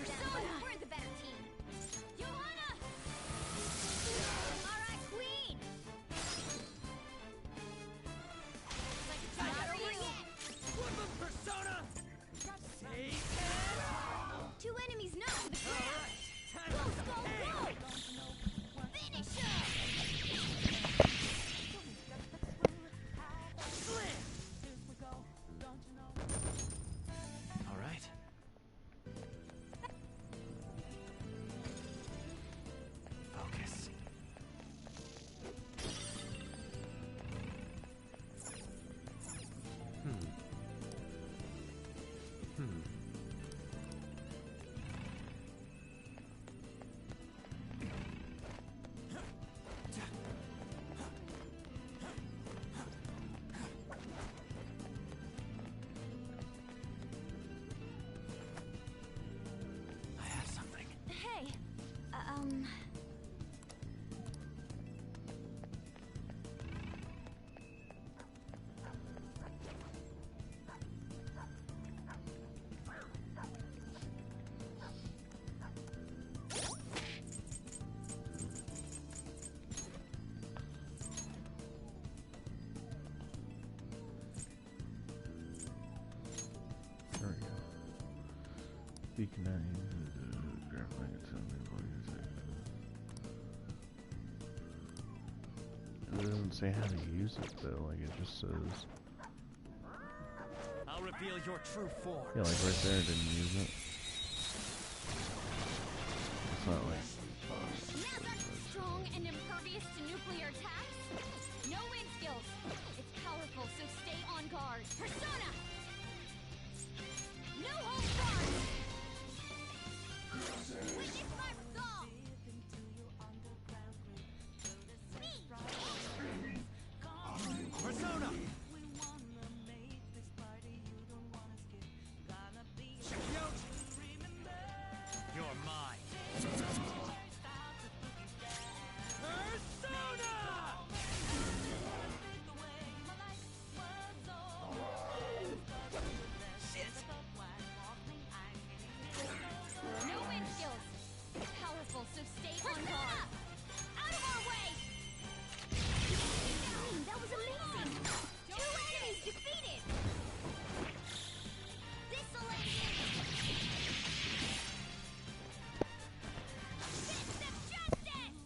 Persona! We're the better team. Johanna! Alright, Queen! Not over yet! Persona! Two enemies knocked to the ground! Go, go, go! Finish him! All right. Focus. I have something. Hey, There we go. Beacon 9. It doesn't say how to use it though, like it just says. I'll reveal your true form. Yeah, like right there, it didn't use it. It's not like. now that's strong and impervious to nuclear attacks? No wind skills! It's powerful, so stay on guard. Persona! No hold guard! Witness my resolve! Persona! You're mine. Persona! Shit! No wind skills! It's powerful, so stay on guard. Out of our way! That was amazing! Two enemies defeated! Desolation! Fist of justice!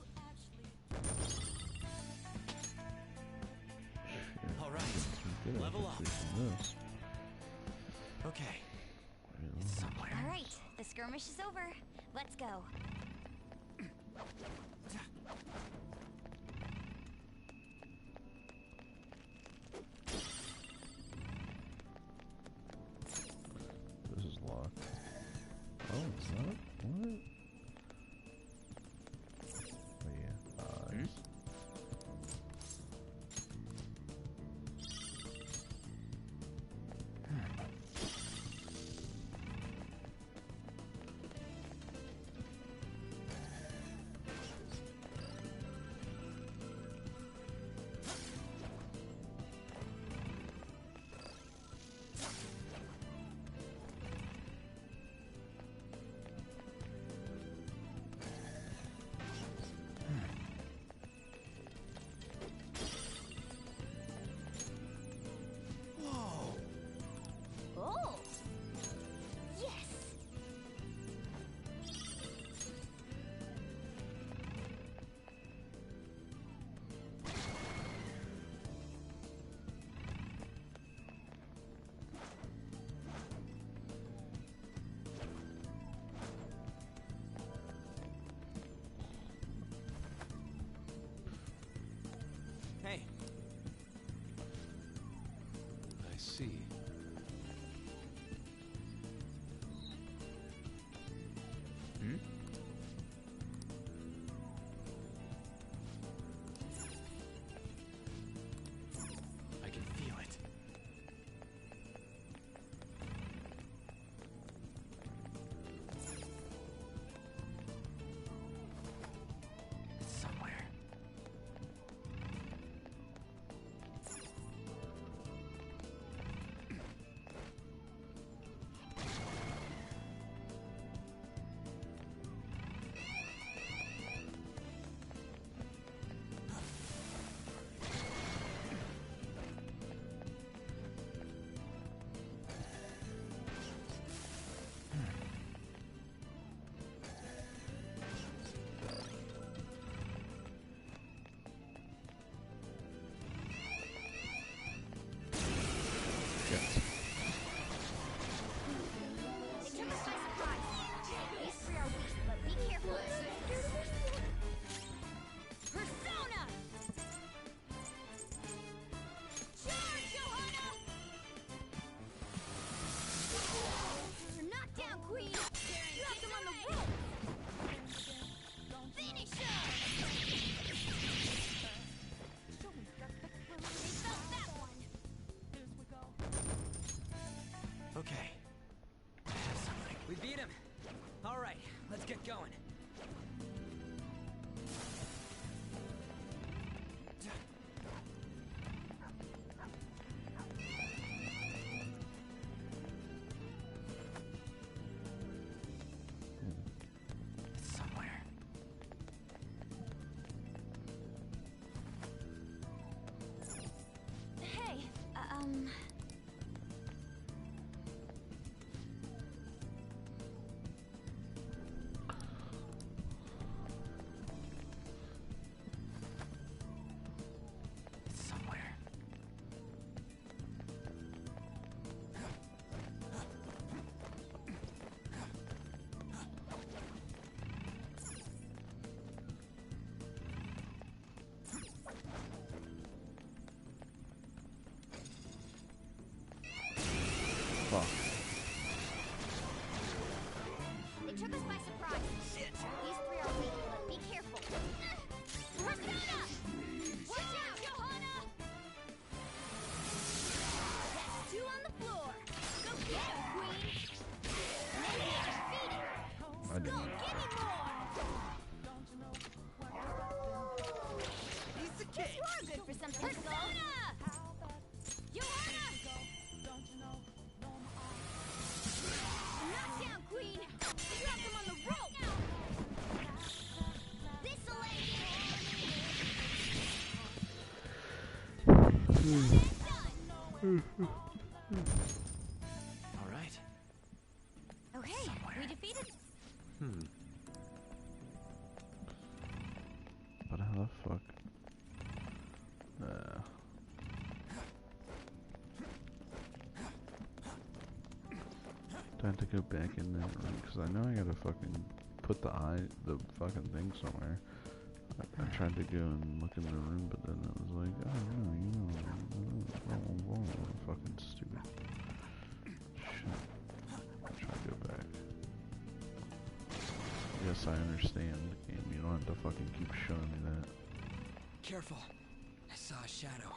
All right. Level up. Okay. It's somewhere. All right, the skirmish is over. Let's go. This is locked. Oh, it's not? What? Oh yeah. see. Hmm? I can feel it. It's somewhere. Okay. I have something. We beat him. All right, let's get going. It's somewhere. Hey, It's somewhere. Fuck. they took us by surprise. Shit. These three are weak, but be careful. Persona! Watch out, Johanna! That's two on the floor. Go get him, Queen. Maybe defeated. I didn't. Go give me more. Piece of cake. You are good for something. Persona! Johanna! Knock down, Queen. Drop him on the rope. This'll All right. Okay, we defeated. But how the fuck? Do I have to go back in that room? Because I know I gotta fucking put the fucking thing somewhere. I tried to go and look in the room, but then it was like, oh no, you know, fucking stupid. Shit. I'll try to go back. Yes, I understand, game. You don't have to fucking keep showing me that. Careful. I saw a shadow.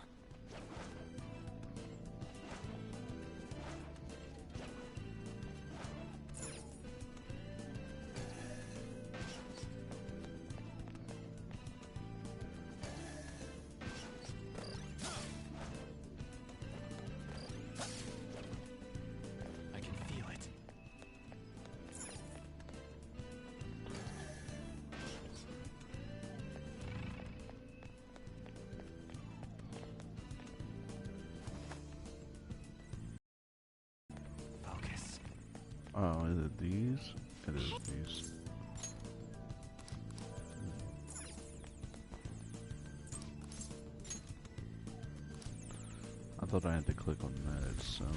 I can feel it. Focus. Oh, is it these? It is these. I thought I had to click on that itself.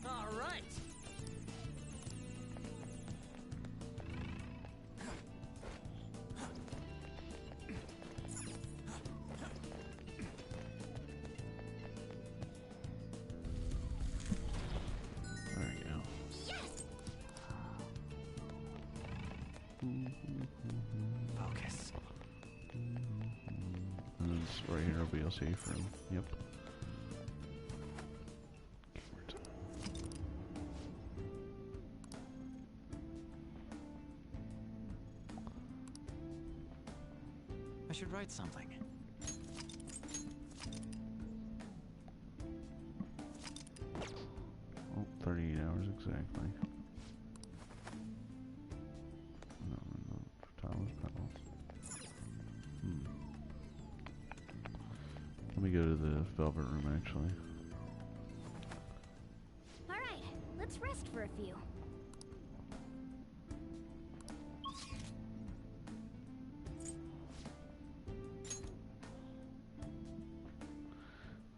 All right. Focus. And it's right here will be a safe room. Yep. I should write something. Oh, 38 hours exactly. No, Thomas Petals. Let me go to the Velvet Room, actually. Alright, let's rest for a few.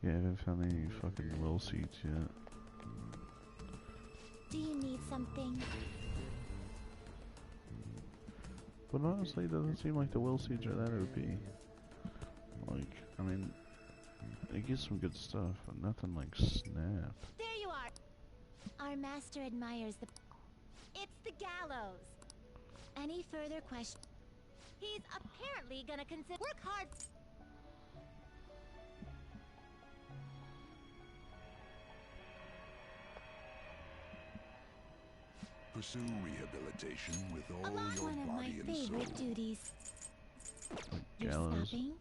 Yeah, I haven't found any fucking will seats yet. Do you need something? But honestly, it doesn't seem like the will seeds are that OP. Like, I mean, they get some good stuff, but nothing like snap. There you are! Our master admires the... It's the gallows! Any further questions? He's apparently gonna consider... Work hard! Pursue rehabilitation with all Along your one of my body and soul. favorite duties. Like You're gallows. stopping?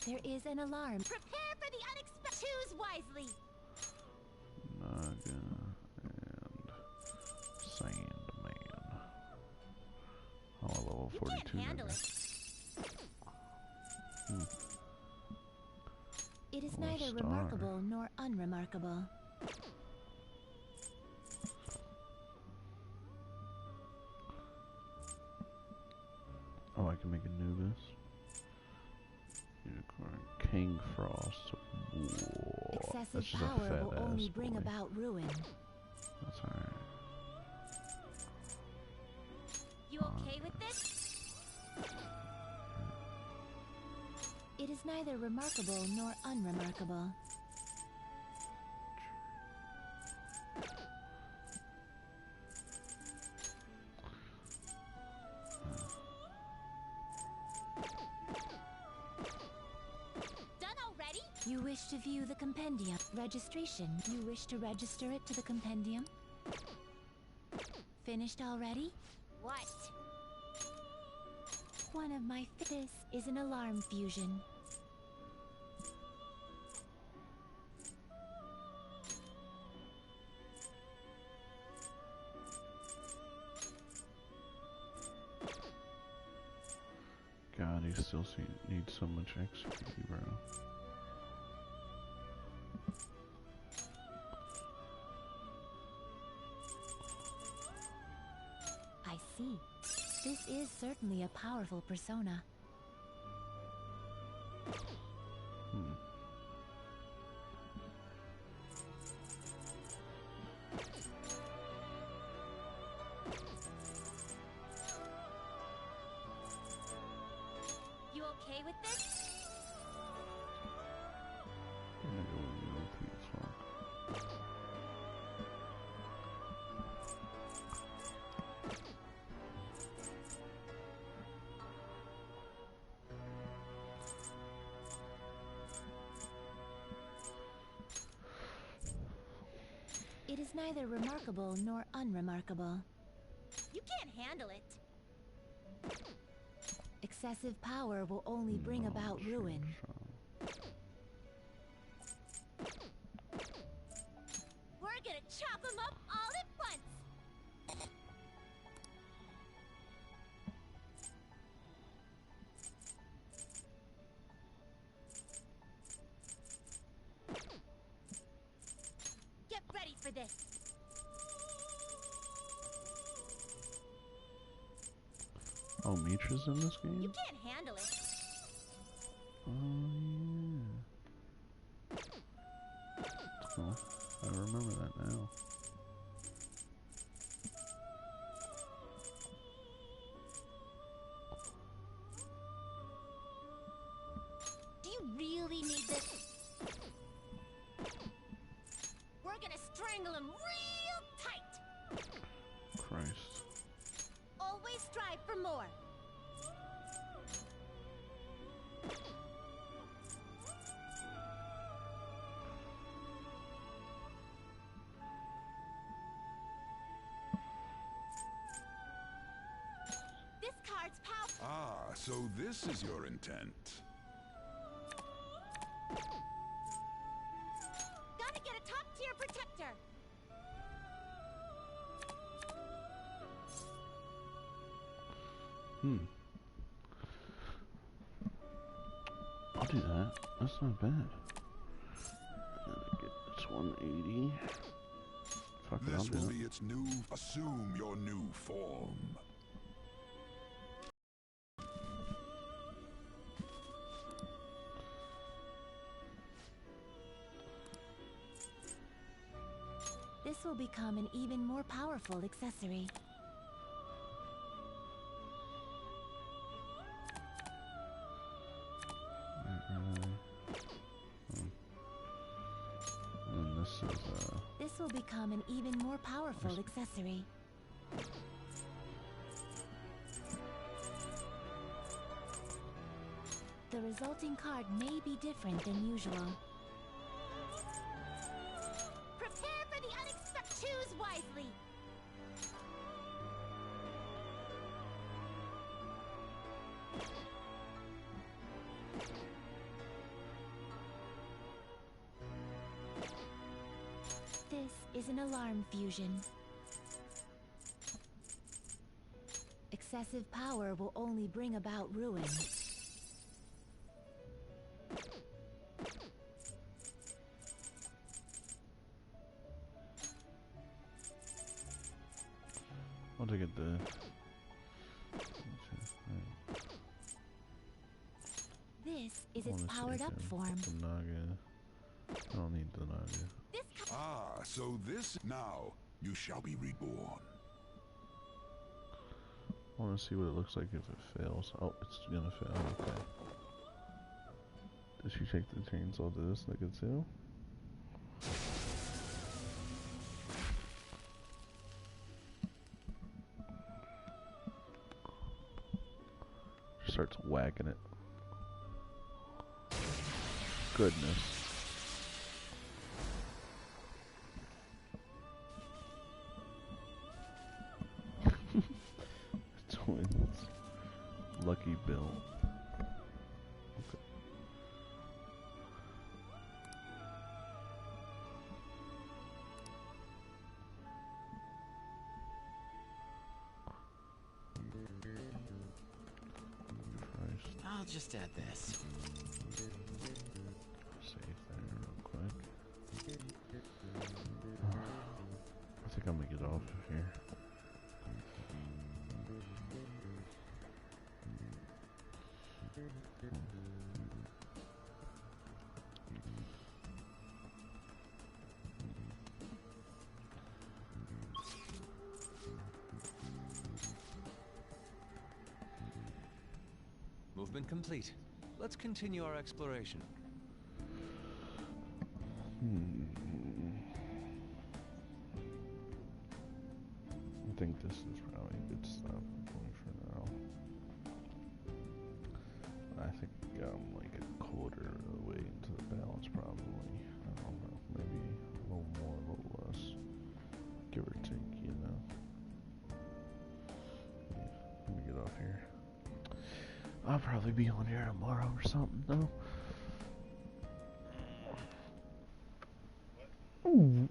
There is an alarm. Prepare for the unexpected. Choose wisely. Naga and Sandman. Oh, level 42. You can't handle it. It is neither star. remarkable nor unremarkable. Oh, I can make Anubis. Unicorn. King Frost. Whoa. That's Excessive just a power fat will ass only bring boy. about ruin. That's alright. You okay with this? It is neither remarkable nor unremarkable. Done already? You wish to view the compendium. Registration. You wish to register it to the compendium? Finished already? What? One of my... This is an alarm fusion. God, he still needs so much XP, bro. I see. This is certainly a powerful persona. You okay with this? It is neither remarkable nor unremarkable. You can't handle it. Excessive power will only bring about ruin. We're gonna chop them up all at once! Get ready for this! Oh, Mitra's in this game? You can't handle it. Oh, yeah. That's cool. I remember that now. Do you really need this? We're gonna strangle him real tight! Christ. Always strive for more. This card's powerful. Ah, so this is your intent. Gotta get a top-tier protector. I'll do that. That's not bad. And then I get this 180. Fuck it, I'll This do will it. be its new. Assume your new form. This will become an even more powerful accessory. And this is This will become an even more powerful accessory. The resulting card may be different than usual. Prepare for the unexpected. Choose wisely. This is an alarm fusion. Excessive power will only bring about ruin. I'll take it the. This is its powered up form. The Naga. I don't need the Naga. Ah, so this now you shall be reborn. I want to see what it looks like if it fails. Oh, it's gonna fail. Okay. Does she take the chainsaw to this like it too? She starts whacking it. Goodness. Twins. Lucky Bill. Okay. I'll just add this. Save there real quick. I think I'm gonna get off of here. Movement complete. Let's continue our exploration. I think this is probably a good stop point for now. I think I'm like a quarter of the way into the balance probably. I don't know, maybe a little more, a little less. Give or take, you know. Yeah, let me get off here. I'll probably be on here tomorrow or something though. Ooh.